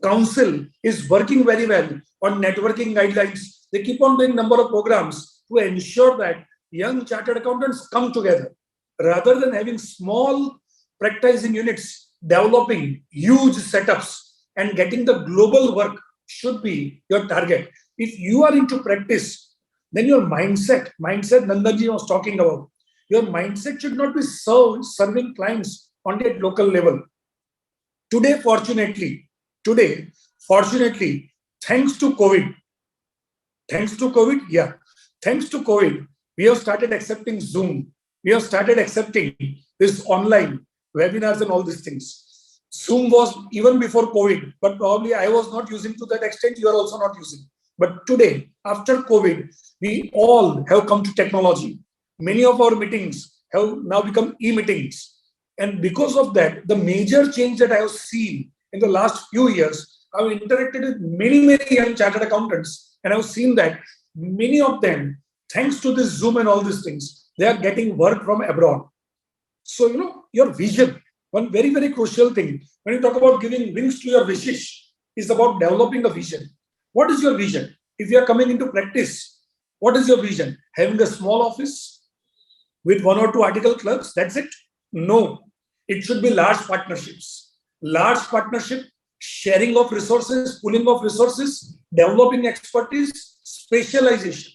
S10: Council is working very well on networking guidelines. They keep on doing number of programs to ensure that young chartered accountants come together rather than having small practicing units, developing huge setups and getting the global work should be your target. If you are into practice, then your mindset Nandanji was talking about, your mindset should not be serving clients on that local level. Today, fortunately, thanks to COVID, we have started accepting Zoom. We have started accepting this online webinars and all these things. Zoom was even before COVID, but probably I was not using to that extent. You are also not using. But today, after COVID, we all have come to technology. Many of our meetings have now become e-meetings. And because of that, the major change that I have seen in the last few years, I have interacted with many young chartered accountants, and I have seen that many of them, thanks to this Zoom and all these things, they are getting work from abroad. So, your vision, one very, very crucial thing, when you talk about giving wings to your wishes, is about developing a vision. What is your vision? If you are coming into practice, what is your vision? Having a small office with 1 or 2 article clerks, that's it? No, it should be large partnerships. Large partnership, sharing of resources, pooling of resources, developing expertise, specialization.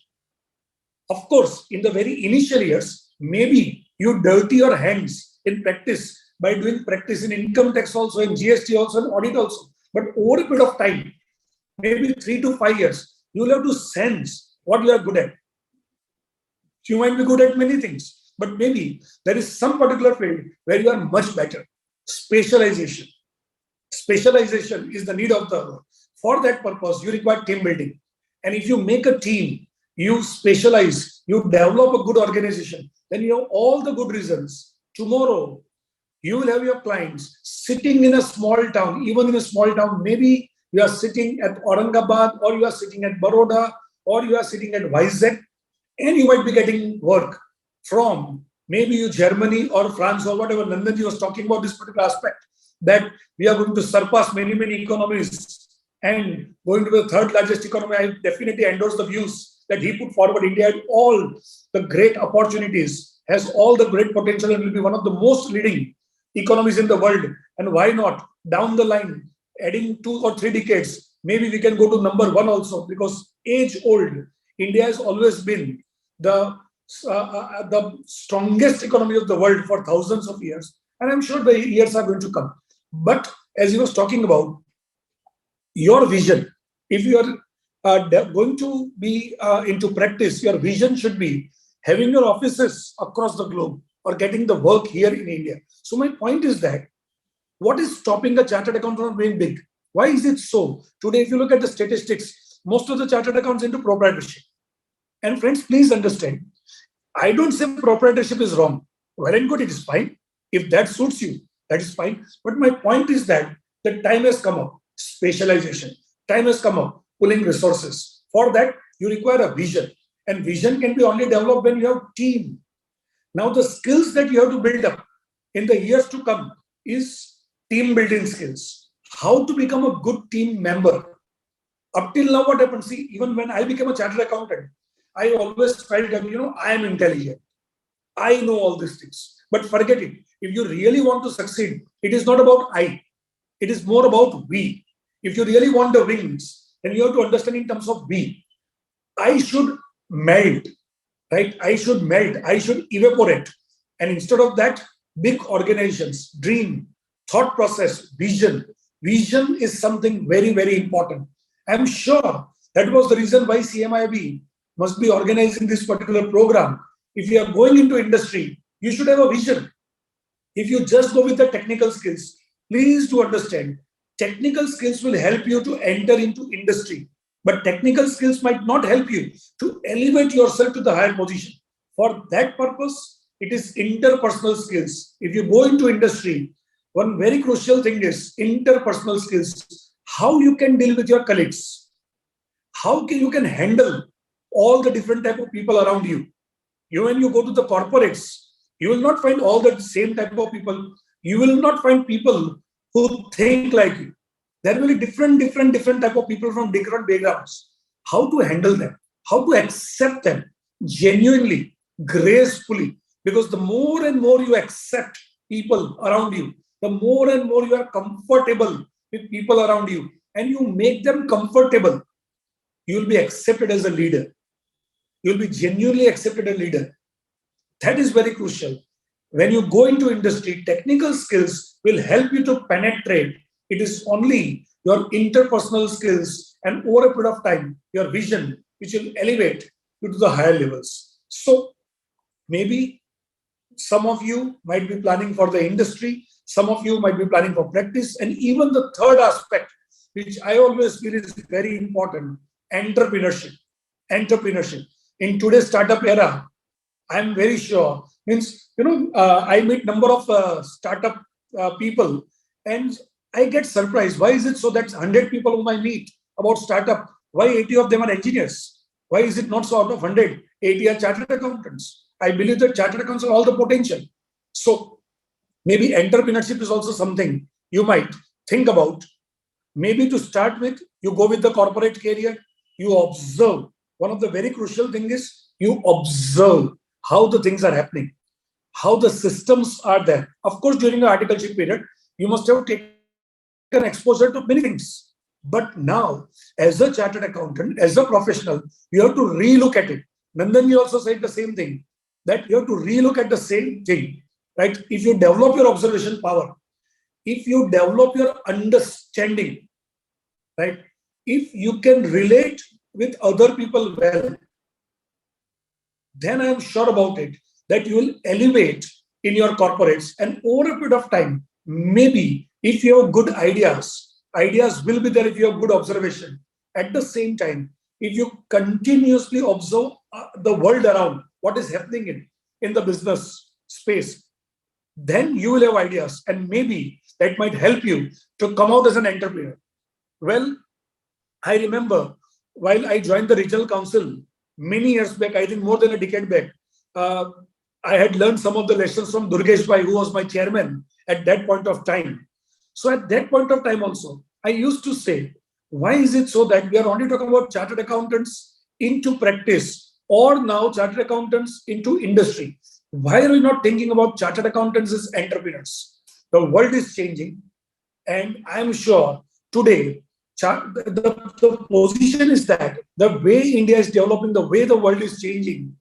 S10: Of course, in the very initial years, maybe you dirty your hands in practice by doing practice in income tax also, in GST also, and audit also. But over a period of time, maybe 3 to 5 years, you will have to sense what you are good at. You might be good at many things, but maybe there is some particular field where you are much better. Specialization. Specialization is the need of the hour. For that purpose, you require team building. And if you make a team, you specialize, you develop a good organization, then you have all the good reasons. Tomorrow, you will have your clients sitting in a small town, even in a small town, maybe you are sitting at Aurangabad, or you are sitting at Baroda, or you are sitting at Vizag, and you might be getting work from maybe you Germany or France or whatever. Nandanji was talking about this particular aspect, that we are going to surpass many, many economies and going to be the third largest economy. I definitely endorse the views that he put forward. India had all the great opportunities, has all the great potential, and will be one of the most leading economies in the world. And why not down the line, adding 2 or 3 decades, maybe we can go to number 1 also, because age old, India has always been the strongest economy of the world for thousands of years. And I'm sure the years are going to come. But as he was talking about, your vision, if you are going to be into practice, your vision should be having your offices across the globe or getting the work here in India. So my point is that what is stopping a chartered accountant from being big? Why is it so? Today, if you look at the statistics, most of the chartered accountants into proprietorship. And friends, please understand, I don't say proprietorship is wrong. Well and good, it is fine. If that suits you, that is fine. But my point is that the time has come up, specialization. Time has come up, pulling resources. For that, you require a vision. And vision can be only developed when you have team. Now, the skills that you have to build up in the years to come is team building skills. How to become a good team member. Up till now, what happened? See, even when I became a chartered accountant, I always felt that, I am intelligent. I know all these things. But forget it. If you really want to succeed, it is not about I. It is more about we. If you really want the wings, then you have to understand in terms of we. I should melt, right? I should melt. I should evaporate. And instead of that, big organizations, dream, thought process, vision. Vision is something very, very important. I'm sure that was the reason why CMIB must be organizing this particular program. If you are going into industry, you should have a vision. If you just go with the technical skills, please do understand, technical skills will help you to enter into industry, but technical skills might not help you to elevate yourself to the higher position. For that purpose, it is interpersonal skills. If you go into industry, one very crucial thing is interpersonal skills. How you can deal with your colleagues. How you can handle all the different type of people around you. When you go to the corporates, you will not find all the same type of people. You will not find people who think like you. There will be different type of people from different backgrounds. How to handle them, how to accept them genuinely, gracefully. Because the more and more you accept people around you, the more and more you are comfortable with people around you, and you make them comfortable, you will be accepted as a leader. You will be genuinely accepted as a leader. That is very crucial. When you go into industry, technical skills will help you to penetrate. It is only your interpersonal skills and over a period of time, your vision, which will elevate you to the higher levels. So maybe some of you might be planning for the industry, some of you might be planning for practice, and even the third aspect, which I always feel is very important, entrepreneurship. Entrepreneurship. In today's startup era, I'm very sure, I meet number of startup people, and I get surprised. Why is it so that 100 people whom I meet about startup, why 80 of them are engineers? Why is it not so out of 100, 80 are chartered accountants? I believe that chartered accountants have all the potential. So maybe entrepreneurship is also something you might think about. Maybe to start with, you go with the corporate career, you observe. One of the very crucial things is you observe how the things are happening, how the systems are there. Of course, during the articleship period, you must have taken exposure to many things. But now, as a chartered accountant, as a professional, you have to relook at it. Nandan, you also said the same thing, that you have to relook at the same thing, right? If you develop your observation power, if you develop your understanding, right? If you can relate with other people well, then I am sure about it that you will elevate in your corporates, and over a period of time, maybe if you have good ideas will be there if you have good observation. At the same time, if you continuously observe the world around, what is happening in the business space, then you will have ideas, and maybe that might help you to come out as an entrepreneur. Well, I remember while I joined the regional council many years back, I think more than a decade back, I had learned some of the lessons from Durgesh Bhai, who was my chairman at that point of time. So at that point of time also, I used to say, why is it so that we are only talking about chartered accountants into practice, or now chartered accountants into industry? Why are we not thinking about chartered accountants as entrepreneurs? The world is changing, and I'm sure today, the position is that the way India is developing, the way the world is changing,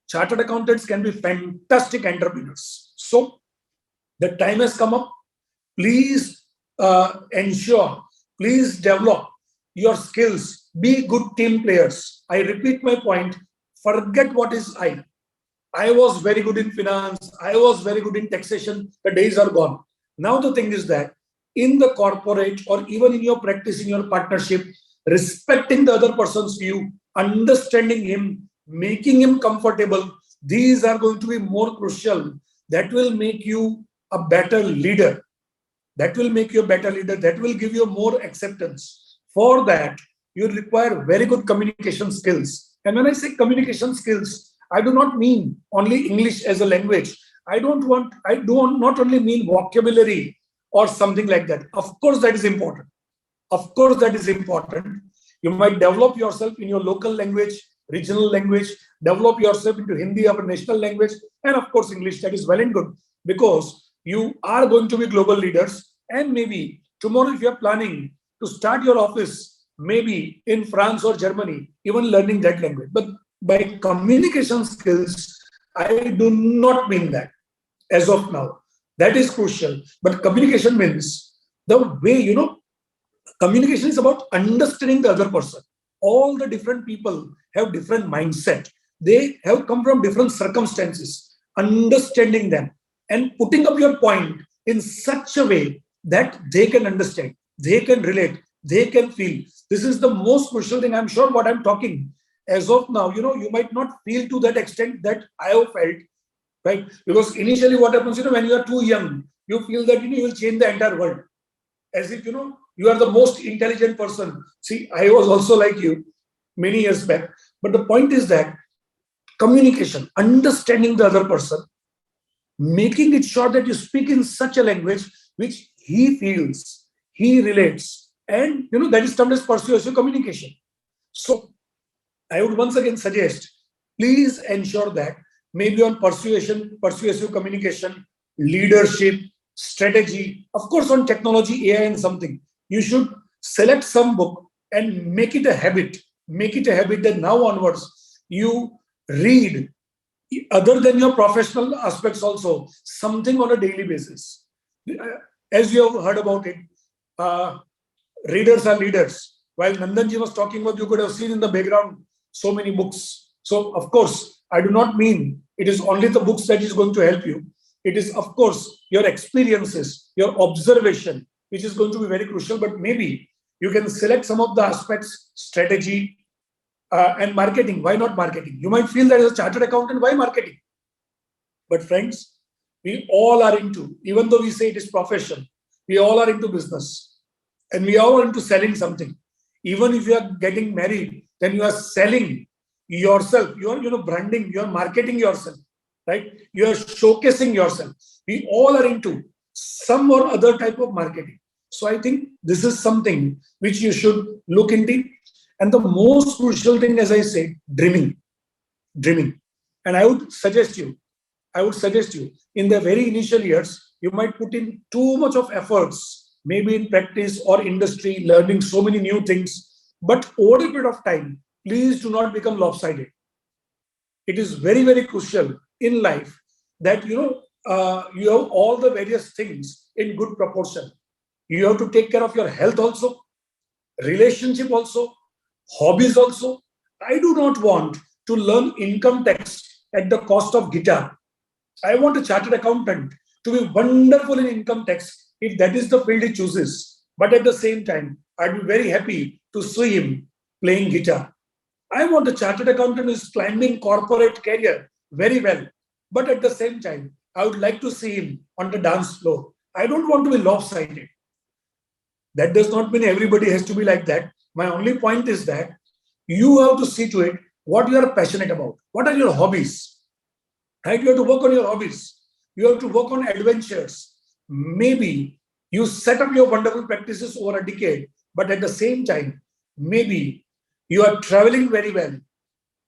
S10: chartered accountants can be fantastic entrepreneurs. So the time has come up. Please ensure, please develop your skills, be good team players. I repeat my point, forget what is I. I was very good in finance, I was very good in taxation, the days are gone. Now the thing is that in the corporate or even in your practice, in your partnership, respecting the other person's view, understanding him, making him comfortable, these are going to be more crucial. That will make you a better leader. That will make you a better leader. That will give you more acceptance. For that, you require very good communication skills. And when I say communication skills, I do not mean only English as a language. I do not only mean vocabulary or something like that. Of course, that is important. Of course, that is important. You might develop yourself in your local language, regional language, develop yourself into Hindi, our national language, and of course, English. That is well and good, because you are going to be global leaders. And maybe tomorrow, if you are planning to start your office, maybe in France or Germany, even learning that language. But by communication skills, I do not mean that as of now. That is crucial. But communication means the way, communication is about understanding the other person. All the different people have different mindset. They have come from different circumstances. Understanding them and putting up your point in such a way that they can understand, they can relate, they can feel. This is the most crucial thing. I'm sure what I'm talking as of now, you might not feel to that extent that I have felt, right? Because initially what happens, when you are too young, you feel that you will change the entire world. As if, you are the most intelligent person. See, I was also like you many years back. But the point is that communication, understanding the other person, making it sure that you speak in such a language which he feels, he relates, and that is termed as persuasive communication. So I would once again suggest, please ensure that maybe on persuasion, persuasive communication, leadership, strategy, of course on technology, AI and something, you should select some book and make it a habit. Make it a habit that now onwards you read, other than your professional aspects also, something on a daily basis. As you have heard about it, readers are leaders. While Nandanji was talking about, you could have seen in the background so many books. So, of course, I do not mean it is only the books that is going to help you. It is, of course, your experiences, your observation, which is going to be very crucial. But maybe you can select some of the aspects, strategy, and marketing. Why not marketing? You might feel that as a chartered accountant, why marketing? But friends, we all are into, even though we say it is profession, we all are into business. And we all are into selling something. Even if you are getting married, then you are selling yourself. You are, branding, you are marketing yourself, right? You are showcasing yourself. We all are into some or other type of marketing. So I think this is something which you should look into. And the most crucial thing, as I said, dreaming. And I would suggest you, in the very initial years, you might put in too much of efforts, maybe in practice or industry, learning so many new things. But over a period of time, please do not become lopsided. It is very, very crucial in life that you have all the various things in good proportion. You have to take care of your health also, relationship also, hobbies also. I do not want to learn income tax at the cost of guitar. I want a chartered accountant to be wonderful in income tax if that is the field he chooses. But at the same time, I'd be very happy to see him playing guitar. I want a chartered accountant who is climbing corporate career very well. But at the same time, I would like to see him on the dance floor. I don't want to be lopsided. That does not mean everybody has to be like that. My only point is that you have to see to it what you are passionate about. What are your hobbies? Right? You have to work on your hobbies. You have to work on adventures. Maybe you set up your wonderful practices over a decade, but at the same time, maybe you are traveling very well,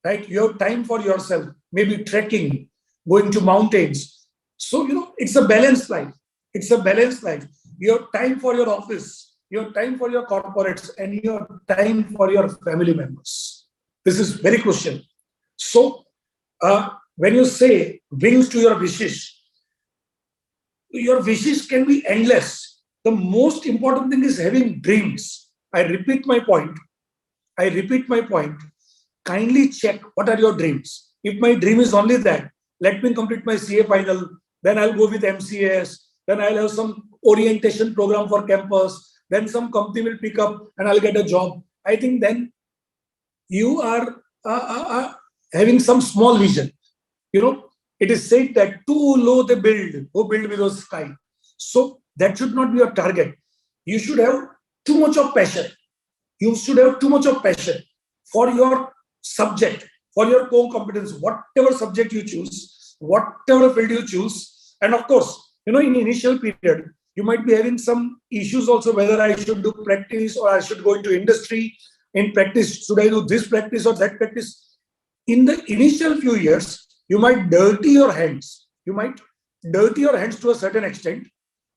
S10: right? You have time for yourself, maybe trekking, going to mountains. So, it's a balanced life. It's a balanced life. You have time for your office, you have time for your corporates, and you have time for your family members. This is very crucial. So, when you say wings to your wishes can be endless. The most important thing is having dreams. I repeat my point. Kindly check what are your dreams. If my dream is only that, let me complete my CA final, then I'll go with MCAS, then I'll have some orientation program for campus, then some company will pick up and I'll get a job. I think then you are having some small vision. It is said that too low they build, who build with the sky. So that should not be your target. You should have too much of passion. You should have too much of passion for your subject, for your core competence, whatever subject you choose, whatever field you choose. And of course, in initial period, you might be having some issues also, whether I should do practice or I should go into industry. In practice, should I do this practice or that practice? In the initial few years, you might dirty your hands. You might dirty your hands to a certain extent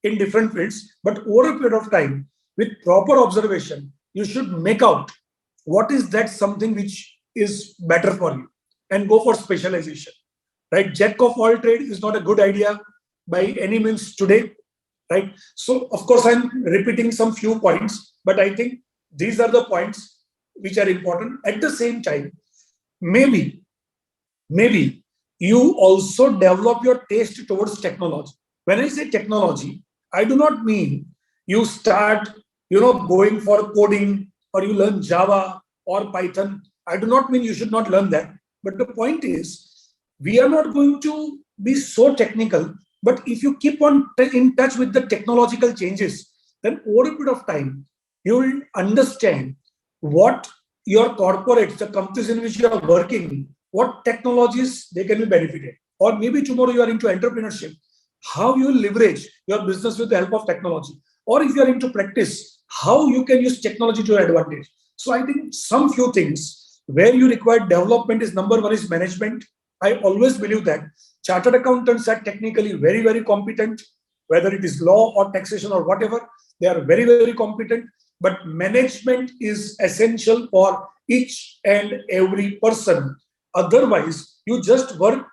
S10: in different fields, but over a period of time, with proper observation, you should make out what is that something which is better for you and go for specialization. Right? Jack of all trade is not a good idea by any means today. Right? So, of course, I'm repeating some few points, but I think these are the points which are important. At the same time, maybe you also develop your taste towards technology. When I say technology, I do not mean you start, going for coding or you learn Java or Python. I do not mean you should not learn that. But the point is, we are not going to be so technical. But if you keep on in touch with the technological changes, then over a period of time, you will understand what your corporates, the companies in which you are working, what technologies they can be benefited. Or maybe tomorrow you are into entrepreneurship, how you leverage your business with the help of technology. Or if you are into practice, how you can use technology to your advantage. So I think some few things where you require development is number one is management. I always believe that chartered accountants are technically very, very competent, whether it is law or taxation or whatever, they are very, very competent. But management is essential for each and every person. Otherwise, you just work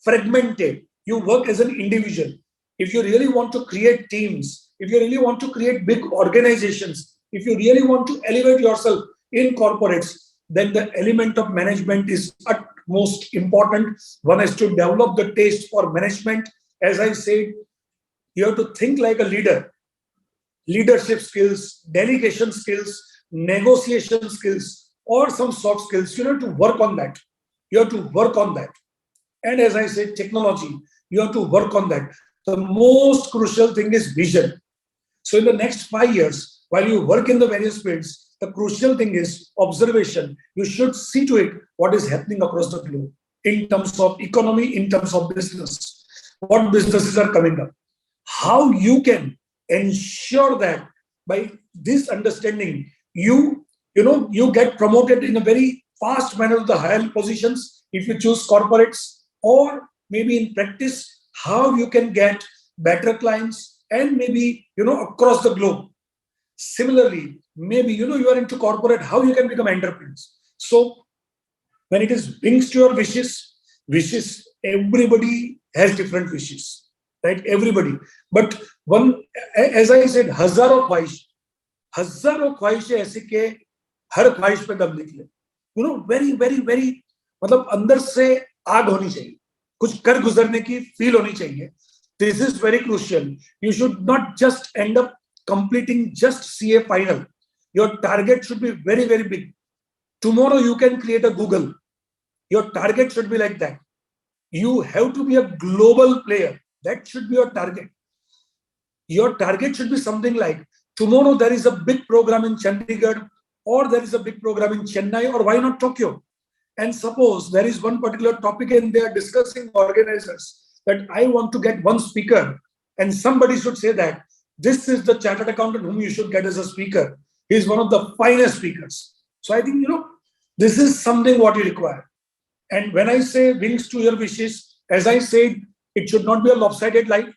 S10: fragmented. You work as an individual. If you really want to create teams, if you really want to create big organizations, if you really want to elevate yourself in corporates, then the element of management is utmost important. One has to develop the taste for management. As I said, you have to think like a leader. Leadership skills, delegation skills, negotiation skills, or some soft skills. You have to work on that. You have to work on that. And as I said, technology, you have to work on that. The most crucial thing is vision. So in the next 5 years, while you work in the various fields, the crucial thing is observation. You should see to it what is happening across the globe in terms of economy, in terms of business, what businesses are coming up, how you can ensure that by this understanding, you you get promoted in a very fast manner to the higher positions if you choose corporates, or maybe in practice, how you can get better clients and maybe, across the globe. Similarly, maybe, you are into corporate, how you can become entrepreneurs. So when it is wings to your wishes, everybody has different wishes, right? Everybody. But as I said, हजारों ख्वाहिशें ऐसी के हर ख्वाहिश पे दम निकले, very very very, मतलब अंदर से आग होनी चाहिए, कुछ कर गुजरने की फील होनी चाहिए. This is very crucial. You should not just end up completing just CA final. Your target should be very, very big. Tomorrow you can create a Google. Your target should be like that. You have to be a global player. That should be your target. Your target should be something like, tomorrow there is a big program in Chandigarh, or there is a big program in Chennai, or why not Tokyo? And suppose there is one particular topic and they are discussing, organizers, that I want to get one speaker, and somebody should say that this is the chartered accountant whom you should get as a speaker. He is one of the finest speakers. So I think, this is something what you require. And when I say wings to your wishes, as I said, it should not be a lopsided life,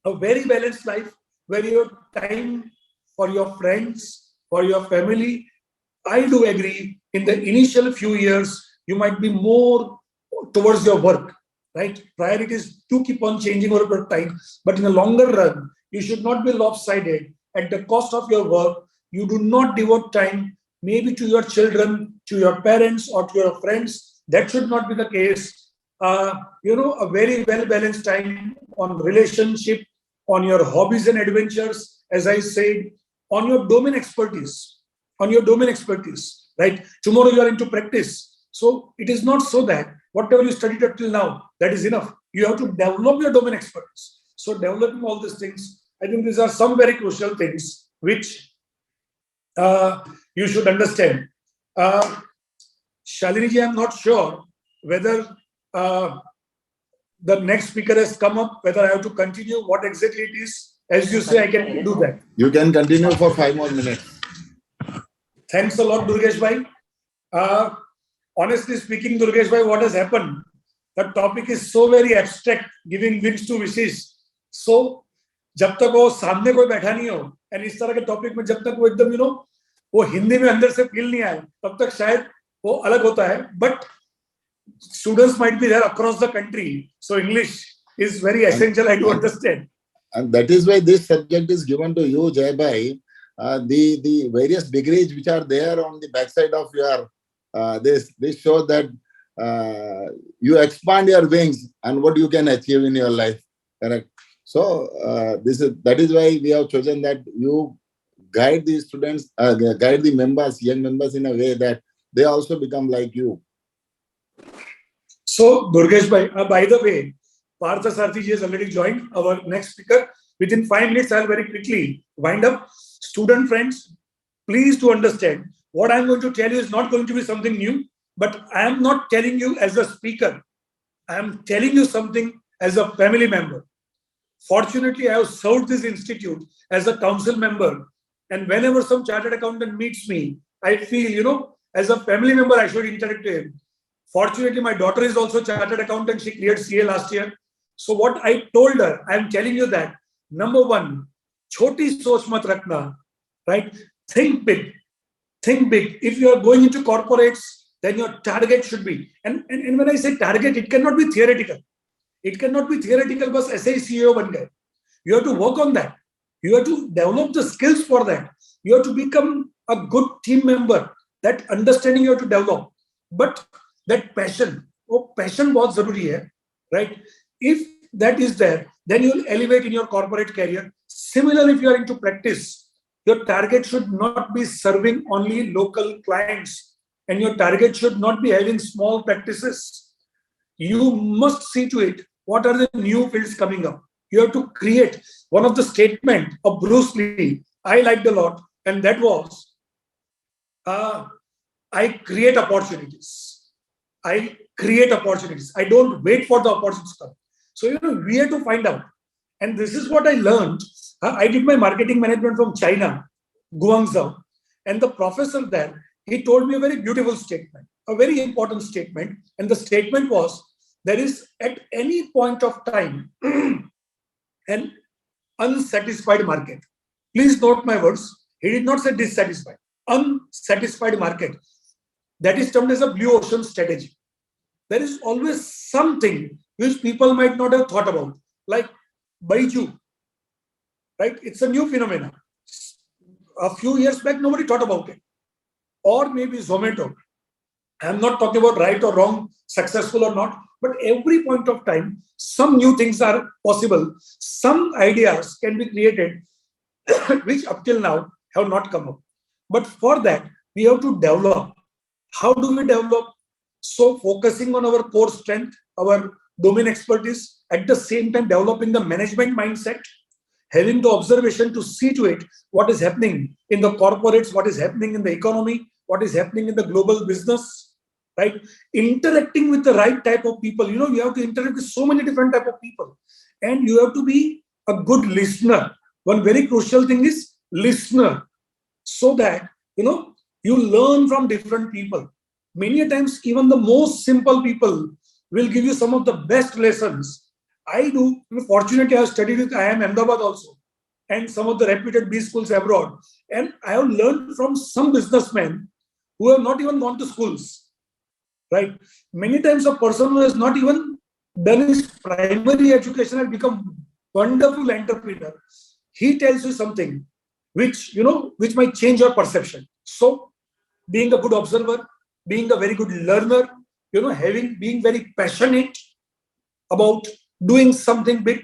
S10: a very balanced life where you have time for your friends, for your family. I do agree, in the initial few years, you might be more towards your work, right? Priorities do keep on changing over time, but in the longer run, you should not be lopsided at the cost of your work. You do not devote time maybe to your children, to your parents, or to your friends. That should not be the case. A very well-balanced time on relationship, on your hobbies and adventures, as I said, on your domain expertise, right? Tomorrow you are into practice. So it is not so that whatever you studied up till now, that is enough. You have to develop your domain expertise. So developing all these things, I think these are some very crucial things which you should understand. Shalini ji, I'm not sure whether the next speaker has come up, whether I have to continue, what exactly it is. As you say, I can do that.
S1: You can continue for 5 more minutes.
S10: Thanks a lot, Durgesh bhai. Honestly speaking, Durgesh bhai, what has happened? The topic is so very abstract, giving wings to wishes. So, जब तक वो सामने कोई बैठा नहीं हो, and इस तरह के टॉपिक में जब तक वो एकदम वो हिंदी में अंदर से फील नहीं आए, तब तक शायद वो अलग होता है. But students might be there across the country, so English is very essential. I do understand.
S1: And that is why this subject is given to you, Jai Bhai. The various degrees which are there on the backside of your this show that you expand your wings and what you can achieve in your life. Correct. So that is why we have chosen that you guide the students, guide the members, young members, in a way that they also become like you.
S10: So, Durgesh bhai, by the way, Partha Sarthi ji has already joined, our next speaker. Within 5 minutes, I'll very quickly wind up. Student friends, please to understand, what I'm going to tell you is not going to be something new, but I am not telling you as a speaker. I am telling you something as a family member. Fortunately, I have served this institute as a council member. And whenever some chartered accountant meets me, I feel, as a family member, I should interact with him. Fortunately, my daughter is also chartered accountant. She cleared CA last year. So what I told her, I am telling you that, number one, choti soch mat rakhna, right? Think big. Think big. If you are going into corporates, then your target should be, and when I say target, it cannot be theoretical. It cannot be theoretical, but SI CEO ban gaye. You have to work on that. You have to develop the skills for that. You have to become a good team member. That understanding you have to develop. But that passion, passion bahut zaruri hai, right? If that is there, then you will elevate in your corporate career. Similarly, if you are into practice, your target should not be serving only local clients, and your target should not be having small practices. You must see to it, what are the new fields coming up? You have to create. One of the statement of Bruce Lee, I liked a lot, and that was, I create opportunities. I create opportunities. I don't wait for the opportunities to come. So, we have to find out. And this is what I learned. I did my marketing management from China, Guangzhou. And the professor there, he told me a very beautiful statement, a very important statement. And the statement was, there is at any point of time an unsatisfied market. Please note my words. He did not say dissatisfied. Unsatisfied market. That is termed as a blue ocean strategy. There is always something which people might not have thought about, like Baiju, right? It's a new phenomenon. A few years back, nobody thought about it. Or maybe Zomato. I'm not talking about right or wrong, successful or not, but every point of time, some new things are possible. Some ideas can be created, which up till now have not come up. But for that, we have to develop. How do we develop? So focusing on our core strength, our domain expertise, at the same time developing the management mindset, having the observation to see to it what is happening in the corporates, what is happening in the economy, what is happening in the global business, right? Interacting with the right type of people. You have to interact with so many different type of people, and you have to be a good listener. One very crucial thing is listener, so that you learn from different people. Many times, even the most simple people will give you some of the best lessons. I do. Fortunately, I have studied with IIM Ahmedabad also, and some of the reputed B schools abroad. And I have learned from some businessmen who have not even gone to schools, right? Many times, a person who has not even done his primary education has become wonderful entrepreneur. He tells you something which might change your perception. So, being a good observer, being a very good learner, being very passionate about doing something big,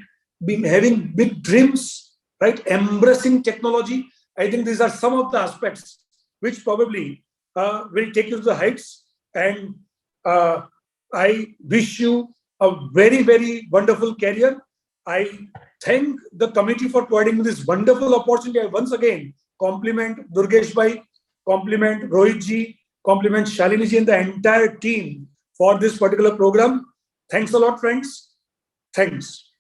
S10: having big dreams, right? Embracing technology. I think these are some of the aspects which probably will take you to the heights. And I wish you a very, very wonderful career. I thank the committee for providing this wonderful opportunity. I once again compliment Durgesh Bhai, compliment Rohit ji, compliment Shalini ji and the entire team for this particular program. Thanks a lot, friends. Thanks.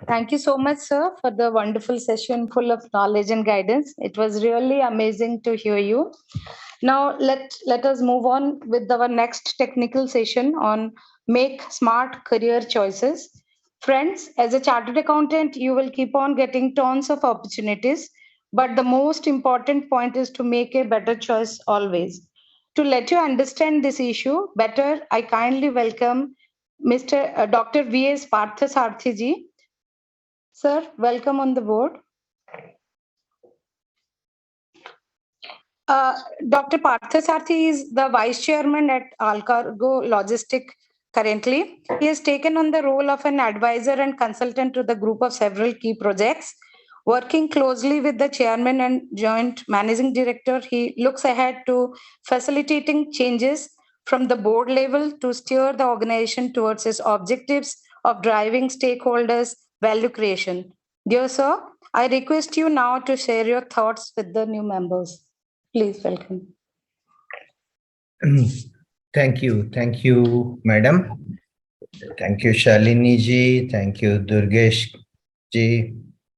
S8: Thank you so much, sir, for the wonderful session full of knowledge and guidance. It was really amazing to hear you. Now, let us move on with our next technical session on make smart career choices. Friends, as a chartered accountant, you will keep on getting tons of opportunities, but the most important point is to make a better choice always. To let you understand this issue better, I kindly welcome Mr. Dr. V.S. Parthasarthi ji. Sir, welcome on the board. Dr. Parthasarthi is the Vice Chairman at Alcargo Logistic currently. He has taken on the role of an advisor and consultant to the group of several key projects. Working closely with the Chairman and Joint Managing Director, he looks ahead to facilitating changes from the board level to steer the organization towards its objectives of driving stakeholders' value creation. Dear sir, I request you now to share your thoughts with the new members. Please welcome.
S11: Thank you, madam. Thank you, Shalini ji. Thank you, Durgesh ji.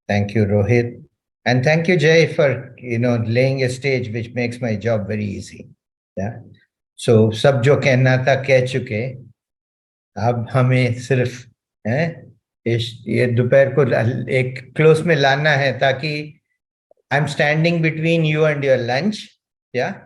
S11: Thank you, Rohit. And thank you, Jay, for laying a stage which makes my job very easy. Yeah. So सब जो कहना था कह चुके, अब हमें सिर्फ ये दोपहर को एक क्लोज में लाना है ताकि I'm standing between you and your lunch. Yeah.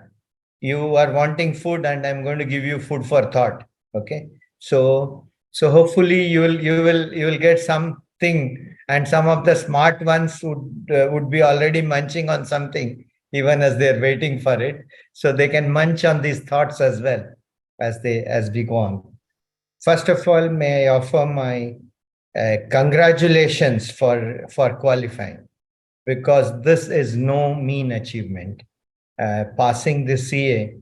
S11: You are wanting food and I'm going to give you food for thought. Okay. So hopefully you will get something, and some of the smart ones would be already munching on something even as they're waiting for it. So they can munch on these thoughts as well as we go on. First of all, may I offer my congratulations for qualifying, because this is no mean achievement. Passing the CA.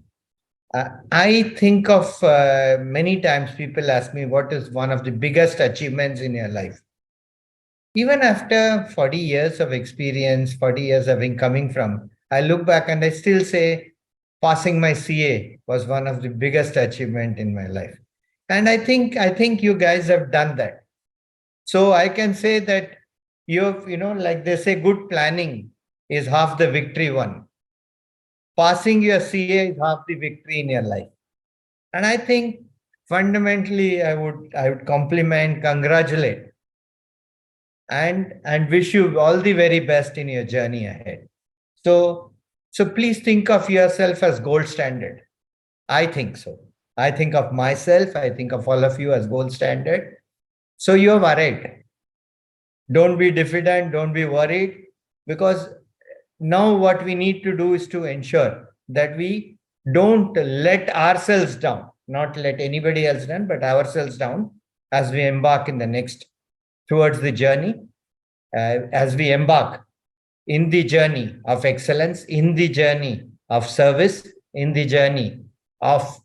S11: I think of many times people ask me, what is one of the biggest achievements in your life? Even after 40 years of experience, 40 years of coming from, I look back and I still say passing my CA was one of the biggest achievement in my life. And I think you guys have done that. So I can say that like they say, good planning is half the victory won. passing your CA is half the victory in your life. And I think fundamentally, I would compliment, congratulate, and wish you all the very best in your journey ahead. So please think of yourself as gold standard. I think so. I think of myself, I think of all of you as gold standard. So you have arrived. Don't be diffident, don't be worried, because now what we need to do is to ensure that we don't let ourselves down, not let anybody else down, but ourselves down as we embark in the next towards the journey, as we embark in the journey of excellence, in the journey of service, in the journey of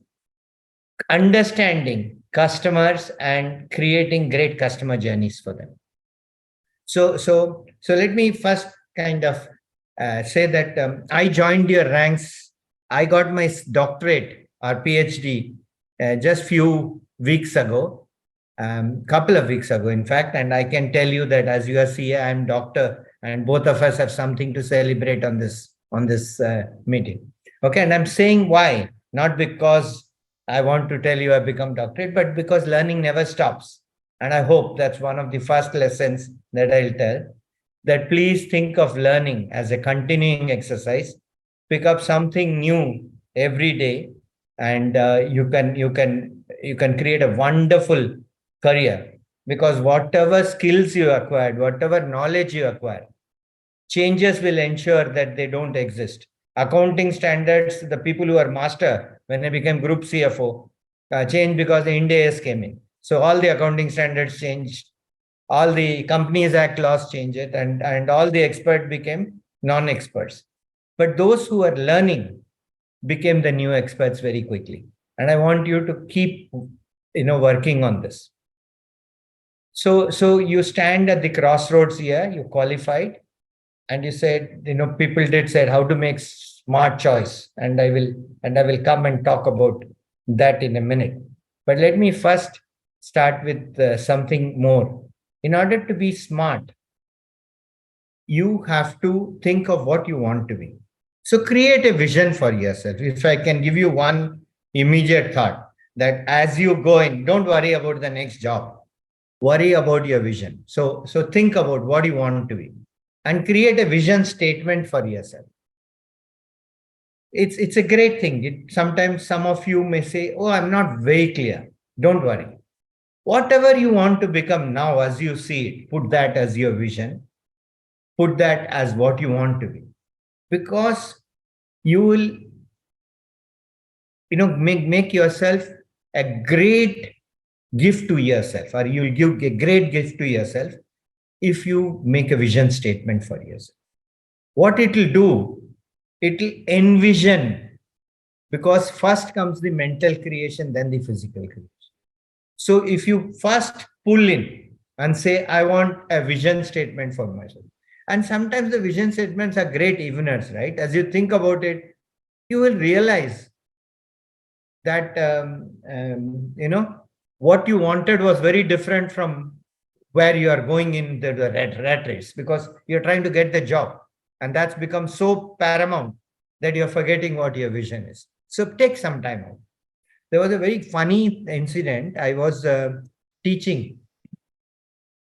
S11: understanding customers and creating great customer journeys for them. So let me first kind of say that I joined your ranks. I got my doctorate or PhD just few weeks ago, couple of weeks ago, in fact. And I can tell you that as you see, I'm doctor, and both of us have something to celebrate on this meeting. Okay, and I'm saying why, not because I want to tell you I've become doctorate, but because learning never stops. And I hope that's one of the first lessons that I'll tell, that please think of learning as a continuing exercise. Pick up something new every day, and you can create a wonderful career, because whatever skills you acquired, whatever knowledge you acquire, changes will ensure that they don't exist. Accounting standards, the people who are master, when I became group CFO, changed because the Ind AS came in. So all the accounting standards changed, all the Companies Act laws changed, and all the experts became non-experts. But those who are learning became the new experts very quickly. And I want you to keep working on this. So you stand at the crossroads here, you qualified, and you said, people did say how to make smart choice, and I will come and talk about that in a minute. But let me first start with something more. In order to be smart, you have to think of what you want to be. So create a vision for yourself. If I can give you one immediate thought, that as you go in, don't worry about the next job. Worry about your vision. So think about what you want to be, and create a vision statement for yourself. It's a great thing. Sometimes some of you may say, oh, I'm not very clear. Don't worry. Whatever you want to become now, as you see it, put that as your vision. Put that as what you want to be. Because you will make yourself a great gift to yourself, or you'll give a great gift to yourself if you make a vision statement for yourself. What it will do, it will envision, because first comes the mental creation, then the physical creation. So if you first pull in and say, I want a vision statement for myself. And sometimes the vision statements are great eveners, right? As you think about it, you will realize that, what you wanted was very different from where you are going in the rat race, because you're trying to get the job. And that's become so paramount that you're forgetting what your vision is. So take some time out. There was a very funny incident. I was teaching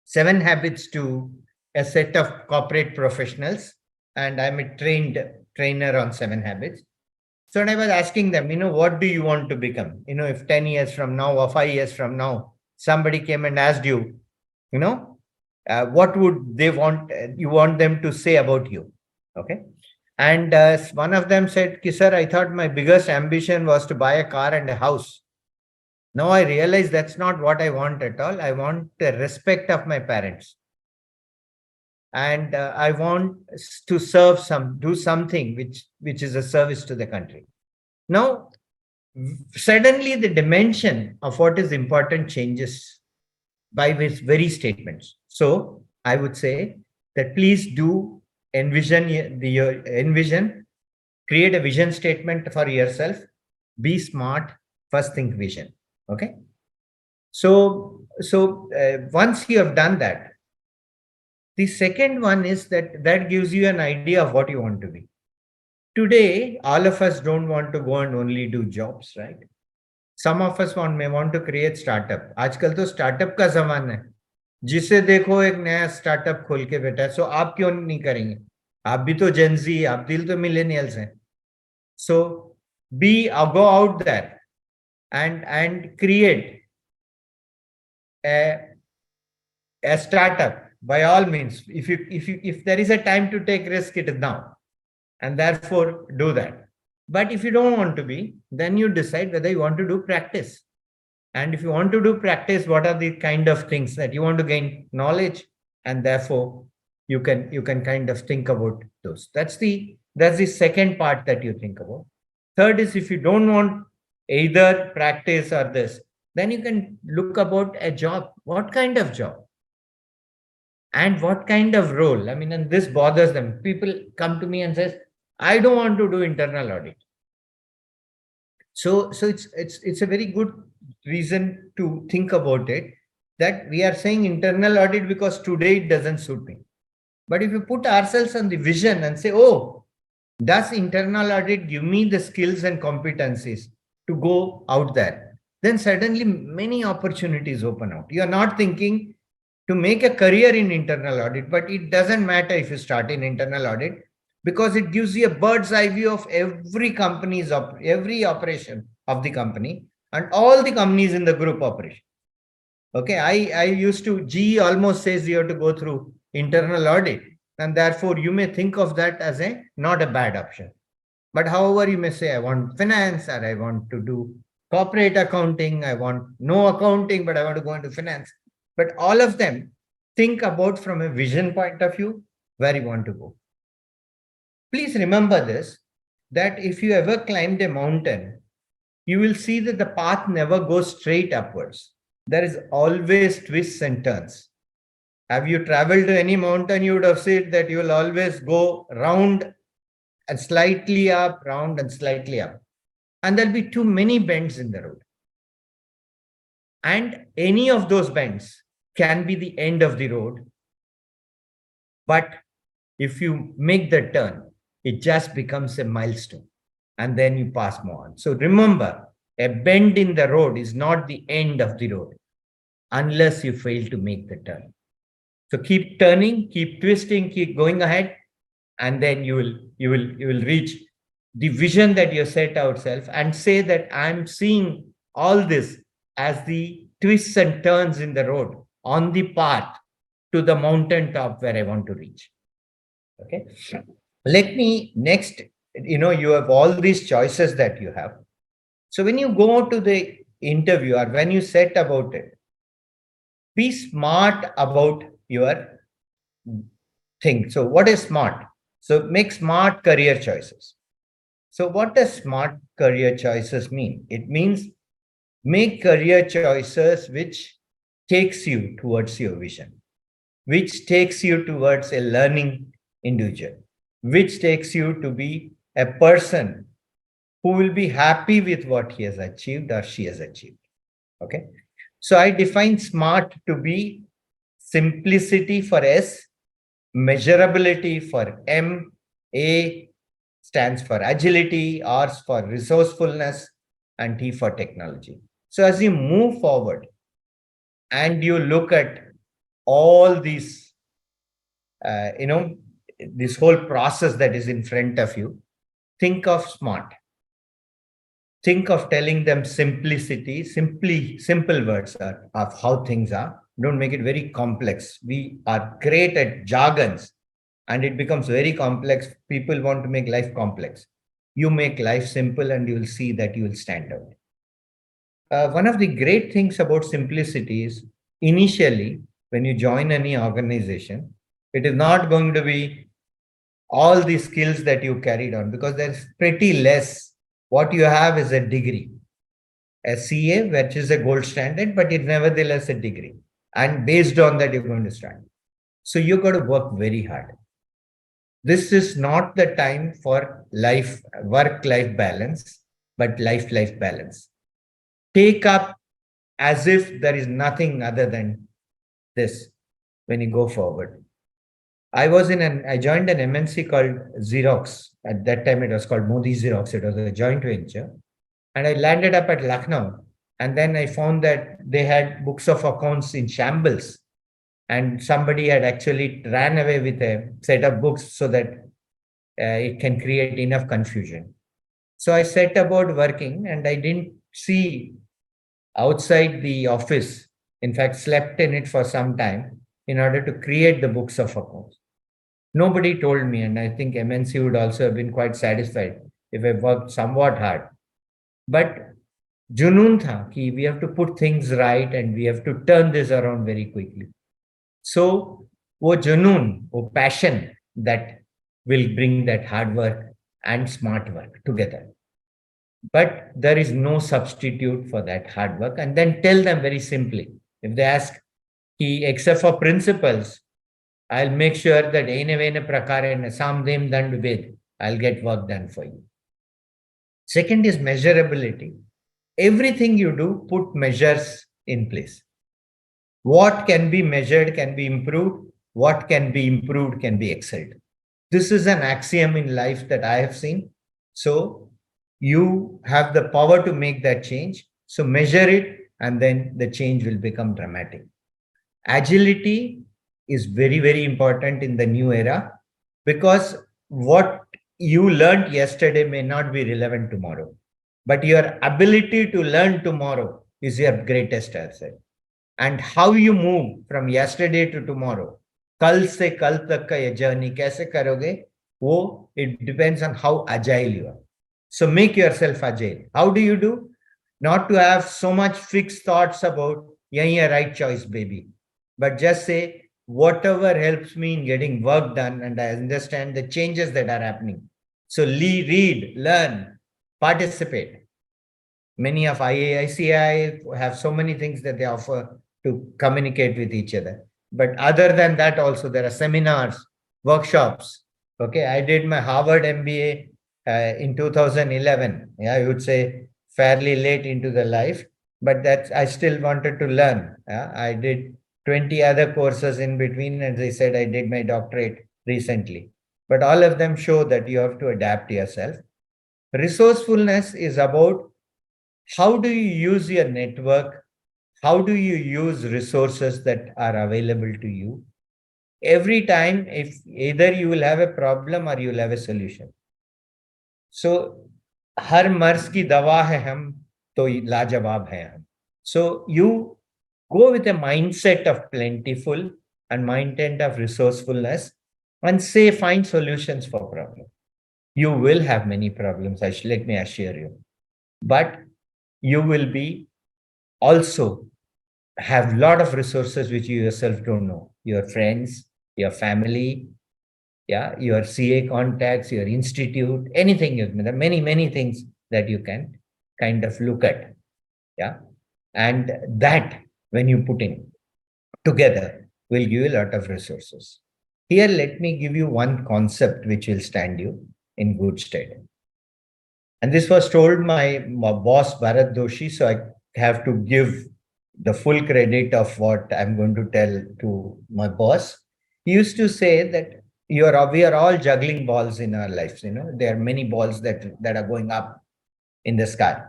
S11: 7 habits to a set of corporate professionals, and I'm a trainer on 7 habits. So I was asking them, what do you want to become? If 10 years from now or 5 years from now, somebody came and asked you, what would they want, you want them to say about you? Okay. And one of them said, sir, I thought my biggest ambition was to buy a car and a house. Now I realize that's not what I want at all. I want the respect of my parents. And I want to do something which is a service to the country. Now, suddenly the dimension of what is important changes by these very statements. So I would say that please do envision, create a vision statement for yourself. Be smart, first think vision. Okay. So once you have done that, the second one is that gives you an idea of what you want to be. Today, all of us don't want to go and only do jobs, right? Some of us may want to create startup. आजकल तो startup का ज़माना है. जिसे देखो एक नया startup खोल के बैठा है. So आप क्यों नहीं करेंगे? आप भी तो Gen Z, आप भी तो millennials हैं. So go out there and create a startup by all means. If there is a time to take risk, it is now, and therefore do that. But if you don't want to be, then you decide whether you want to do practice. And if you want to do practice, what are the kind of things that you want to gain knowledge, and therefore you can kind of think about those. That's the second part that you think about. Third is, if you don't want either practice or this, then you can look about a job. What kind of job? And what kind of role? I mean, and this bothers them. People come to me and says, I don't want to do internal audit. So it's a very good reason to think about it, that we are saying internal audit because today it doesn't suit me. But if you put ourselves on the vision and say, oh, does internal audit give me the skills and competencies to go out there? Then suddenly many opportunities open out. You are not thinking to make a career in internal audit, but it doesn't matter if you start in internal audit, because it gives you a bird's eye view of every operation of the company and all the companies in the group operation. Okay, I used to, GE almost says you have to go through internal audit, and therefore you may think of that as not a bad option. But however, you may say, I want finance, or I want to do corporate accounting, I want no accounting, but I want to go into finance. But all of them, think about from a vision point of view, where you want to go. Please remember this, that if you ever climbed a mountain, you will see that the path never goes straight upwards. There is always twists and turns. Have you traveled to any mountain, you would have seen that you will always go round and slightly up, round and slightly up. And there'll be too many bends in the road. And any of those bends can be the end of the road. But if you make the turn, it just becomes a milestone. And then you pass more on. So remember, a bend in the road is not the end of the road unless you fail to make the turn. So keep turning, keep twisting, keep going ahead, and then you will reach the vision that you set ourselves, and say that I'm seeing all this as the twists and turns in the road on the path to the mountaintop where I want to reach. Okay. Let me next, you have all these choices that you have. So when you go to the interview or when you set about it, be smart about your thing. So what is smart? So make smart career choices. So what does smart career choices mean? It means make career choices which takes you towards your vision, which takes you towards a learning individual, which takes you to be a person who will be happy with what he has achieved or she has achieved. Okay. So I define SMART to be simplicity for S, measurability for M, A stands for agility, R for resourcefulness, and T for technology. So as you move forward and you look at all these, this whole process that is in front of you, think of SMART. Think of telling them simplicity, simple words of how things are. Don't make it very complex. We are great at jargons and it becomes very complex. People want to make life complex. You make life simple and you will see that you will stand out. One of the great things about simplicity is initially, when you join any organization, it is not going to be all the skills that you carried on, because there's pretty less. What you have is a degree, a CA, which is a gold standard, but it's nevertheless a degree. And based on that, you're going to start. So you've got to work very hard. This is not the time for work-life balance, but life-life balance. Take up as if there is nothing other than this when you go forward. I joined an MNC called Xerox. At that time, it was called Modi Xerox. It was a joint venture. And I landed up at Lucknow. And then I found that they had books of accounts in shambles. And somebody had actually ran away with a set of books so that it can create enough confusion. So I set about working, and I didn't see outside the office. In fact, slept in it for some time in order to create the books of accounts. Nobody told me, and I think MNC would also have been quite satisfied if I worked somewhat hard. But junoon tha ki we have to put things right and we have to turn this around very quickly. So, wo junoon, wo passion that will bring that hard work and smart work together. But there is no substitute for that hard work. And then tell them very simply, if they ask, except for principles, I'll make sure that Enevena Prakarena Samdem Dand Ved, I'll get work done for you. Second is measurability. Everything you do, put measures in place. What can be measured can be improved. What can be improved can be excelled. This is an axiom in life that I have seen. So you have the power to make that change. So measure it, and then the change will become dramatic. Agility is very, very important in the new era, because what you learned yesterday may not be relevant tomorrow. But your ability to learn tomorrow is your greatest asset. And how you move from yesterday to tomorrow, kal se kal tak ka ye journey kaise karoge, wo it depends on how agile you are. So make yourself agile. How do you do? Not to have so much fixed thoughts about yahi a right choice, baby, but just say whatever helps me in getting work done, and I understand the changes that are happening. So read, learn, participate. Many of IAICI have so many things that they offer to communicate with each other. But other than that, also there are seminars, workshops. Okay, I did my Harvard MBA in 2011. Yeah, I would say fairly late into the life, but that's I still wanted to learn. I did 20 other courses in between, and as I said, I did my doctorate recently. But all of them show that you have to adapt yourself. Resourcefulness is about how do you use your network? How do you use resources that are available to you? Every time, if either you will have a problem or you will have a solution. So, har mars ki dawa hai hum, to lajawab hai hum. So, you go with a mindset of plentiful and mindset of resourcefulness, and say find solutions for problems. You will have many problems, let me assure you. But you will be also have a lot of resources which you yourself don't know. Your friends, your family, yeah, your CA contacts, your institute, anything. There are many, many things that you can kind of look at. Yeah. And that, when you put in together, will give you a lot of resources. Here, let me give you one concept which will stand you in good stead. And this was told my boss, Bharat Doshi, so I have to give the full credit of what I'm going to tell to my boss. He used to say that we are all juggling balls in our lives. There are many balls that are going up in the sky.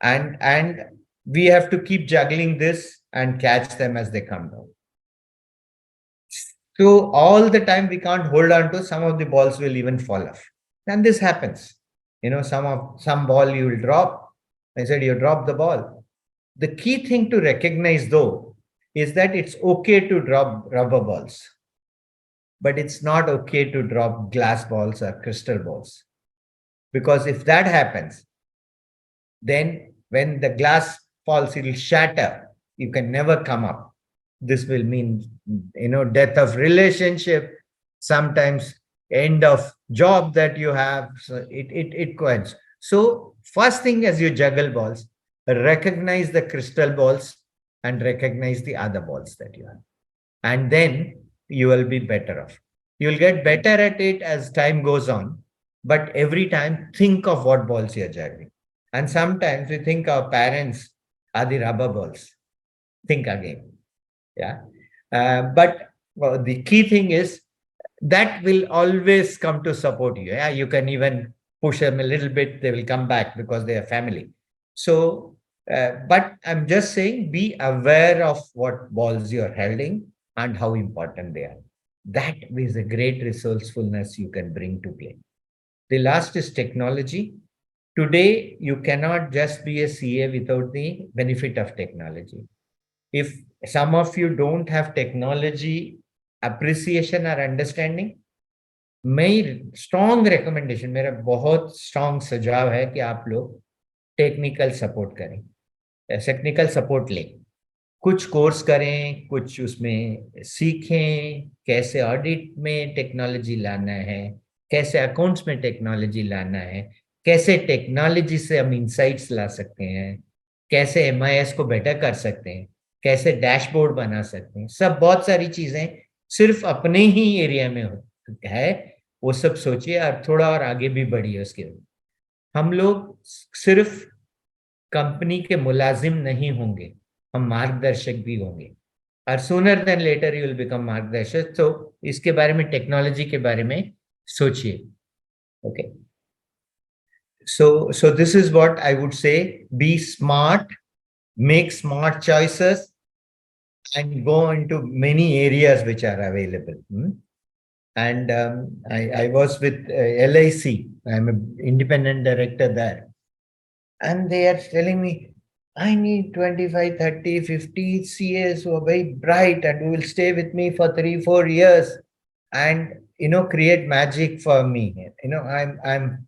S11: And we have to keep juggling this and catch them as they come down. So all the time we can't hold on to, some of the balls will even fall off. And this happens. Some ball you will drop. I said, you drop the ball. The key thing to recognize, though, is that it's okay to drop rubber balls, but it's not okay to drop glass balls or crystal balls. Because if that happens, then when the glass falls, it will shatter. You can never come up. This will mean, death of relationship, sometimes end of job that you have. So it coins. So first thing, as you juggle balls, recognize the crystal balls and recognize the other balls that you have. And then you will be better off. You will get better at it as time goes on. But every time, think of what balls you're juggling. And sometimes we think our parents are the rubber balls. Think again. Yeah. But the key thing is, that will always come to support you. Yeah, you can even push them a little bit, they will come back because they are family. So, but I'm just saying, be aware of what balls you're holding and how important they are. That is a great resourcefulness you can bring to play. The last is technology. Today, you cannot just be a CA without the benefit of technology. If some of you don't have technology appreciation or understanding, मेरी strong recommendation, मेरा बहुत strong सुझाव है कि आप लोग technical support करें, technical support लें, कुछ कोर्स करें, कुछ उसमें सीखें, कैसे ऑडिट में टेक्नोलॉजी लाना है, कैसे अकाउंट्स में टेक्नोलॉजी लाना है, कैसे टेक्नोलॉजी से हम इंसाइट्स ला सकते हैं, कैसे MIS को बेटर कर सकते हैं, कैसे डैशबोर्ड बना सकते हैं, सब बहुत सारी चीजें सिर्फ अपने ही एरिया में है, वो सब सोचिए और थोड़ा और आगे भी बढ़िए उसके। हम लोग सिर्फ कंपनी के मुलाजिम नहीं होंगे, हम मार्गदर्शक भी होंगे, और sooner than later you will become मार्गदर्शक। तो इसके बारे में, टेक्नोलॉजी के बारे में सोचिए। Okay, so this is what I would say: be smart, make smart choices, and go into many areas which are available. And I was with LIC. I'm an independent director there. And they are telling me, I need 25, 30, 50 CAs who are very bright and who will stay with me for 3-4 years and, create magic for me. I'm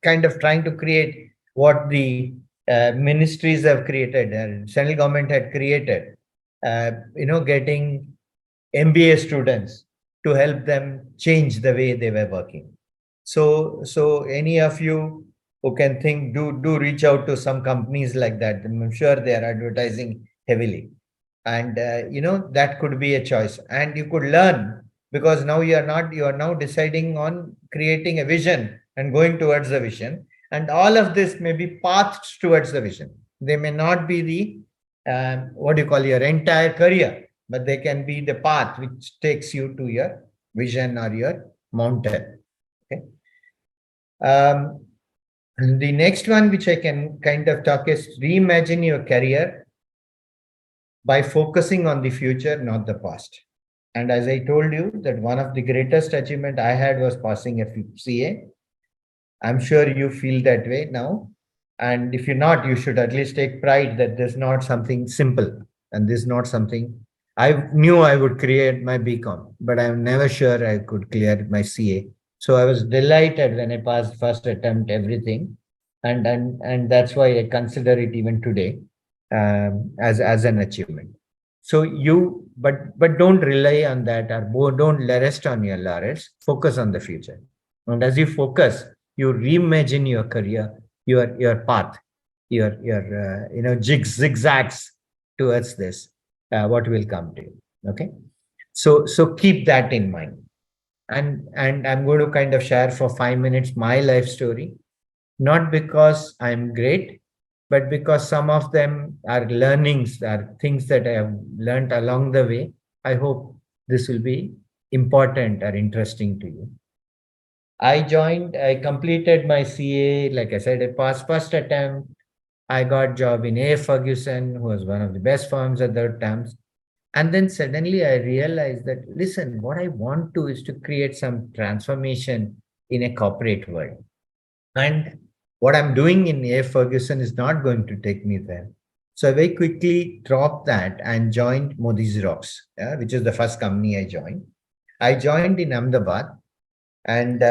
S11: kind of trying to create what the ministries have created and central government had created, getting MBA students to help them change the way they were working. So any of you who can think, do reach out to some companies like that. I'm sure they are advertising heavily. And, that could be a choice. And you could learn, because now you are now deciding on creating a vision and going towards the vision. And all of this may be paths towards the vision. They may not be the, your entire career, but they can be the path which takes you to your vision or your mountain. Okay. And the next one, which I can kind of talk, is reimagine your career by focusing on the future, not the past. And as I told you, that one of the greatest achievement I had was passing a CA. I'm sure you feel that way now. And if you're not, you should at least take pride that there's not something simple. And this is not something, I knew I would create my BCom, but I'm never sure I could clear my CA. So I was delighted when I passed first attempt everything, and that's why I consider it even today as an achievement. So but don't rely on that, or don't rest on your laurels. Focus on the future, and as you focus, you reimagine your career, your path, your zigzags towards this. What will come to you? Okay, so keep that in mind. And I'm going to kind of share for 5 minutes my life story, not because I'm great, but because some of them are learnings, are things that I have learned along the way. I hope this will be important or interesting to you. I completed my CA, like I said, I passed first attempt. I got job in A. Ferguson, who was one of the best firms at that time. And then suddenly I realized that, listen, what I want to is to create some transformation in a corporate world. And what I'm doing in A. Ferguson is not going to take me there. So I very quickly dropped that and joined Modi's Rocks, which is the first company I joined. I joined in Ahmedabad, and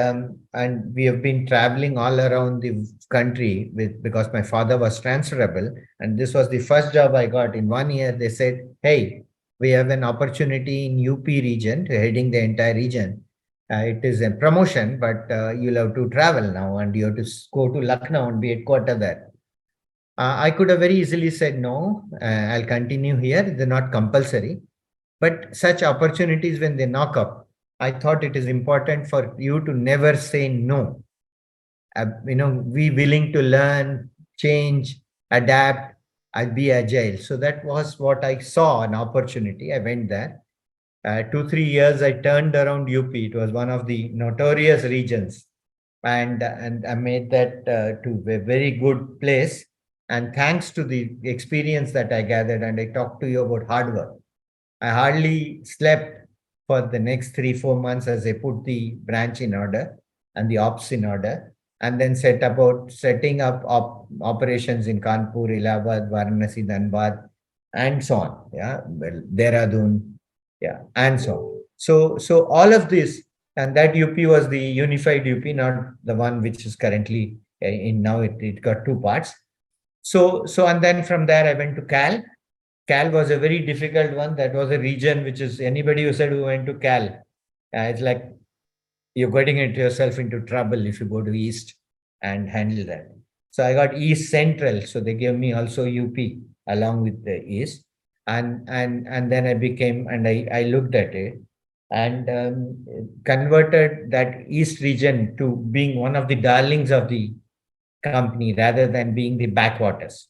S11: we have been traveling all around the country because my father was transferable, and this was the first job I got. In 1 year, they said, hey, we have an opportunity in UP region, heading the entire region. It is a promotion, but you'll have to travel now, and you have to go to Lucknow and be headquartered there. I could have very easily said, no, I'll continue here. They're not compulsory. But such opportunities, when they knock up, I thought it is important for you to never say no. Be willing to learn, change, adapt, and be agile. So that was what I saw, an opportunity. I went there. 2-3 years, I turned around UP. It was one of the notorious regions, and I made that to a very good place. And thanks to the experience that I gathered, and I talked to you about hard work, I hardly slept for the next 3-4 months as I put the branch in order and the ops in order, and then set about setting up operations in Kanpur, Allahabad, Varanasi, Dhanbad, and so on. Yeah, well, Dehradun, yeah, and so on. So all of this, and that UP was the unified UP, not the one which is currently in now. It got two parts. So and then from there I went to Cal. Cal was a very difficult one. That was a region which is anybody who said who went to Cal, it's like you're getting yourself into trouble if you go to East and handle that. So I got East Central. So they gave me also UP along with the East. And then I became, and I looked at it and converted that East region to being one of the darlings of the company rather than being the backwaters.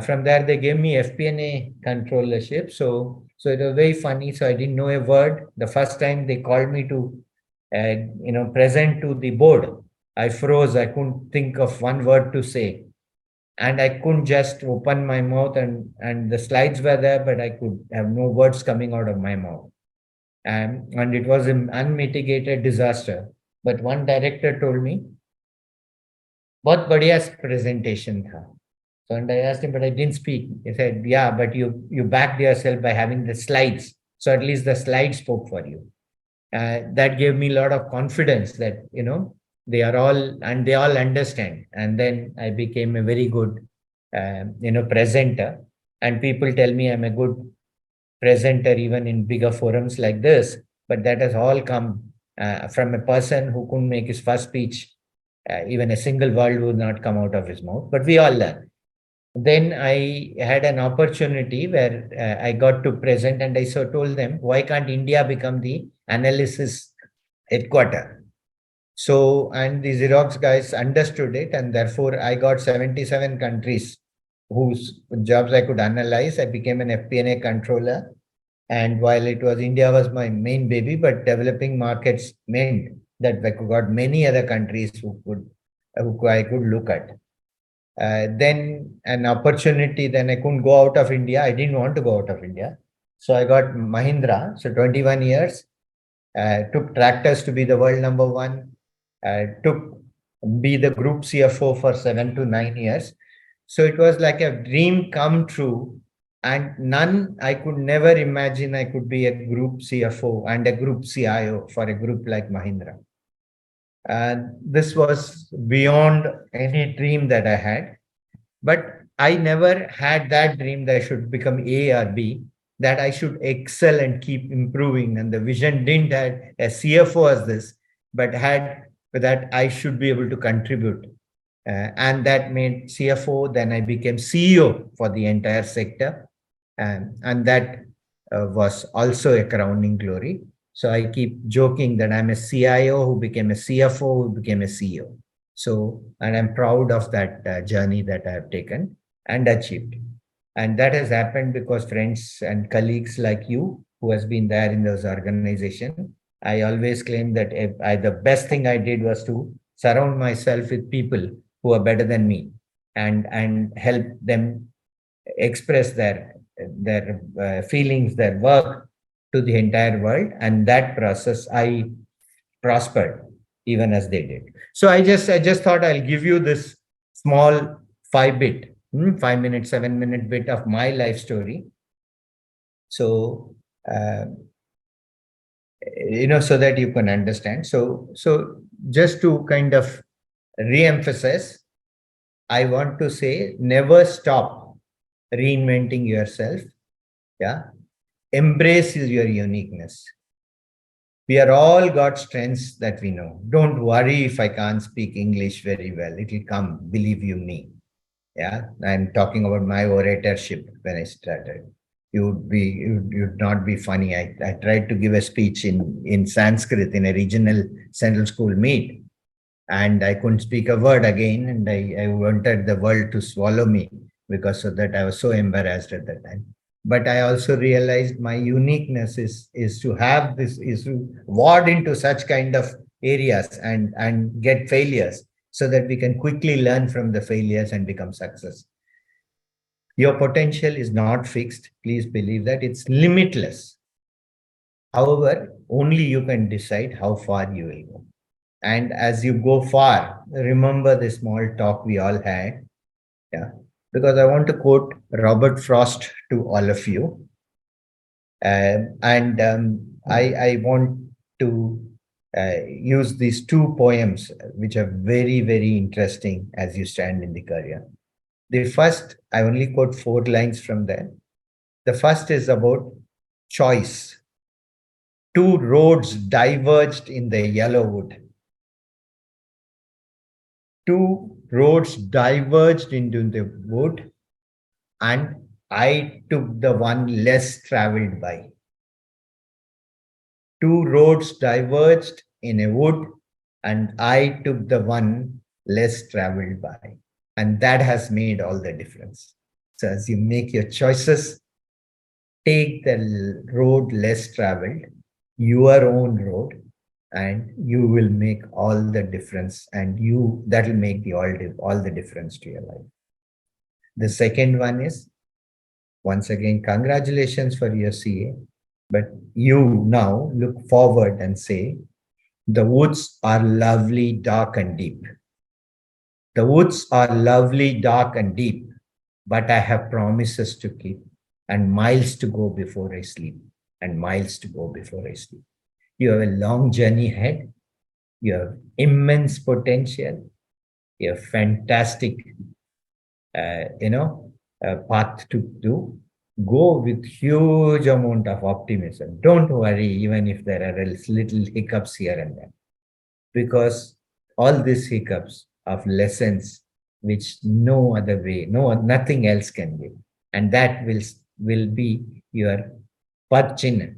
S11: From there, they gave me FP&A controllership. So it was very funny. So I didn't know a word. The first time they called me to, present to the board, I froze. I couldn't think of one word to say. And I couldn't just open my mouth, and the slides were there, but I could have no words coming out of my mouth. And it was an unmitigated disaster. But one director told me, "बहुत बढ़िया presentation था." So and I asked him, but I didn't speak. He said, "Yeah, but you backed yourself by having the slides. So at least the slides spoke for you." That gave me a lot of confidence that, they all understand. And then I became a very good, presenter. And people tell me I'm a good presenter even in bigger forums like this. But that has all come from a person who couldn't make his first speech. Even a single word would not come out of his mouth. But we all learn. Then I had an opportunity where I got to present, and I told them, why can't India become the analysis headquarter? So, and the Xerox guys understood it, and therefore I got 77 countries whose jobs I could analyze. I became an FP&A controller. And while India was my main baby, but developing markets meant that I got many other countries who I could look at. Then an opportunity, then I couldn't go out of India. I didn't want to go out of India. So I got Mahindra. So 21 years, took tractors to be the world number one, be the group CFO for 7 to 9 years. So it was like a dream come true. And I could never imagine I could be a group CFO and a group CIO for a group like Mahindra. And this was beyond any dream that I had. But I never had that dream that I should become A or B, that I should excel and keep improving. And the vision didn't have a CFO as this, but had that I should be able to contribute. And that made CFO. Then I became CEO for the entire sector. And that was also a crowning glory. So I keep joking that I'm a CIO who became a CFO, who became a CEO. So, and I'm proud of that journey that I have taken and achieved. And that has happened because friends and colleagues like you, who has been there in those organizations, I always claim that the best thing I did was to surround myself with people who are better than me and help them express their feelings, their work to the entire world. And that process, I prospered even as they did. So I just thought I'll give you this small 5-minute, 7-minute bit of my life story. So, so that you can understand. So just to kind of re-emphasize, I want to say, never stop reinventing yourself. Yeah. Embrace your uniqueness. We are all got strengths that we know. Don't worry if I can't speak English very well. It will come, believe you me. Yeah. I'm talking about my oratorship when I started. You'd not be funny. I tried to give a speech in Sanskrit in a regional central school meet. And I couldn't speak a word again. And I wanted the world to swallow me because of that. I was so embarrassed at that time. but I also realized my uniqueness is to have this, is to ward into such kind of areas and get failures so that we can quickly learn from the failures and become success. Your potential is not fixed. Please believe that it's limitless. However, only you can decide how far you will go. And as you go far, remember the small talk we all had. Yeah. Because I want to quote Robert Frost to all of you. I want to use these two poems, which are very, very interesting as you stand in the career. The first, I only quote 4 lines from there. The first is about choice. 2 roads diverged in the yellow wood. 2 roads diverged into the wood, and I took the one less traveled by. 2 roads diverged in a wood, and I took the one less traveled by. And that has made all the difference. So as you make your choices, take the road less traveled, your own road, and you will make all the difference, and that will make all the difference to your life. The second one is, once again, congratulations for your CA, but you now look forward and say, the woods are lovely, dark and deep. The woods are lovely, dark and deep, but I have promises to keep and miles to go before I sleep, and miles to go before I sleep. You have a long journey ahead. You have immense potential. You have fantastic, path to do. Go with huge amount of optimism. Don't worry, even if there are little hiccups here and there, because all these hiccups of lessons which no other way, nothing else can give, and that will be your padchinna,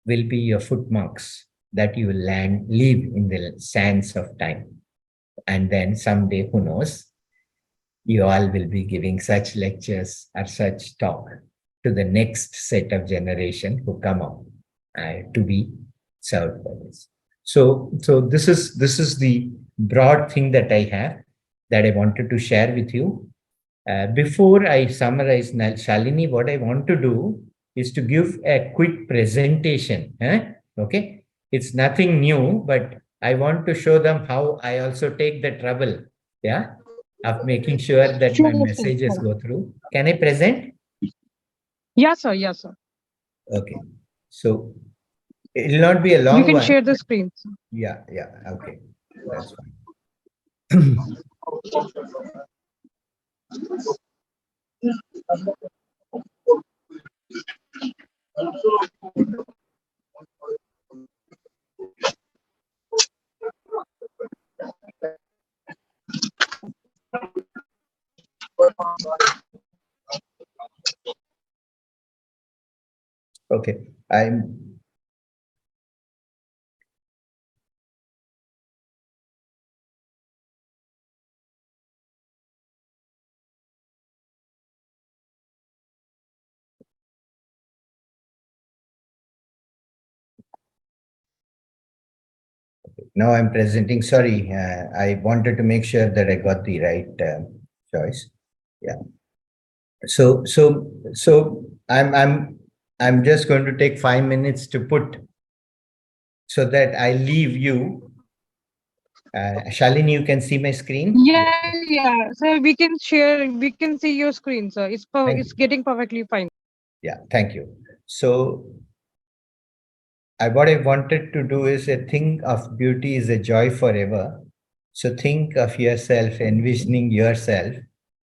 S11: will be your footmarks that you will leave in the sands of time. And then someday, who knows, you all will be giving such lectures or such talk to the next set of generation who come up to be served by this. So this is the broad thing that I have, that I wanted to share with you. Before I summarize, Shalini, what I want to do is to give a quick presentation. Okay, it's nothing new, but I want to show them how I also take the trouble, of making sure that my messages go through. Can I present?
S12: Yes, sir. Yes, sir.
S11: Okay, so it will not be a long
S12: You can
S11: one.
S12: share the screen. Sir.
S11: Yeah, okay, that's fine. Okay, now I'm presenting. Sorry, I wanted to make sure that I got the right choice. Yeah. So I'm just going to take 5 minutes to put, so that I leave you. Shalini, you can see my screen?
S12: Yeah. So we can share. We can see your screen, sir. It's getting perfectly fine.
S11: Yeah. Thank you. So what I wanted to do is, a thing of beauty is a joy forever. So think of yourself, envisioning yourself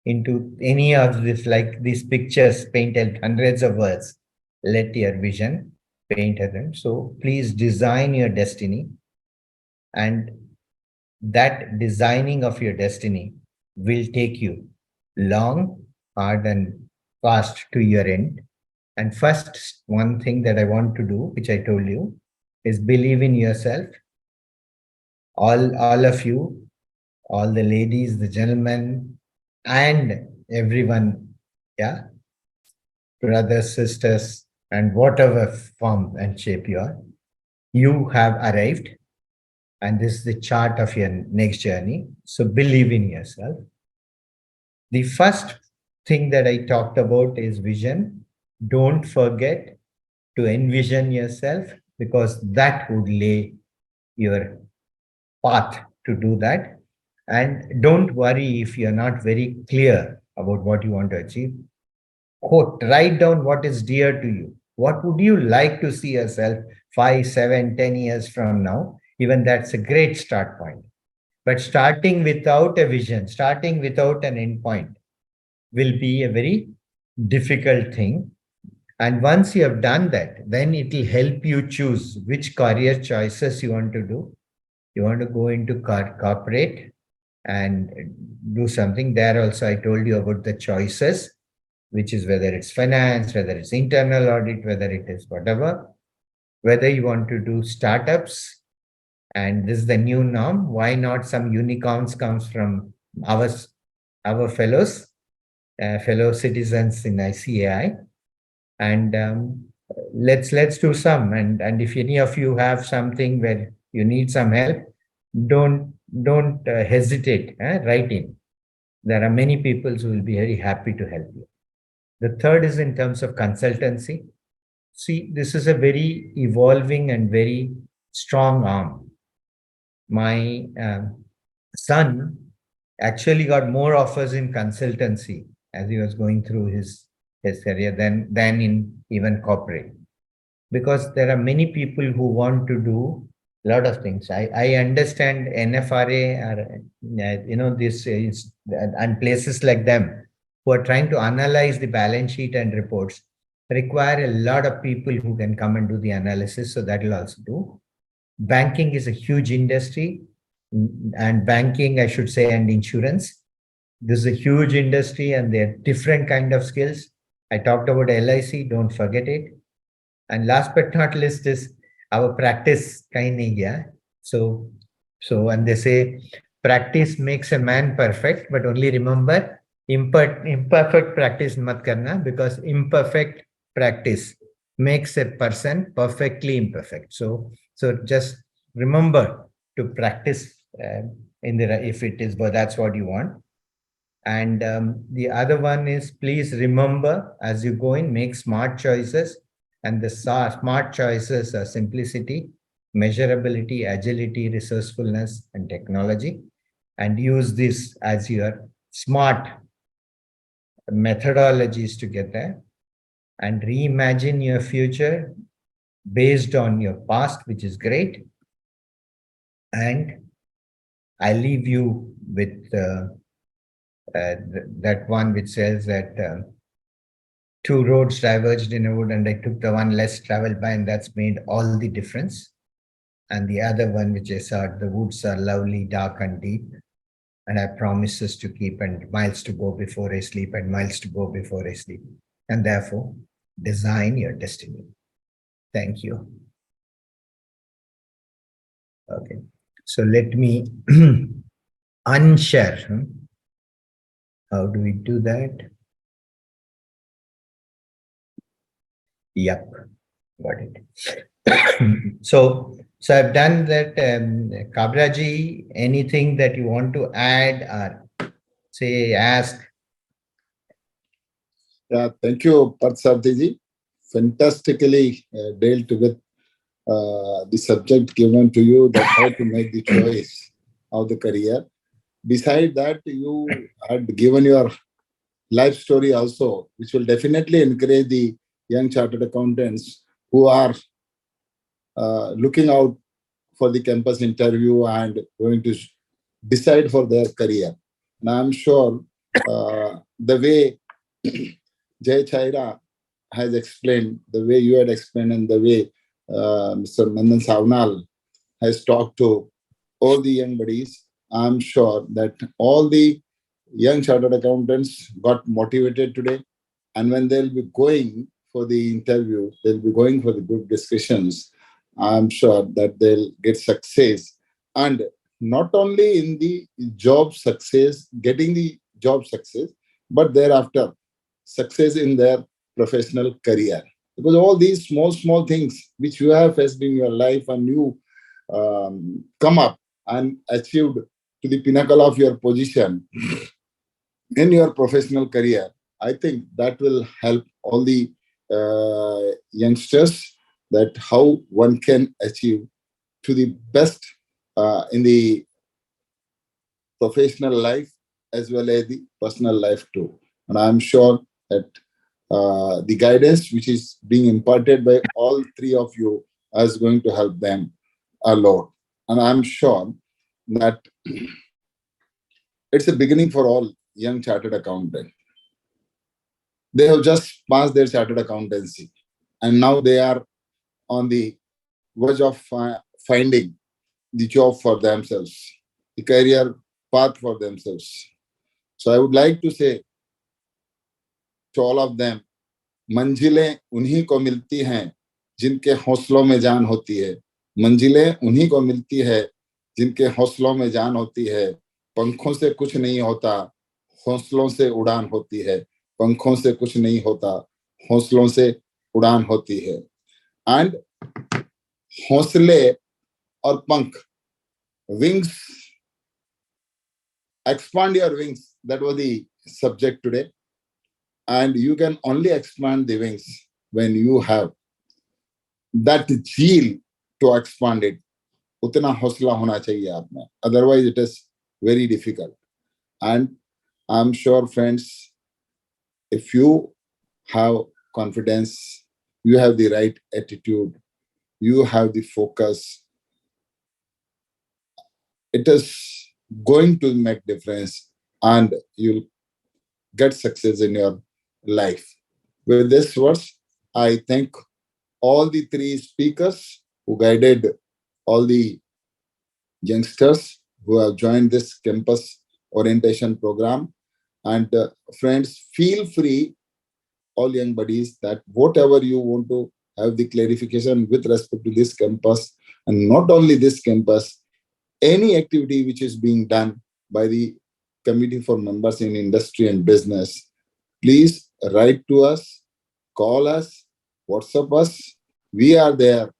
S11: into any of this, like these pictures painted hundreds of words. Let your vision paint them. So please design your destiny, and that designing of your destiny will take you long, hard, and fast to your end. And first, one thing that I want to do, which I told you, is believe in yourself. All of you, all the ladies, the gentlemen, and everyone, brothers, sisters, and whatever form and shape you have arrived. And this is the chart of your next journey. So believe in yourself. The first thing that I talked about is vision. Don't forget to envision yourself, because that would lay your path to do that. And don't worry if you're not very clear about what you want to achieve. Quote, write down what is dear to you. What would you like to see yourself 5, 7, 10 years from now? Even that's a great start point. But starting without a vision, starting without an end point will be a very difficult thing. And once you have done that, then it will help you choose which career choices you want to do. You want to go into corporate and do something. There also, I told you about the choices, which is whether it's finance, whether it's internal audit, whether it is whatever, whether you want to do startups. And this is the new norm. Why not some unicorns comes from our fellows, fellow citizens in ICAI. And let's do some. And if any of you have something where you need some help, don't hesitate. Write in. There are many people who will be very happy to help you. The third is in terms of consultancy. See, this is a very evolving and very strong arm. My son actually got more offers in consultancy as he was going through his career than in even corporate, because there are many people who want to do a lot of things. I understand NFRA or this is, and places like them who are trying to analyze the balance sheet and reports require a lot of people who can come and do the analysis. So that will also do. Banking is a huge industry, and banking, I should say, and insurance. This is a huge industry, and there are different kind of skills. I talked about LIC, don't forget it. And last but not least is our practice kind of. So and they say practice makes a man perfect, but only remember imperfect practice mat karna, because imperfect practice makes a person perfectly imperfect. So just remember to practice if it is, but that's what you want. And the other one is, please remember as you go in, make smart choices. And the smart choices are simplicity, measurability, agility, resourcefulness, and technology. And use this as your smart methodologies to get there. And reimagine your future based on your past, which is great. And I leave you with that one which says that two roads diverged in a wood, and I took the one less traveled by, and that's made all the difference. And the other one which I saw, the woods are lovely, dark and deep, and I promises to keep, and miles to go before I sleep, and miles to go before I sleep. And therefore, design your destiny. Thank you. Okay, so let me unshare. How do we do that? Yep, got it. So I've done that. Kabraji, anything that you want to add or say, ask?
S1: Yeah, thank you, Parsarthiji. Fantastically dealt with the subject given to you, that how to make the choice of the career. Beside that, you had given your life story also, which will definitely encourage the young chartered accountants who are looking out for the campus interview and going to decide for their career. And I'm sure the way Jay Chaira has explained, the way you had explained, and the way Mr. Nandan Sawnal has talked to all the young buddies, I'm sure that all the young chartered accountants got motivated today. And when they'll be going for the interview, they'll be going for the good discussions. I'm sure that they'll get success. And not only in the job success, getting the job success, but thereafter, success in their professional career. Because all these small things which you have faced in your life and you come up and achieved to the pinnacle of your position in your professional career, I think that will help all the youngsters that how one can achieve to the best in the professional life as well as the personal life too. And I'm sure that the guidance which is being imparted by all three of you is going to help them a lot. And I'm sure that it's a beginning for all young chartered accountants. They have just passed their chartered accountancy and now they are on the verge of finding the job for themselves, the career path for themselves. So I would like to say to all of them, मंजिलें उन्हीं को मिलती हैं जिनके हौसलों में जान होती है. मंजिलें उन्हीं को मिलती है जिनके हौसलों में जान होती है. पंखों से कुछ नहीं होता, हौसलों से उड़ान होती है. पंखों से कुछ नहीं होता, हौसलों से उड़ान होती है. And हौसले और पंख, wings, expand your wings. That was the subject today. And you can only expand the wings when you have that zeal to expand it. उतना हौसला होना चाहिए आप में. Otherwise, it is very difficult. And I'm sure, friends, if you have confidence, you have the right attitude, you have the focus, it is going to make difference and you'll get success in your life. With this words, I thank all the three speakers who guided all the youngsters who have joined this campus orientation program. And friends, feel free, all young buddies, that whatever you want to have the clarification with respect to this campus, and not only this campus, any activity which is being done by the committee for members in industry and business, please write to us, call us, WhatsApp us. We are there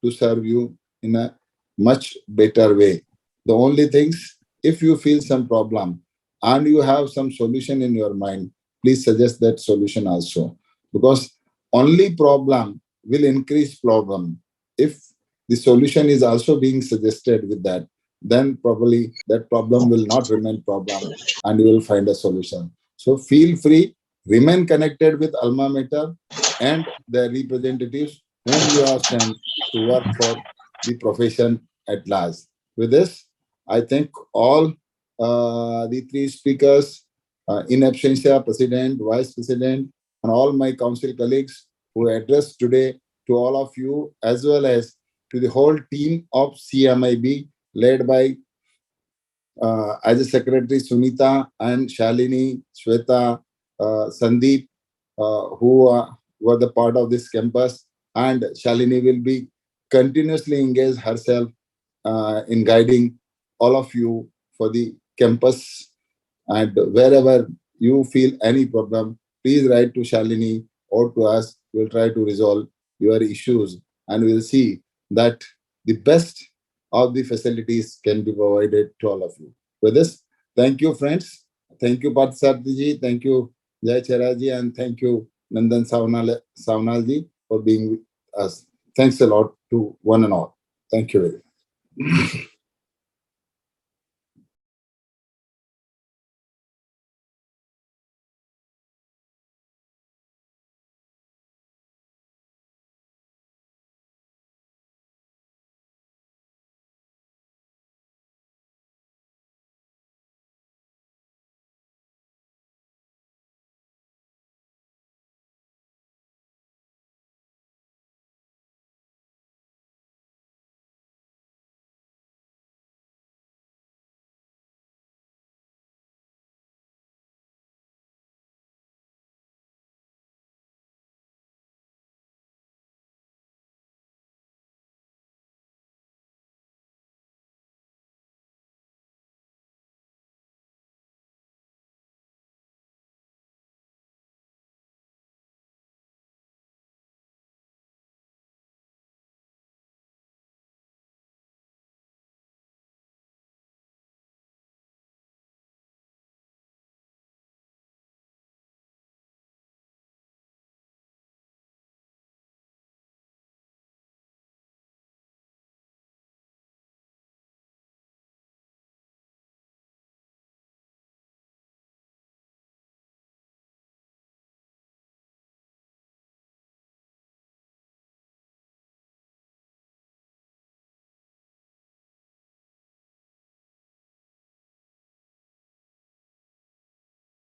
S1: to serve you in a much better way. The only things, if you feel some problem and you have some solution in your mind, please suggest that solution also. Because only problem will increase problem. If the solution is also being suggested with that, then probably that problem will not remain problem and you will find a solution. So feel free, remain connected with Alma Mater and their representatives whom you are sent to work for the profession at large. With this, I thank all the three speakers, in absentia, President, Vice President, and all my council colleagues who addressed today to all of you, as well as to the whole team of CMIB, led by as a secretary Sunita and Shalini, Shweta, Sandeep, who were the part of this campus. And Shalini will be continuously engaged herself in guiding all of you for the campus. And wherever you feel any problem, please write to Shalini or to us. We'll try to resolve your issues and we'll see that the best of the facilities can be provided to all of you. With this, thank you, friends. Thank you, Parthasarthi ji. Thank you, Jai Cheraji, and thank you, Nandan Sawnal ji, for being with us. Thanks a lot to one and all. Thank you very much.